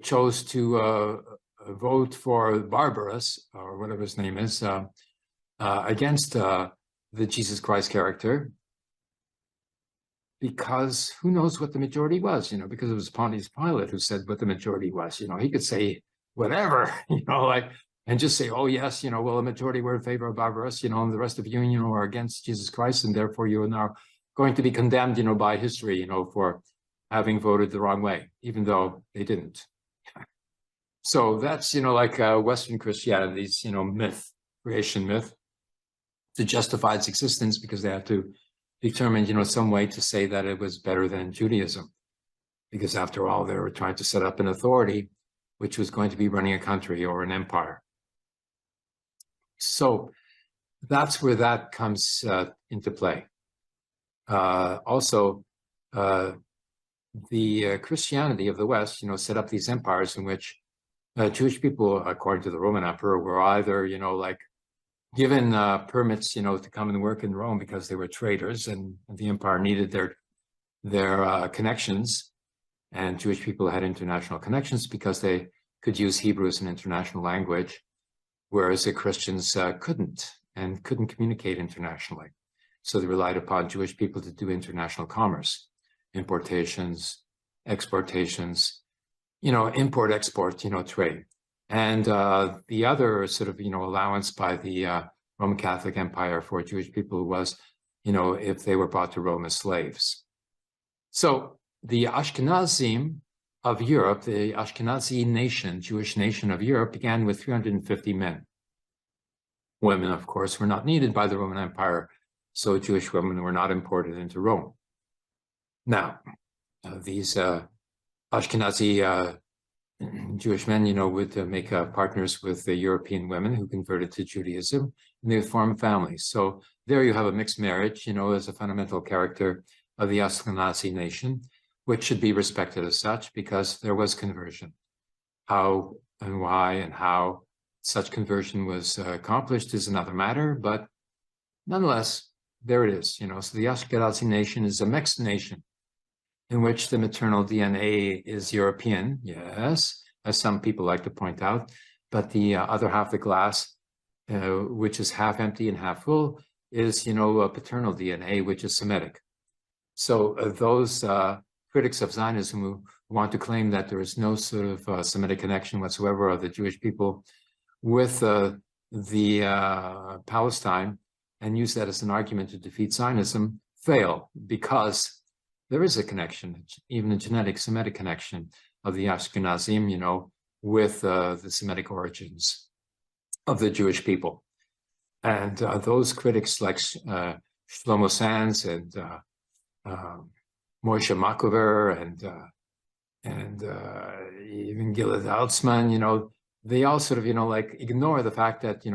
chose to vote for Barbarus, or whatever his name is, against the Jesus Christ character, because who knows what the majority was, because it was Pontius Pilate who said what the majority was. He could say whatever, and just say, oh yes, well, the majority were in favor of Barbarus, and the rest of you, are against Jesus Christ, and therefore you are now going to be condemned, by history, for having voted the wrong way, even though they didn't. So that's, like Western Christianity's, myth, creation myth, to justify its existence, because they had to determine, some way to say that it was better than Judaism, because after all, they were trying to set up an authority which was going to be running a country or an empire. So that's where that comes into play. Also, the Christianity of the West, set up these empires in which Jewish people, according to the Roman emperor, were either, like given permits, to come and work in Rome because they were traders, and the empire needed their connections, and Jewish people had international connections because they could use Hebrew as an international language, whereas the Christians couldn't communicate internationally. So they relied upon Jewish people to do international commerce, importations, exportations, import-export, trade. And the other sort of, allowance by the Roman Catholic Empire for Jewish people was, if they were brought to Rome as slaves. So the Ashkenazim of Europe, the Ashkenazi nation, Jewish nation of Europe, began with 350 men. Women, of course, were not needed by the Roman Empire, so Jewish women were not imported into Rome. Now, these Ashkenazi Jewish men, would make partners with the European women who converted to Judaism, and they would form families. So there you have a mixed marriage, as a fundamental character of the Ashkenazi nation, which should be respected as such because there was conversion. How and why and how such conversion was accomplished is another matter, but nonetheless, there it is. So the Ashkenazi nation is a mixed nation in which the maternal DNA is European, yes, as some people like to point out, but the other half of the glass, which is half empty and half full, is, a paternal DNA, which is Semitic. So those critics of Zionism who want to claim that there is no sort of Semitic connection whatsoever of the Jewish people with Palestine and use that as an argument to defeat Zionism fail, because there is a connection, even a genetic Semitic connection of the Ashkenazim, with the Semitic origins of the Jewish people. And those critics like Shlomo Sands and Moshe Makover and even Gilad Altsman, they all sort of, ignore the fact that,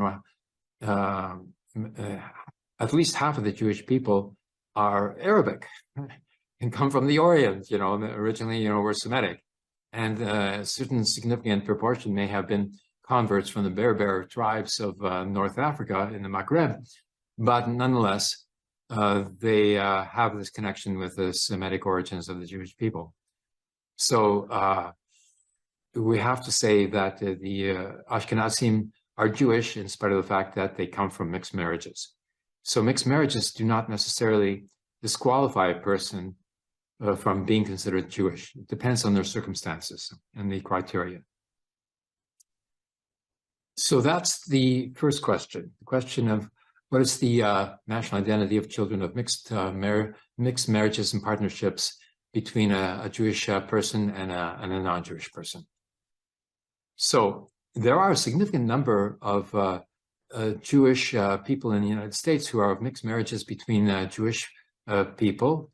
at least half of the Jewish people are Arabic and come from the Orient, originally, were Semitic. And a certain significant proportion may have been converts from the Berber tribes of North Africa in the Maghreb, but nonetheless, they have this connection with the Semitic origins of the Jewish people. So we have to say that the Ashkenazim are Jewish in spite of the fact that they come from mixed marriages. So mixed marriages do not necessarily disqualify a person from being considered Jewish. It depends on their circumstances and the criteria. So that's the first question, the question of what is the national identity of children of mixed marriages and partnerships between a Jewish person and a non-Jewish person. So there are a significant number of Jewish people in the United States who are of mixed marriages between Jewish people,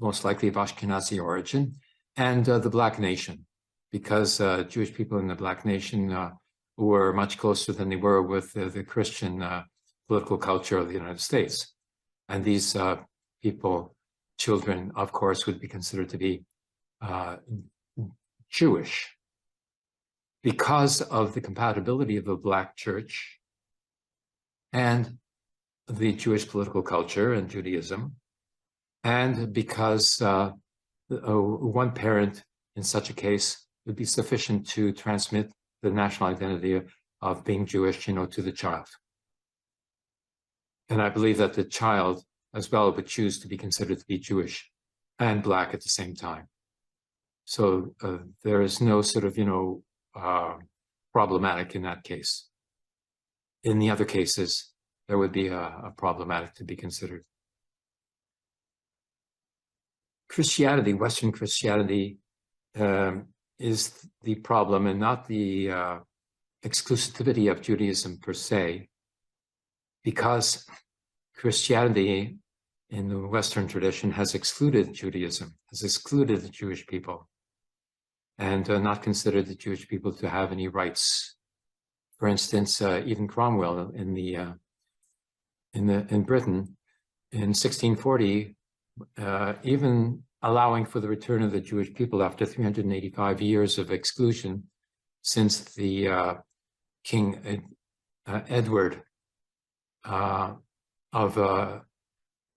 most likely of Ashkenazi origin, and the Black nation, because Jewish people in the Black nation were much closer than they were with the Christian political culture of the United States. And these people, children, of course, would be considered to be Jewish because of the compatibility of the Black church and the Jewish political culture and Judaism, and because one parent in such a case would be sufficient to transmit the national identity of being Jewish, to the child. And I believe that the child as well would choose to be considered to be Jewish and Black at the same time. So there is no sort of, problematic in that case. In the other cases, there would be a problematic to be considered. Christianity, Western Christianity, is the problem and not the exclusivity of Judaism per se, because Christianity in the Western tradition has excluded Judaism, has excluded the Jewish people, and not considered the Jewish people to have any rights. For instance, even Cromwell in Britain in 1640 even allowing for the return of the Jewish people after 385 years of exclusion since the King Edward of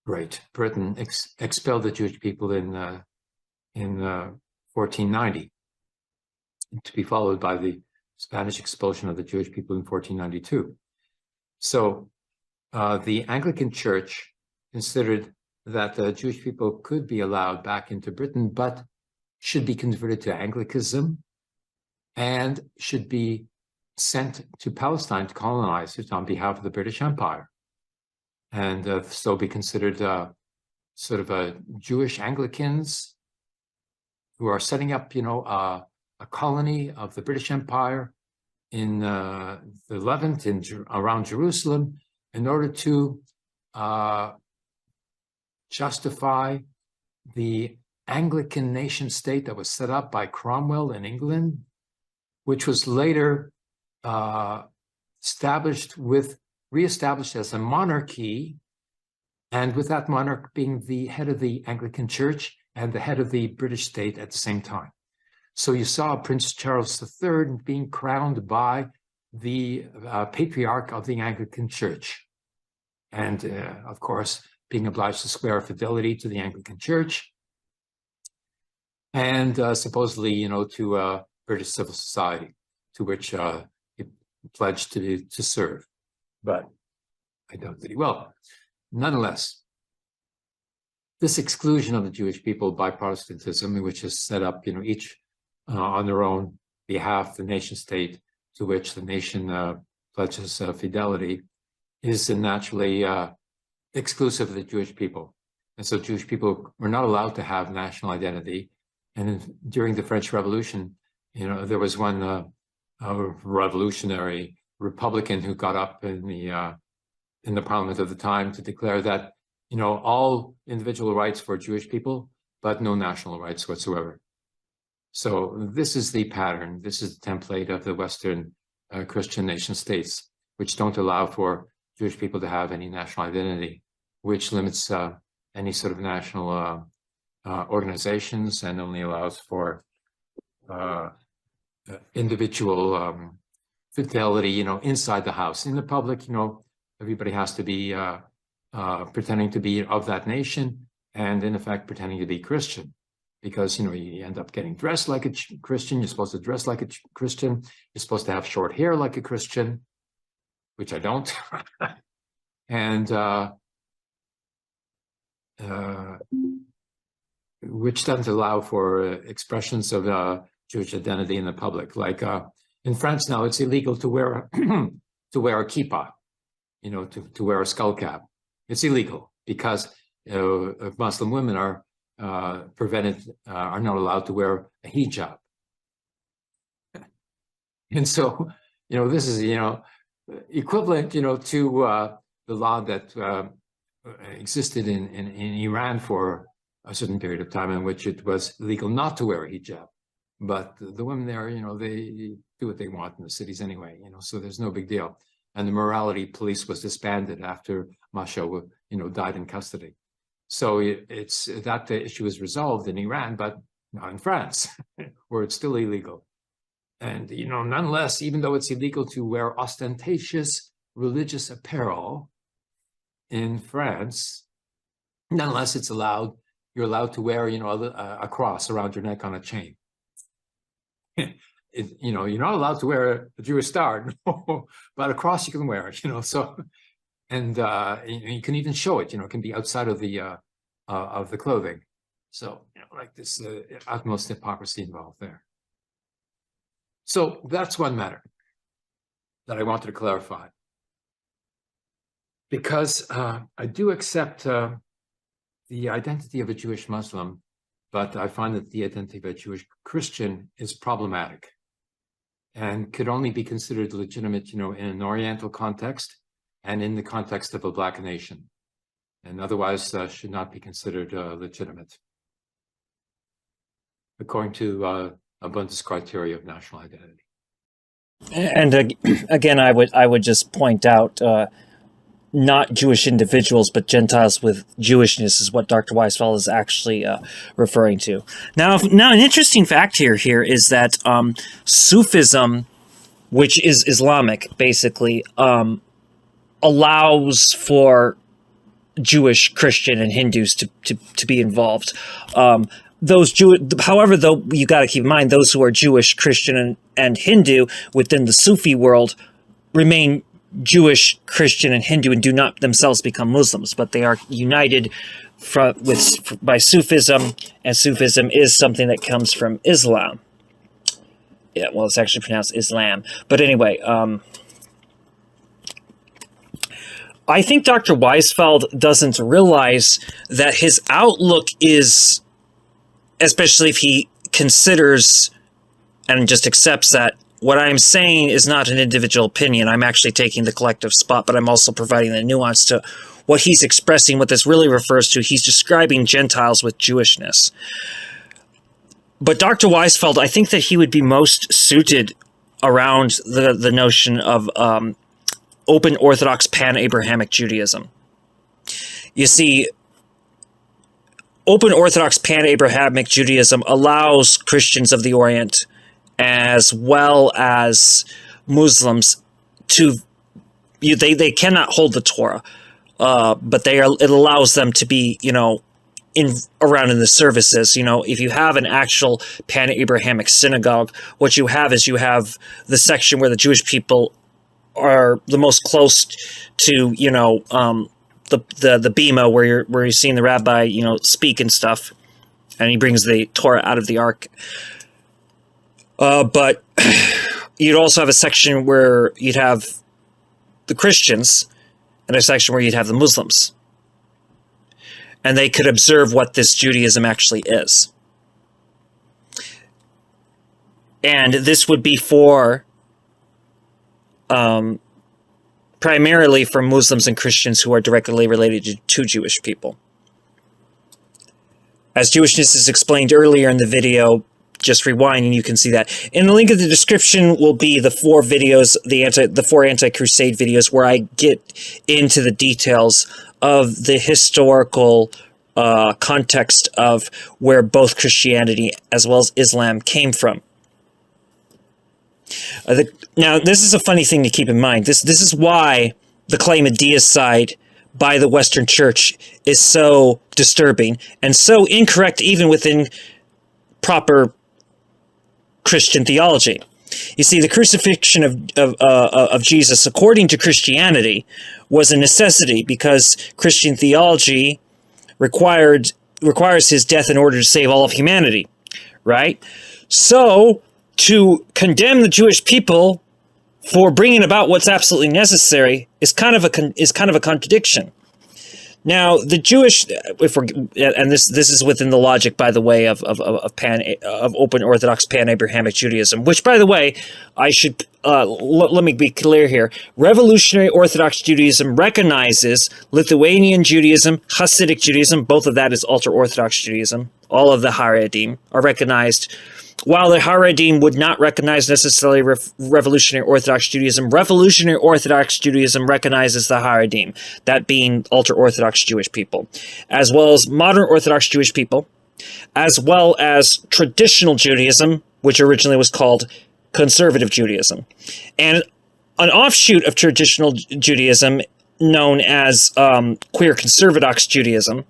Great Britain expelled the Jewish people in 1490, to be followed by the Spanish expulsion of the Jewish people in 1492. So the Anglican Church considered that the Jewish people could be allowed back into Britain, but should be converted to Anglicanism and should be sent to Palestine to colonize it on behalf of the British Empire, and so be considered sort of a Jewish Anglicans who are setting up, a colony of the British Empire in the Levant, around Jerusalem, in order to justify the Anglican nation state that was set up by Cromwell in England, which was later reestablished as a monarchy, and with that monarch being the head of the Anglican Church and the head of the British state at the same time. So you saw Prince Charles III being crowned by the patriarch of the Anglican Church, and of course being obliged to swear fidelity to the Anglican Church, and supposedly, to British civil society, to which he pledged to serve. But I doubt that he will. Nonetheless, this exclusion of the Jewish people by Protestantism, which is set up, each on their own behalf, the nation state to which the nation pledges fidelity, is naturally exclusive of the Jewish people. And so Jewish people were not allowed to have national identity. And during the French Revolution, there was one revolutionary Republican who got up in the parliament of the time to declare that, all individual rights for Jewish people, but no national rights whatsoever. So this is the pattern. This is the template of the Western Christian nation states, which don't allow for Jewish people to have any national identity, which limits any sort of national organizations and only allows for individual fidelity, inside the house. In the public, everybody has to be pretending to be of that nation, and in effect pretending to be Christian, because you end up getting dressed like a Christian. You're supposed to dress like a Christian. You're supposed to have short hair like a Christian, which I don't. And which doesn't allow for expressions of Jewish identity in the public. Like in France now, it's illegal to wear to wear a kippah, to wear a skull cap. It's illegal because Muslim women are not allowed to wear a hijab. And so, this is, equivalent, to the law that existed in Iran for a certain period of time, in which it was legal not to wear a hijab. But the women there, they do what they want in the cities anyway, so there's no big deal. And the morality police was disbanded after Masha, died in custody. So it's that the issue is resolved in Iran, but not in France, where it's still illegal. And, nonetheless, even though it's illegal to wear ostentatious religious apparel in France, nonetheless, it's allowed. You're allowed to wear, a cross around your neck on a chain. You're not allowed to wear a Jewish star, but a cross you can wear, so, and you can even show it, it can be outside of the clothing. So, like this utmost hypocrisy involved there. So that's one matter that I wanted to clarify, because I do accept the identity of a Jewish Muslim, but I find that the identity of a Jewish Christian is problematic and could only be considered legitimate, in an Oriental context and in the context of a Black nation, and otherwise should not be considered legitimate, according to Bund's criteria of national identity. And again, I would just point out not Jewish individuals, but Gentiles with Jewishness is what Dr. Weisfeld is actually referring to. Now, an interesting fact here is that Sufism, which is Islamic, basically, allows for Jewish, Christian, and Hindus to be involved. However, though, you got to keep in mind those who are Jewish, Christian, and Hindu within the Sufi world remain Jewish, Christian, and Hindu, and do not themselves become Muslims, but they are united by Sufism, and Sufism is something that comes from Islam. Yeah, well, it's actually pronounced Islam. But anyway, I think Dr. Weisfeld doesn't realize that his outlook is, especially if he considers and just accepts that what I'm saying is not an individual opinion. I'm actually taking the collective spot, but I'm also providing the nuance to what he's expressing, what this really refers to. He's describing Gentiles with Jewishness. But Dr. Weisfeld, I think that he would be most suited around the notion of open Orthodox Pan-Abrahamic Judaism. You see, open Orthodox Pan-Abrahamic Judaism allows Christians of the Orient as well as Muslims they cannot hold the Torah, but it allows them to be, around in the services. If you have an actual Pan-Abrahamic synagogue, what you have is the section where the Jewish people are the most close to, the bima where you're seeing the rabbi, speak and stuff, and he brings the Torah out of the ark. But you'd also have a section where you'd have the Christians and a section where you'd have the Muslims. And they could observe what this Judaism actually is. And this would be for, primarily for Muslims and Christians who are directly related to Jewish people. As Jewishness is explained earlier in the video, just rewind and you can see that. In the link in the description will be the 4 videos, the 4 anti-crusade videos, where I get into the details of the historical context of where both Christianity as well as Islam came from. Now, this is a funny thing to keep in mind. This is why the claim of deicide by the Western Church is so disturbing and so incorrect even within proper Christian theology. You see, the crucifixion of Jesus, according to Christianity, was a necessity because Christian theology requires his death in order to save all of humanity, right? So, to condemn the Jewish people for bringing about what's absolutely necessary is kind of a contradiction. Now, the Jewish, and this is within the logic, by the way, of open Orthodox Pan-Abrahamic Judaism, which, by the way, I should let me be clear here. Revolutionary Orthodox Judaism recognizes Lithuanian Judaism, Hasidic Judaism, both of that is ultra-Orthodox Judaism. All of the Haredim are recognized. While the Haredim would not recognize necessarily Revolutionary Orthodox Judaism, Revolutionary Orthodox Judaism recognizes the Haredim, that being ultra-Orthodox Jewish people, as well as modern Orthodox Jewish people, as well as traditional Judaism, which originally was called conservative Judaism, and an offshoot of traditional Judaism known as queer conservadox Judaism.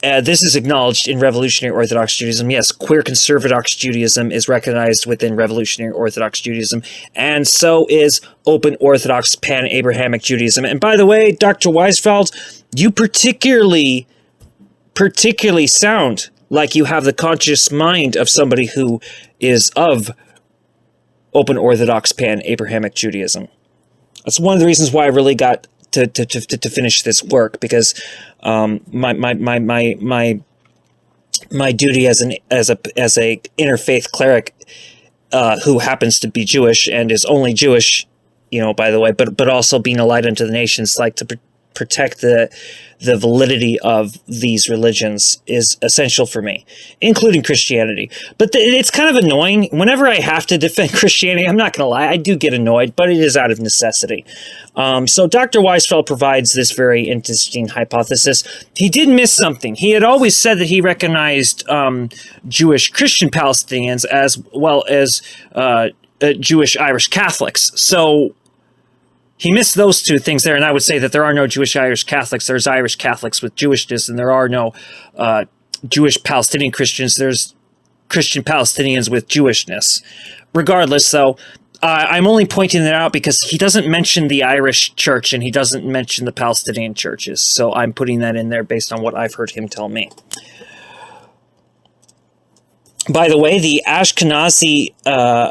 This is acknowledged in Revolutionary Orthodox Judaism. Yes, queer conservadox Judaism is recognized within Revolutionary Orthodox Judaism, and so is open Orthodox Pan-Abrahamic Judaism. And by the way, Dr. Weisfeld, you particularly sound like you have the conscious mind of somebody who is of open Orthodox Pan-Abrahamic Judaism. That's one of the reasons why I really got to finish this work, because my duty as a interfaith cleric who happens to be Jewish and is only Jewish, by the way, but also being a light unto the nations, like to protect the validity of these religions is essential for me, including Christianity. But it's kind of annoying. Whenever I have to defend Christianity, I'm not going to lie, I do get annoyed, but it is out of necessity. So Dr. Weisfeld provides this very interesting hypothesis. He did miss something. He had always said that he recognized Jewish Christian Palestinians as well as Jewish Irish Catholics. So he missed those two things there, and I would say that there are no Jewish Irish Catholics. There's Irish Catholics with Jewishness, and there are no Jewish Palestinian Christians. There's Christian Palestinians with Jewishness. Regardless, though, I'm only pointing that out because he doesn't mention the Irish church, and he doesn't mention the Palestinian churches. So I'm putting that in there based on what I've heard him tell me. By the way, the Ashkenazi,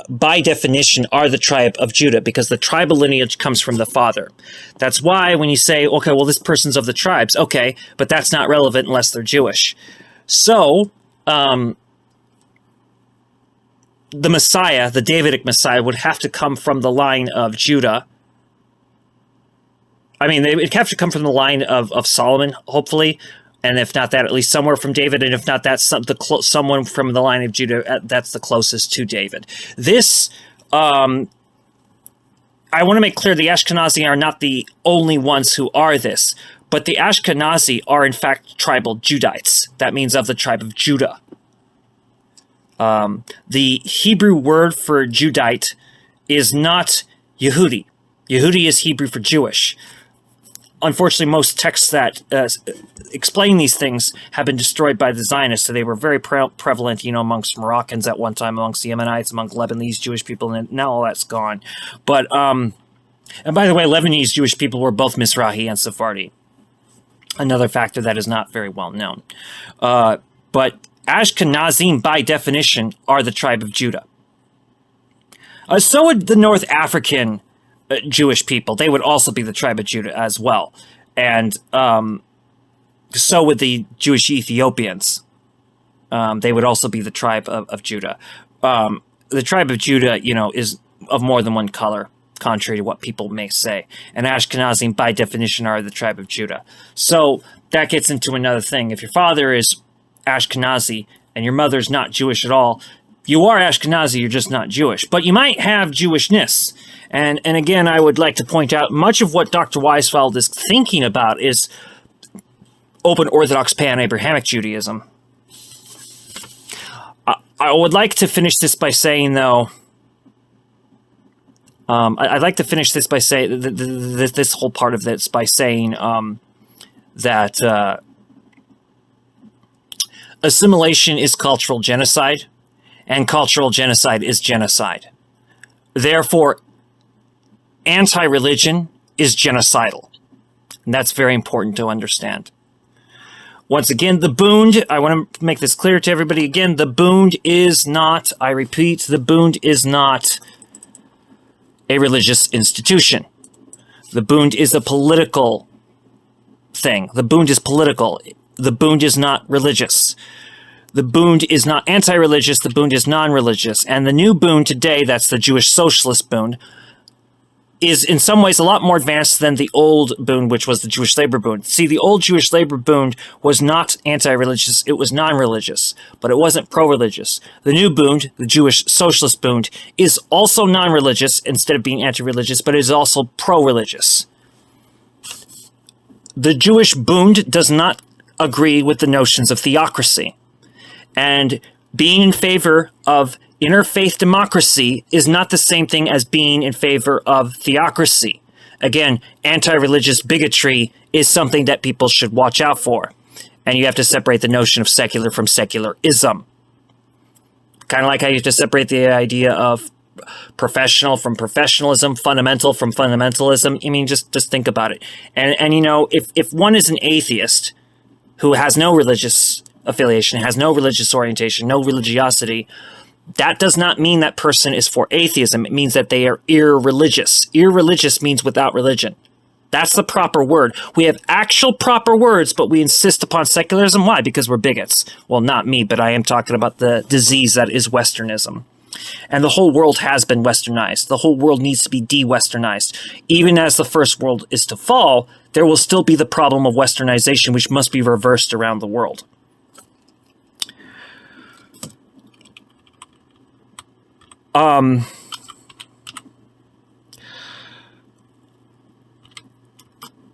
by definition, are the tribe of Judah because the tribal lineage comes from the father. That's why when you say, okay, well, this person's of the tribes, okay, but that's not relevant unless they're Jewish. So, the Messiah, the Davidic Messiah, would have to come from the line of Judah. I mean, it would have to come from the line of Solomon, hopefully. And if not that, at least somewhere from David. And if not that, someone from the line of Judah, that's the closest to David. This, I want to make clear, the Ashkenazi are not the only ones who are this. But the Ashkenazi are, in fact, tribal Judites. That means of the tribe of Judah. The Hebrew word for Judite is not Yehudi. Yehudi is Hebrew for Jewish. Unfortunately, most texts that explain these things have been destroyed by the Zionists, so they were very prevalent, amongst Moroccans at one time, amongst the Yemenites, among Lebanese Jewish people, and now all that's gone. But, and by the way, Lebanese Jewish people were both Mizrahi and Sephardi. Another factor that is not very well known. But Ashkenazim, by definition, are the tribe of Judah. So would the North African Jewish people. They would also be the tribe of Judah as well. And so would the Jewish Ethiopians. They would also be the tribe of Judah. The tribe of Judah, is of more than one color, contrary to what people may say. And Ashkenazim, by definition, are the tribe of Judah. So that gets into another thing. If your father is Ashkenazi and your mother's not Jewish at all, you are Ashkenazi, you're just not Jewish. But you might have Jewishness. And again, I would like to point out, much of what Dr. Weisfeld is thinking about is open Orthodox Pan-Abrahamic Judaism. I would like to finish this by saying, though, I'd like to finish this by saying, this whole part of this by saying that assimilation is cultural genocide, and cultural genocide is genocide. Therefore, anti-religion is genocidal. And that's very important to understand. Once again, the Bund, I want to make this clear to everybody again, the Bund is not, I repeat, the Bund is not a religious institution. The Bund is a political thing. The Bund is political. The Bund is not religious. The Bund is not anti-religious. The Bund is non-religious. And the new Bund today, that's the Jewish Socialist Bund, is in some ways a lot more advanced than the old Bund, which was the Jewish Labor Bund. See, the old Jewish Labor Bund was not anti-religious, it was non-religious, but it wasn't pro-religious. The new Bund, the Jewish Socialist Bund, is also non-religious instead of being anti-religious, but it is also pro-religious. The Jewish Bund does not agree with the notions of theocracy, and being in favor of interfaith democracy is not the same thing as being in favor of theocracy. Again, anti-religious bigotry is something that people should watch out for. And you have to separate the notion of secular from secularism. Kind of like how you have to separate the idea of professional from professionalism, fundamental from fundamentalism. I mean, just think about it. And if one is an atheist who has no religious affiliation, has no religious orientation, no religiosity, that does not mean that person is for atheism. It means that they are irreligious. Irreligious means without religion. That's the proper word. We have actual proper words, but we insist upon secularism. Why? Because we're bigots. Well, not me, but I am talking about the disease that is Westernism. And the whole world has been westernized. The whole world needs to be de-westernized. Even as the first world is to fall, there will still be the problem of westernization, which must be reversed around the world.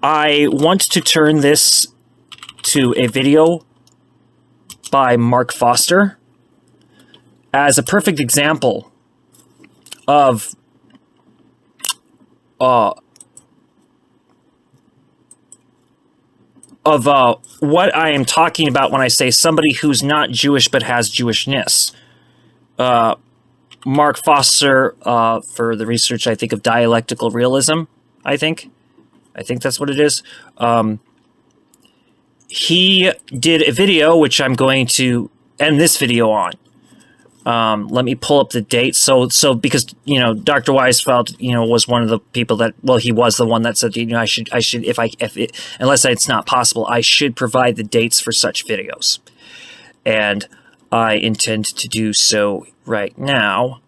I want to turn this to a video by Mark Foster as a perfect example of what I am talking about when I say somebody who's not Jewish but has Jewishness. Mark Foster, for the research, I think, of dialectical realism, I think that's what it is. He did a video, which I'm going to end this video on. Let me pull up the date. So because, you know, Dr. Weisfeld, you know, was one of the people that, well, he was the one that said, you know, I should, unless it's not possible, I should provide the dates for such videos. And I intend to do so right now.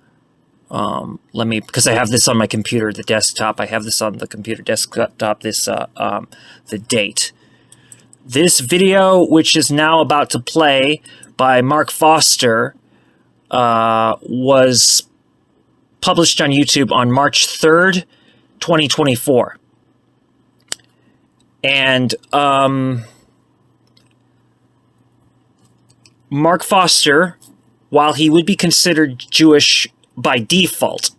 Let me, because I have this on my computer, the desktop. I have this on the computer desktop, the date. This video, which is now about to play by Mark Foster, was published on YouTube on March 3rd, 2024. And Mark Foster, while he would be considered Jewish by default,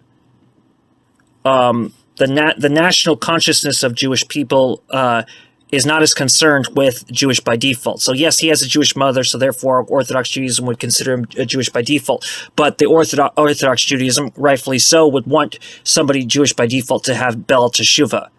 the national consciousness of Jewish people is not as concerned with Jewish by default. So yes, he has a Jewish mother, so therefore Orthodox Judaism would consider him a Jewish by default. But the Orthodox Judaism, rightfully so, would want somebody Jewish by default to have Bel Teshuvah,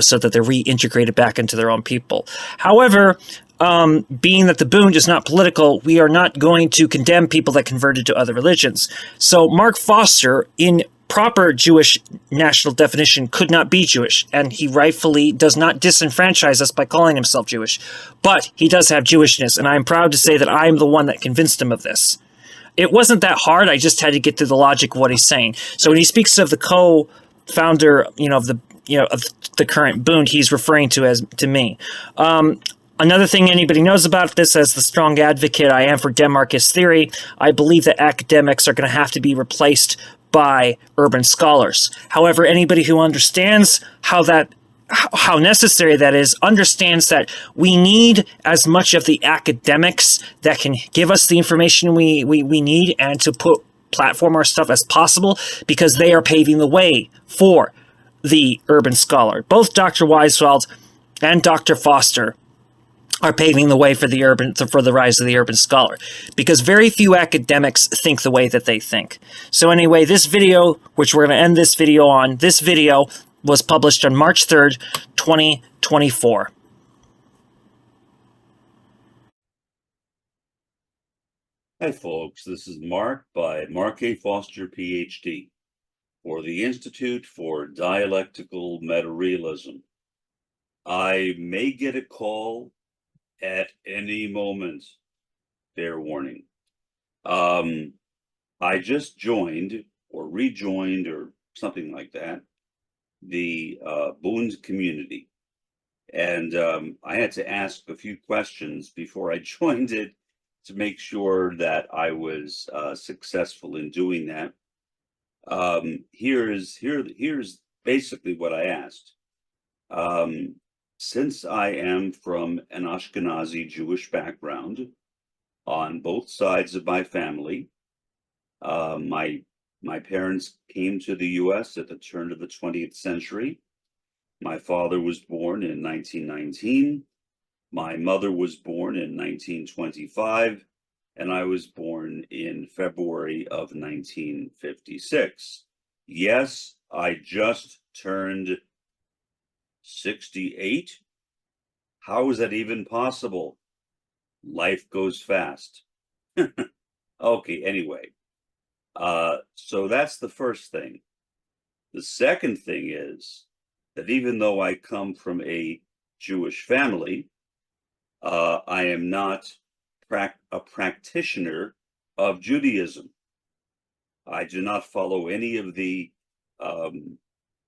so that they're reintegrated back into their own people. However, being that the Bund is not political, we are not going to condemn people that converted to other religions. So Mark Foster, in proper Jewish national definition, could not be Jewish, and he rightfully does not disenfranchise us by calling himself Jewish. But he does have Jewishness, and I'm proud to say that I'm the one that convinced him of this. It wasn't that hard. I just had to get through the logic of what he's saying. So when he speaks of the co-founder, of the current Bund, he's referring to me. Another thing anybody knows about this, as the strong advocate I am for Demarchist theory, I believe that academics are going to have to be replaced by urban scholars. However, anybody who understands how necessary that is, understands that we need as much of the academics that can give us the information we need and to platform our stuff as possible, because they are paving the way for the urban scholar. Both Dr. Weisfeld and Dr. Foster are paving the way for the rise of the urban scholar, because very few academics think the way that they think. So anyway, this video, which we're going to end this video on, this video was published on March 3rd, 2024. Hi folks, this is Mark by Mark A. Foster, PhD, for the Institute for Dialectical Metarealism. I may get a call at any moment, fair warning. I just joined or rejoined or something like that, the Bund community. And I had to ask a few questions before I joined it to make sure that I was successful in doing that. Here's basically what I asked. Since I am from an Ashkenazi Jewish background on both sides of my family, my parents came to the U.S. at the turn of the 20th century. My father was born in 1919. My mother was born in 1925, and I was born in February of 1956. Yes, I just turned 68? How is that even possible? Life goes fast. Okay, anyway. So that's the first thing. The second thing is that even though I come from a Jewish family, I am not a practitioner of Judaism. I do not follow any of the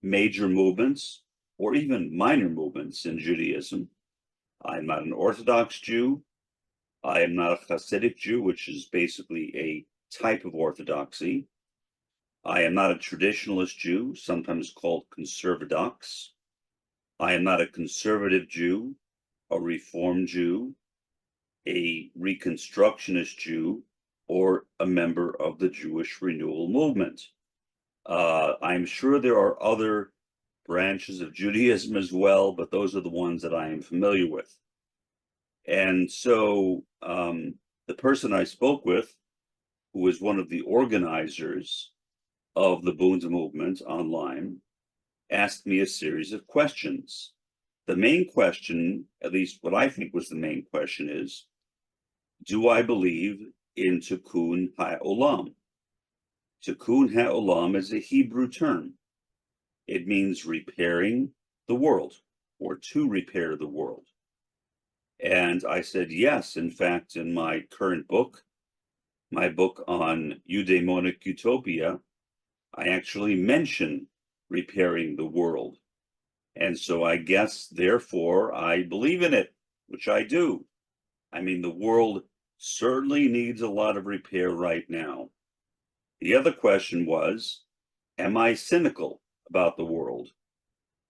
major movements or even minor movements in Judaism. I'm not an Orthodox Jew. I am not a Hasidic Jew, which is basically a type of Orthodoxy. I am not a traditionalist Jew, sometimes called conservadox. I am not a conservative Jew, a Reform Jew, a Reconstructionist Jew, or a member of the Jewish renewal movement. I'm sure there are other branches of Judaism as well, but those are the ones that I am familiar with. And so the person I spoke with, who was one of the organizers of the Bund movement online, asked me a series of questions. The main question, at least what I think was the main question, is, do I believe in Tikkun HaOlam? Tikkun HaOlam is a Hebrew term. It means repairing the world, or to repair the world. And I said, yes. In fact, in my current book, my book on eudaimonic utopia, I actually mention repairing the world. And so I guess, therefore, I believe in it, which I do. I mean, the world certainly needs a lot of repair right now. The other question was, am I cynical about the world?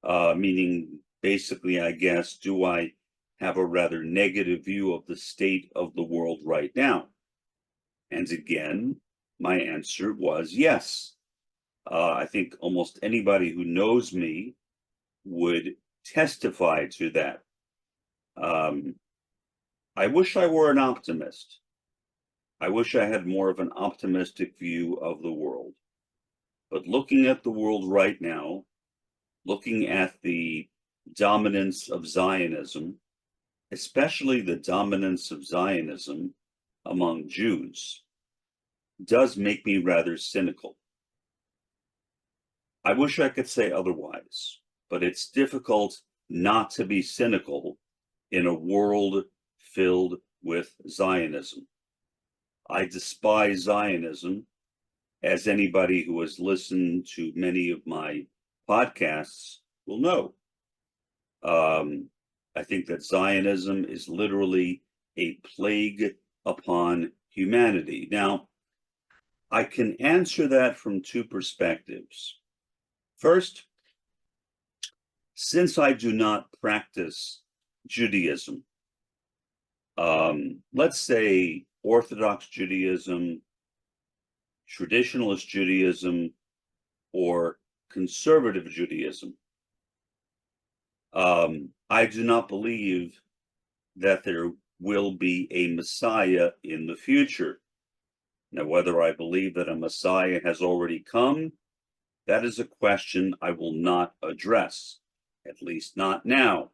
Meaning, basically, I guess, do I have a rather negative view of the state of the world right now? And again, my answer was yes. I think almost anybody who knows me would testify to that. I wish I were an optimist. I wish I had more of an optimistic view of the world. But looking at the world right now, looking at the dominance of Zionism, especially the dominance of Zionism among Jews, does make me rather cynical. I wish I could say otherwise, but it's difficult not to be cynical in a world filled with Zionism. I despise Zionism, as anybody who has listened to many of my podcasts will know. I think that Zionism is literally a plague upon humanity. Now, I can answer that from two perspectives. First, since I do not practice Judaism, let's say Orthodox Judaism, Traditionalist Judaism, or Conservative Judaism, I do not believe that there will be a Messiah in the future. Now, whether I believe that a Messiah has already come, that is a question I will not address, at least not now,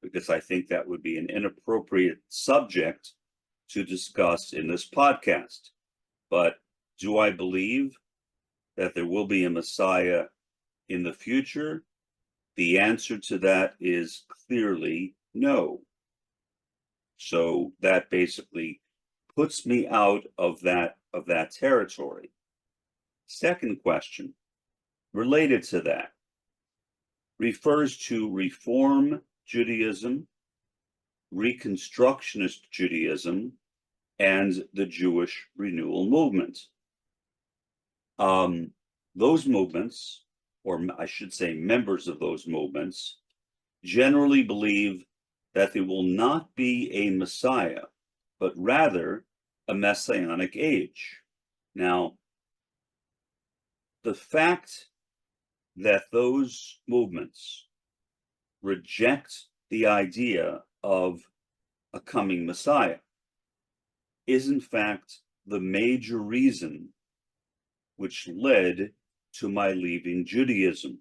because I think that would be an inappropriate subject to discuss in this podcast. But do I believe that there will be a Messiah in the future? The answer to that is clearly no. So that basically puts me out of that territory. Second question, related to that, refers to Reform Judaism, Reconstructionist Judaism, and the Jewish renewal movement. Those movements, or I should say members of those movements, generally believe that there will not be a Messiah, but rather a messianic age. Now, the fact that those movements reject the idea of a coming Messiah is in fact the major reason which led to my leaving Judaism,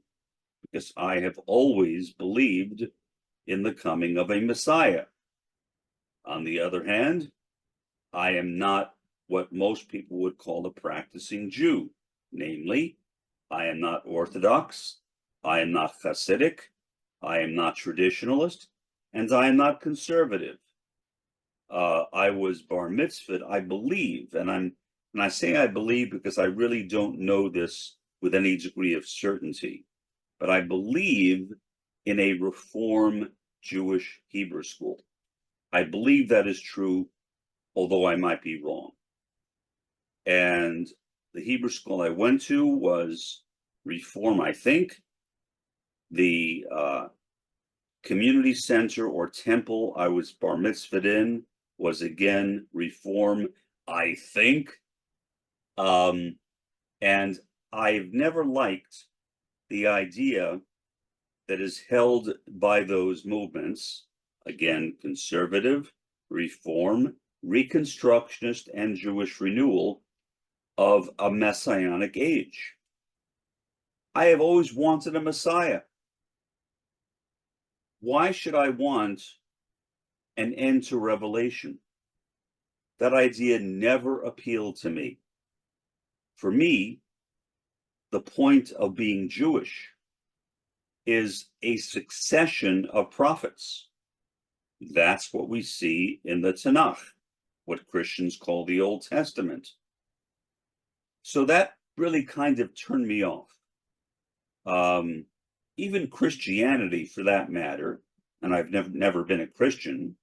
because I have always believed in the coming of a Messiah. On the other hand, I am not what most people would call a practicing Jew. Namely, I am not Orthodox, I am not Hasidic, I am not traditionalist, and I am not conservative. I was bar mitzvahed, I believe, and I'm And I say I believe because I really don't know this with any degree of certainty, but I believe in a Reform Jewish Hebrew school. I believe that is true, although I might be wrong. And the Hebrew school I went to was Reform, I think. The community center or temple I was bar mitzvahed in was again Reform, I think. And I've never liked the idea that is held by those movements, again, conservative, Reform, Reconstructionist, and Jewish renewal, of a messianic age. I have always wanted a Messiah. Why should I want an end to Revelation? That idea never appealed to me. For me, the point of being Jewish is a succession of prophets. That's what we see in the Tanakh, what Christians call the Old Testament. So that really kind of turned me off. Even Christianity, for that matter, and I've never been a Christian,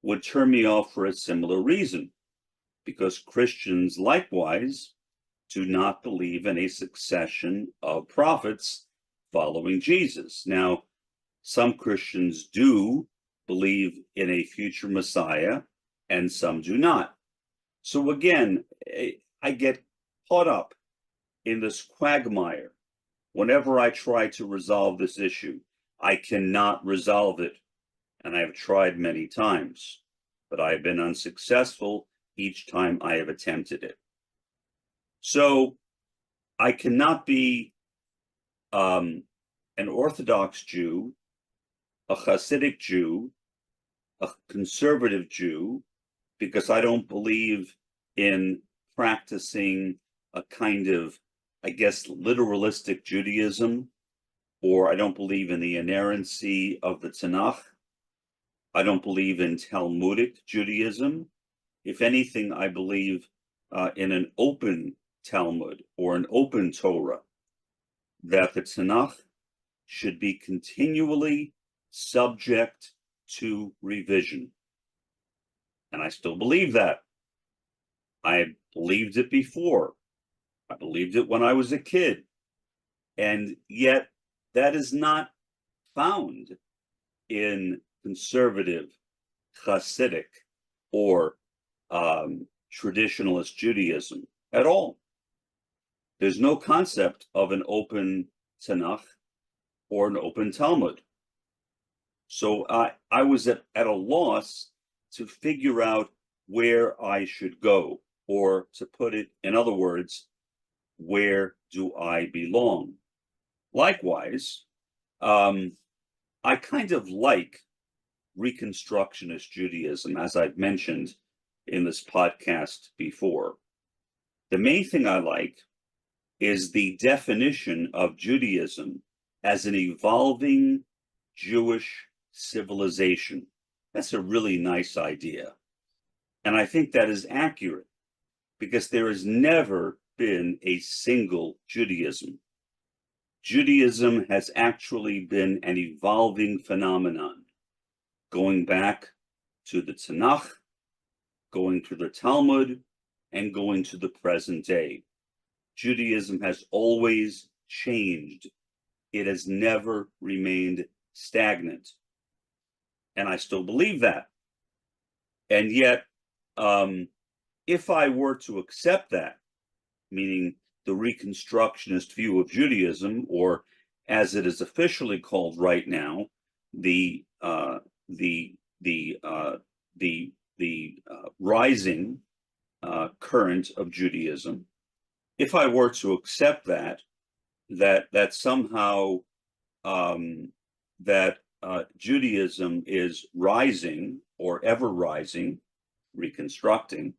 would turn me off for a similar reason, because Christians likewise do not believe in a succession of prophets following Jesus. Now, some Christians do believe in a future Messiah, and some do not. So again, I get caught up in this quagmire. Whenever I try to resolve this issue, I cannot resolve it, and I have tried many times, but I have been unsuccessful each time I have attempted it. So I cannot be an Orthodox Jew, a Hasidic Jew, a conservative Jew, because I don't believe in practicing a kind of, I guess, literalistic Judaism, or I don't believe in the inerrancy of the Tanakh. I don't believe in Talmudic Judaism. If anything, I believe in an open Talmud or an open Torah, that the Tanakh should be continually subject to revision. And I still believe that. I believed it before. I believed it when I was a kid. And yet that is not found in conservative, Hasidic, or traditionalist Judaism at all. There's no concept of an open Tanakh or an open Talmud. So I was at a loss to figure out where I should go, or to put it in other words, where do I belong? Likewise, I kind of like Reconstructionist Judaism, as I've mentioned in this podcast before. The main thing I like is the definition of Judaism as an evolving Jewish civilization. That's a really nice idea. And I think that is accurate, because there has never been a single Judaism. Judaism has actually been an evolving phenomenon, going back to the Tanakh, going to the Talmud, and going to the present day. Judaism has always changed. It has never remained stagnant. And I still believe that. And yet, if I were to accept that, meaning the Reconstructionist view of Judaism, or as it is officially called right now, the rising current of Judaism, if I were to accept that somehow Judaism is rising or ever rising, reconstructing,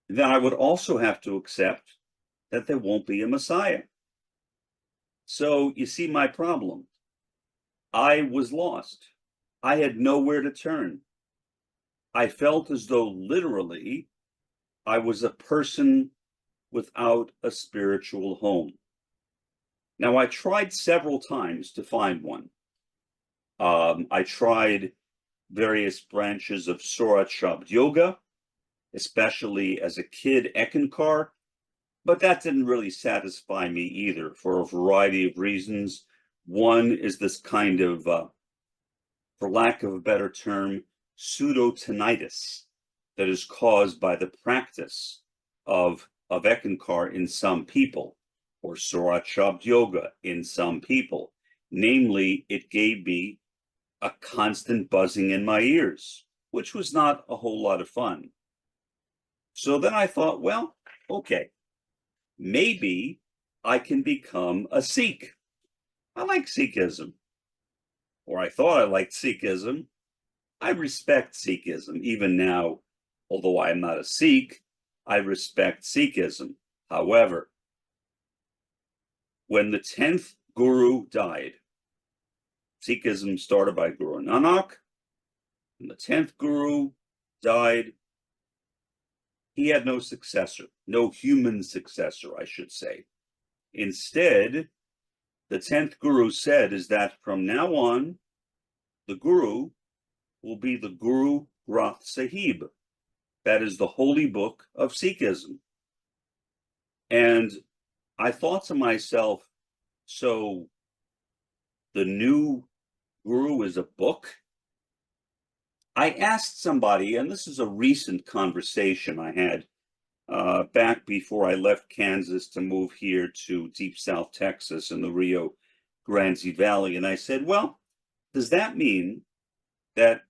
then I would also have to accept that there won't be a Messiah. So you see my problem. I was lost. I had nowhere to turn. I felt as though literally I was a person without a spiritual home. Now, I tried several times to find one. I tried various branches of Surat Shabd Yoga, especially as a kid, Ekankar, but that didn't really satisfy me either for a variety of reasons. One is this kind of, for lack of a better term, pseudo-tinnitus that is caused by the practice of Ekankar in some people, or Surat Shabd Yoga in some people. Namely, it gave me a constant buzzing in my ears, which was not a whole lot of fun. So then I thought, well, okay, maybe I can become a Sikh. I like Sikhism, or I thought I liked Sikhism. I respect Sikhism. Even now, although I am not a Sikh, I respect Sikhism. However, when the 10th Guru died, Sikhism started by Guru Nanak, and the 10th Guru died. He had no successor, no human successor, I should say. Instead, the 10th Guru said is that from now on, the Guru will be the Guru Granth Sahib. That is the holy book of Sikhism. And I thought to myself, so the new Guru is a book? I asked somebody, and this is a recent conversation I had back before I left Kansas to move here to Deep South Texas in the Rio Grande Valley. And I said, well, does that mean that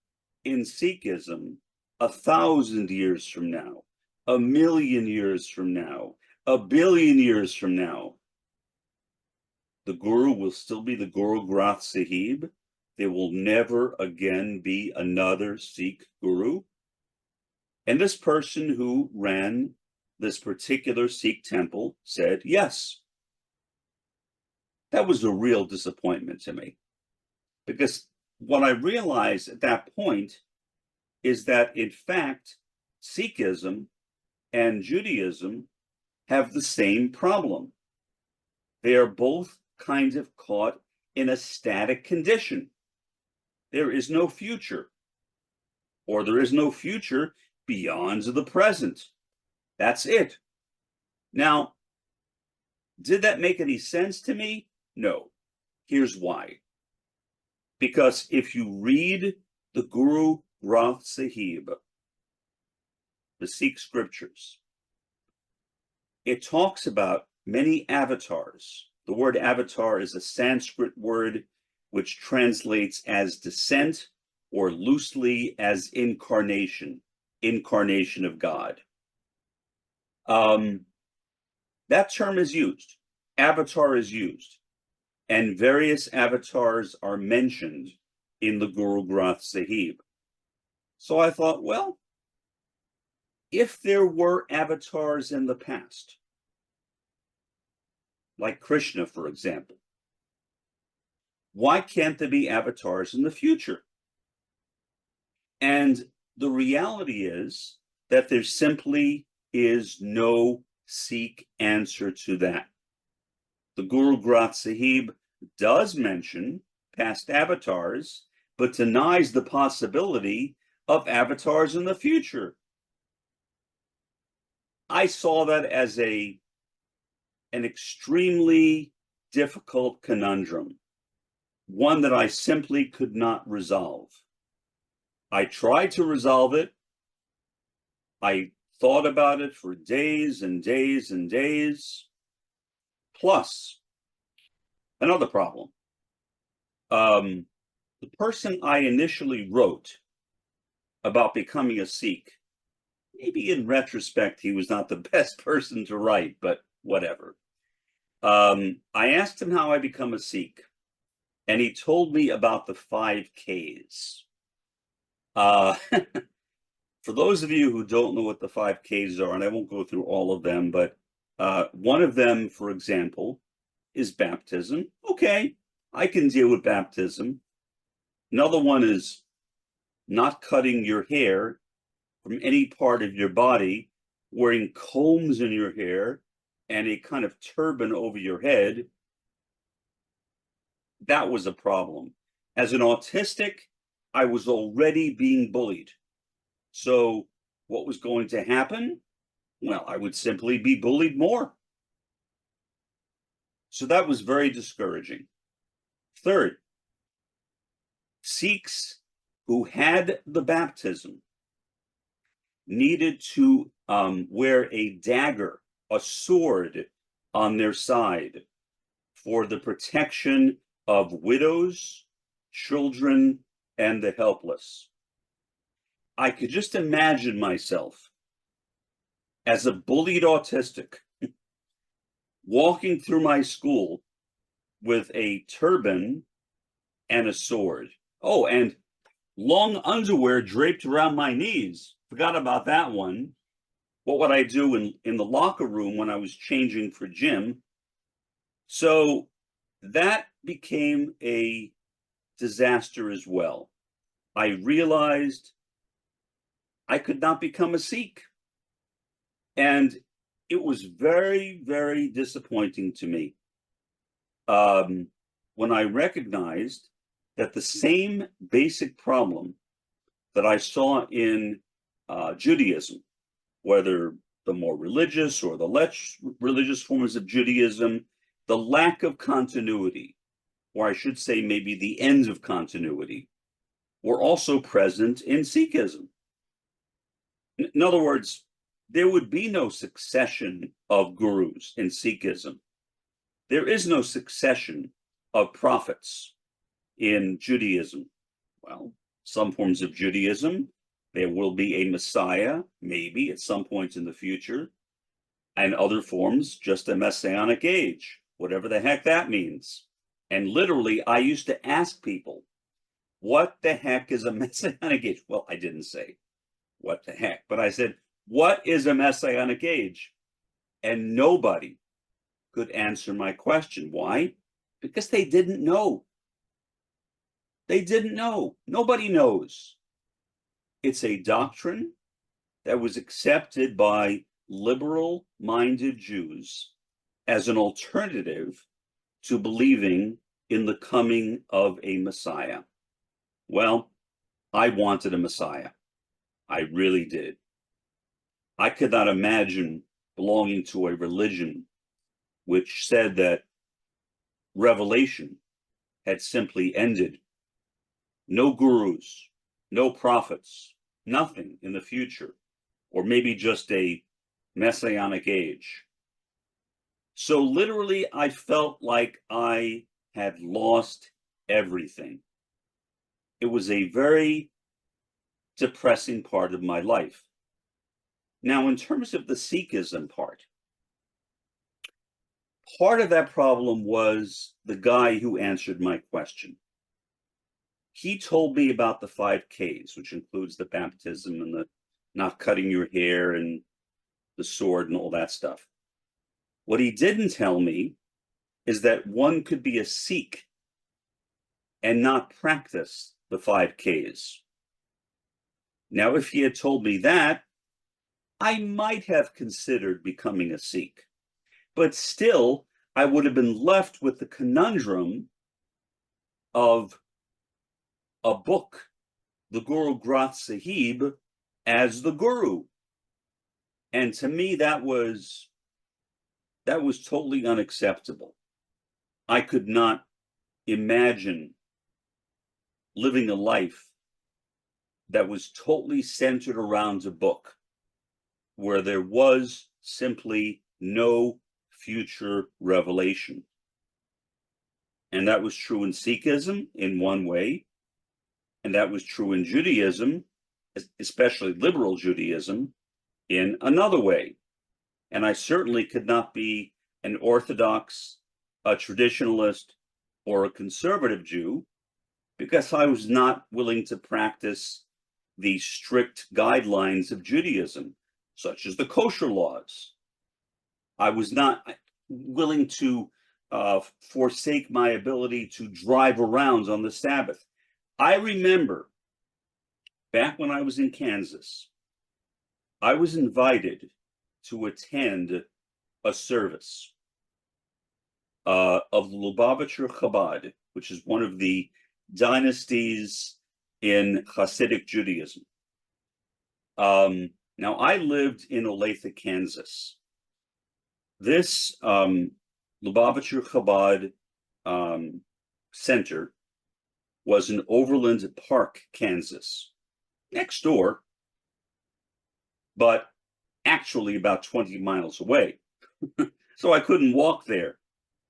in Sikhism, 1,000 years from now, 1,000,000 years from now, 1,000,000,000 years from now, the Guru will still be the Guru Granth Sahib? There will never again be another Sikh Guru? And this person who ran this particular Sikh temple said yes. That was a real disappointment to me, because what I realized at that point is that, in fact, Sikhism and Judaism have the same problem. They are both kind of caught in a static condition. There is no future, or there is no future beyond the present. That's it. Now, did that make any sense to me? No. Here's why. Because if you read the Guru Granth Sahib, the Sikh scriptures, it talks about many avatars. The word avatar is a Sanskrit word which translates as descent, or loosely as incarnation, incarnation of God. That term is used, avatar is used, and various avatars are mentioned in the Guru Granth Sahib. So I thought, well, if there were avatars in the past, like Krishna, for example, why can't there be avatars in the future? And the reality is that there simply is no Sikh answer to that. The Guru Granth Sahib does mention past avatars, but denies the possibility of avatars in the future. I saw that as an extremely difficult conundrum, one that I simply could not resolve. I tried to resolve it. I thought about it for days and days and days. Plus, another problem. The person I initially wrote about becoming a Sikh, maybe in retrospect, he was not the best person to write, but whatever. I asked him how I become a Sikh, and he told me about the 5 Ks. For those of you who don't know what the 5 Ks are, and I won't go through all of them, but one of them, for example, is baptism. Okay, I can deal with baptism. Another one is not cutting your hair from any part of your body wearing combs in your hair and a kind of turban over your head, that was a problem. As an autistic, I was already being bullied. So what was going to happen? Well, I would simply be bullied more. So that was very discouraging. Third, Sikhs who had the baptism needed to wear a dagger, a sword on their side for the protection of widows, children, and the helpless. I could just imagine myself as a bullied autistic walking through my school with a turban and a sword. Oh, and long underwear draped around my knees. Forgot about that one. What would I do in the locker room when I was changing for gym? So that became a disaster as well. I realized I could not become a Sikh. And it was very, very disappointing to me when I recognized that the same basic problem that I saw in Judaism, whether the more religious or the less religious forms of Judaism, the lack of continuity, or I should say maybe the end of continuity, were also present in Sikhism. In other words, there would be no succession of gurus in Sikhism. There is no succession of prophets in Judaism. Well, some forms of Judaism, there will be a Messiah, maybe at some point in the future, and other forms, just a messianic age, whatever the heck that means. And literally, I used to ask people, what the heck is a messianic age? Well, I didn't say what the heck, but I said, what is a messianic age? And nobody could answer my question. Why? Because they didn't know. They didn't know. Nobody knows. It's a doctrine that was accepted by liberal-minded Jews as an alternative to believing in the coming of a Messiah. Well, I wanted a Messiah. I really did. I could not imagine belonging to a religion which said that revelation had simply ended. No gurus, no prophets, nothing in the future, or maybe just a messianic age. So literally, I felt like I had lost everything. It was a very depressing part of my life. Now, in terms of the Sikhism part of that problem was the guy who answered my question. He told me about the 5 Ks, which includes the baptism and the not cutting your hair and the sword and all that stuff. What he didn't tell me is that one could be a Sikh and not practice the 5 Ks. Now, if he had told me that, I might have considered becoming a Sikh, but still, I would have been left with the conundrum of a book, the Guru Granth Sahib, as the guru. And to me, that was totally unacceptable. I could not imagine living a life that was totally centered around a book, where there was simply no future revelation. And that was true in Sikhism in one way, and that was true in Judaism, especially liberal Judaism, in another way. And I certainly could not be an Orthodox, a traditionalist, or a conservative Jew, because I was not willing to practice the strict guidelines of Judaism, such as the kosher laws. I was not willing to forsake my ability to drive around on the Sabbath. I remember back when I was in Kansas, I was invited to attend a service of the Lubavitcher Chabad, which is one of the dynasties in Hasidic Judaism. Now, I lived in Olathe, Kansas. This Lubavitcher Chabad center was in Overland Park, Kansas, next door, but actually about 20 miles away. So I couldn't walk there.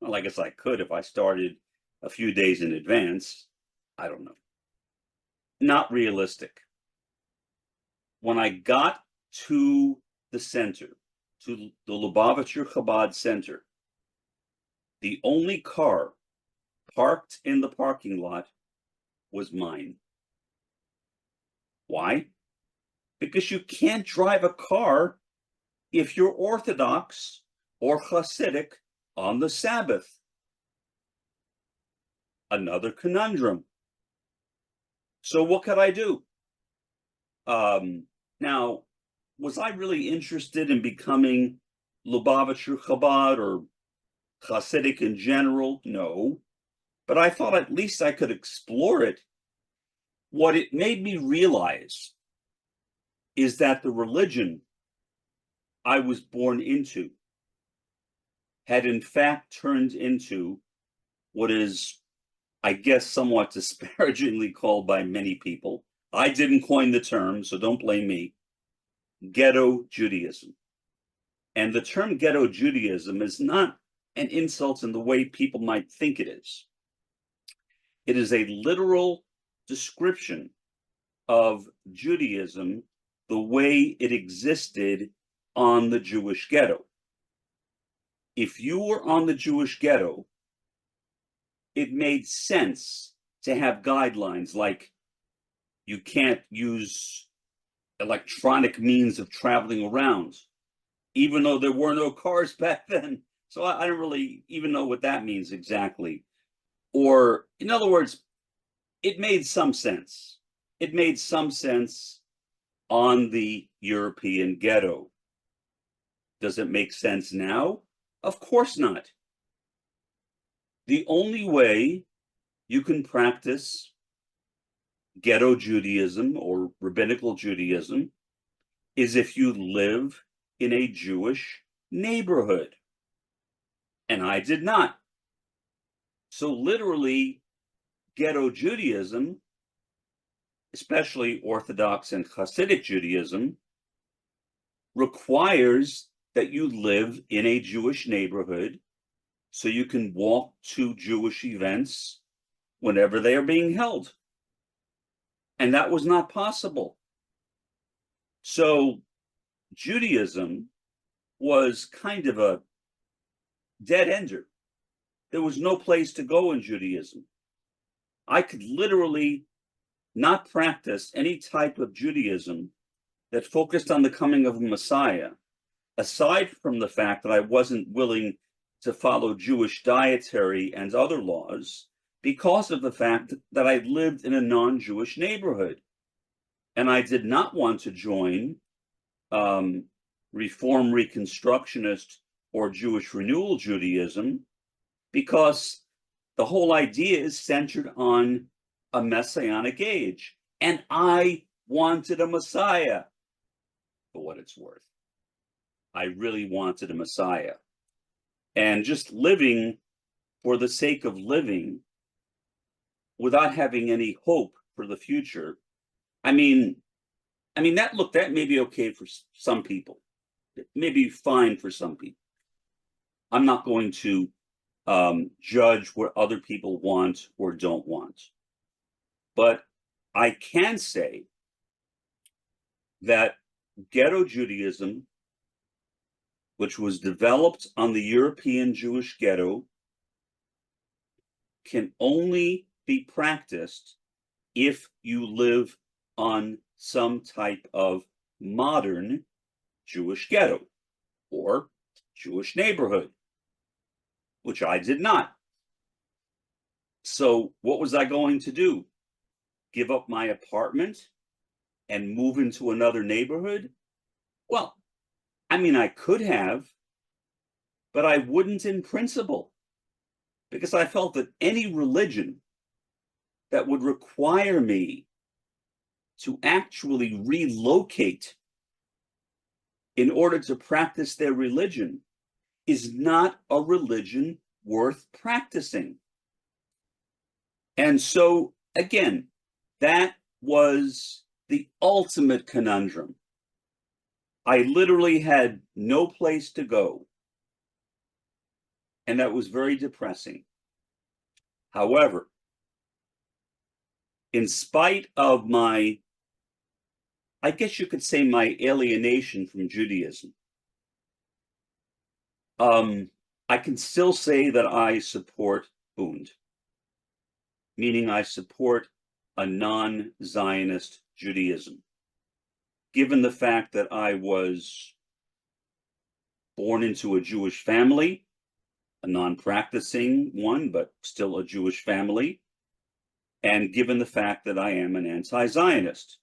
Well, I guess I could if I started a few days in advance. I don't know. Not realistic. When I got to the center, to the Lubavitcher Chabad Center, the only car parked in the parking lot was mine. Why? Because you can't drive a car if you're Orthodox or Hasidic on the Sabbath. Another conundrum. So what could I do? Now, was I really interested in becoming Lubavitcher Chabad or Hasidic in general? No. But I thought at least I could explore it. What it made me realize is that the religion I was born into had in fact turned into what is, I guess, somewhat disparagingly called by many people. I didn't coin the term, so don't blame me. Ghetto Judaism. And the term ghetto Judaism is not an insult in the way people might think it is. It is a literal description of Judaism the way it existed on the Jewish ghetto. If you were on the Jewish ghetto, it made sense to have guidelines like you can't use electronic means of traveling around, even though there were no cars back then. So I don't really even know what that means exactly. Or, in other words, it made some sense. It made some sense on the European ghetto. Does it make sense now? Of course not. The only way you can practice ghetto Judaism or rabbinical Judaism is if you live in a Jewish neighborhood. And I did not. So literally, ghetto Judaism, especially Orthodox and Hasidic Judaism, requires that you live in a Jewish neighborhood so you can walk to Jewish events whenever they are being held. And that was not possible. So Judaism was kind of a dead ender. There was no place to go in Judaism. I could literally not practice any type of Judaism that focused on the coming of a Messiah, aside from the fact that I wasn't willing to follow Jewish dietary and other laws because of the fact that I lived in a non-Jewish neighborhood. And I did not want to join Reform Reconstructionist or Jewish Renewal Judaism because the whole idea is centered on a messianic age. And I wanted a Messiah, for what it's worth. I really wanted a Messiah. And just living for the sake of living without having any hope for the future, that may be okay for some people. It may be fine for some people. I'm not going to judge what other people want or don't want. But I can say that ghetto Judaism, which was developed on the European Jewish ghetto, can only be practiced if you live on some type of modern Jewish ghetto or Jewish neighborhood, which I did not. So what was I going to do? Give up my apartment and move into another neighborhood? Well, I mean, I could have, but I wouldn't in principle, because I felt that any religion that would require me to actually relocate in order to practice their religion is not a religion worth practicing. And so, again, that was the ultimate conundrum. I literally had no place to go, and that was very depressing. However, in spite of my, I guess you could say, my alienation from Judaism, I can still say that I support Bund, meaning I support a non-Zionist Judaism, given the fact that I was born into a Jewish family, a non-practicing one, but still a Jewish family, and given the fact that I am an anti-Zionist.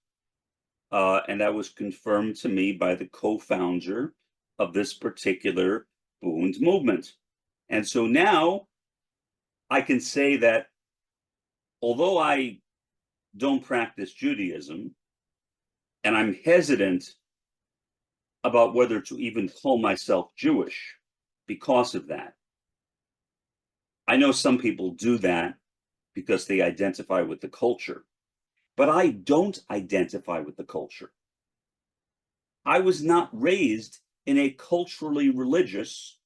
And that was confirmed to me by the co-founder of this particular Bund movement. And so now I can say that although I don't practice Judaism, and I'm hesitant about whether to even call myself Jewish because of that. I know some people do that because they identify with the culture, but I don't identify with the culture. I was not raised in a culturally religious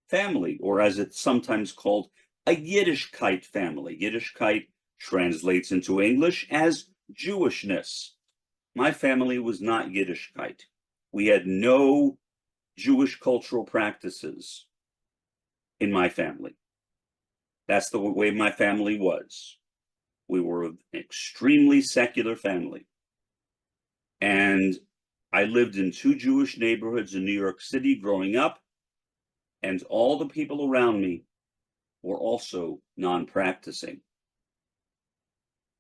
family, or as it's sometimes called, a Yiddishkeit family. Yiddishkeit translates into English as Jewishness. My family was not Yiddishkeit. We had no Jewish cultural practices in my family. That's the way my family was. We were an extremely secular family. And I lived in 2 Jewish neighborhoods in New York City growing up, and all the people around me were also non-practicing.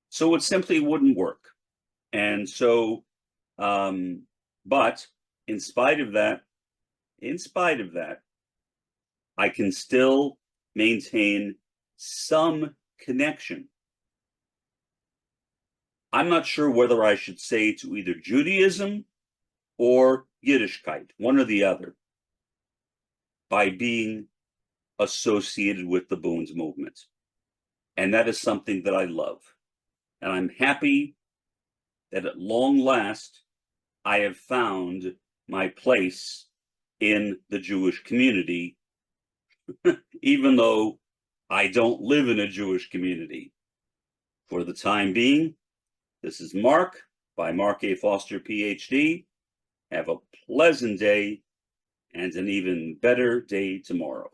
So it simply wouldn't work. And so, but in spite of that, I can still maintain some connection. I'm not sure whether I should say to either Judaism or Yiddishkeit, one or the other, by being associated with the Bund movement. And that is something that I love. And I'm happy that at long last, I have found my place in the Jewish community, even though I don't live in a Jewish community. For the time being, this is Mark by Mark A. Foster, PhD. Have a pleasant day and an even better day tomorrow.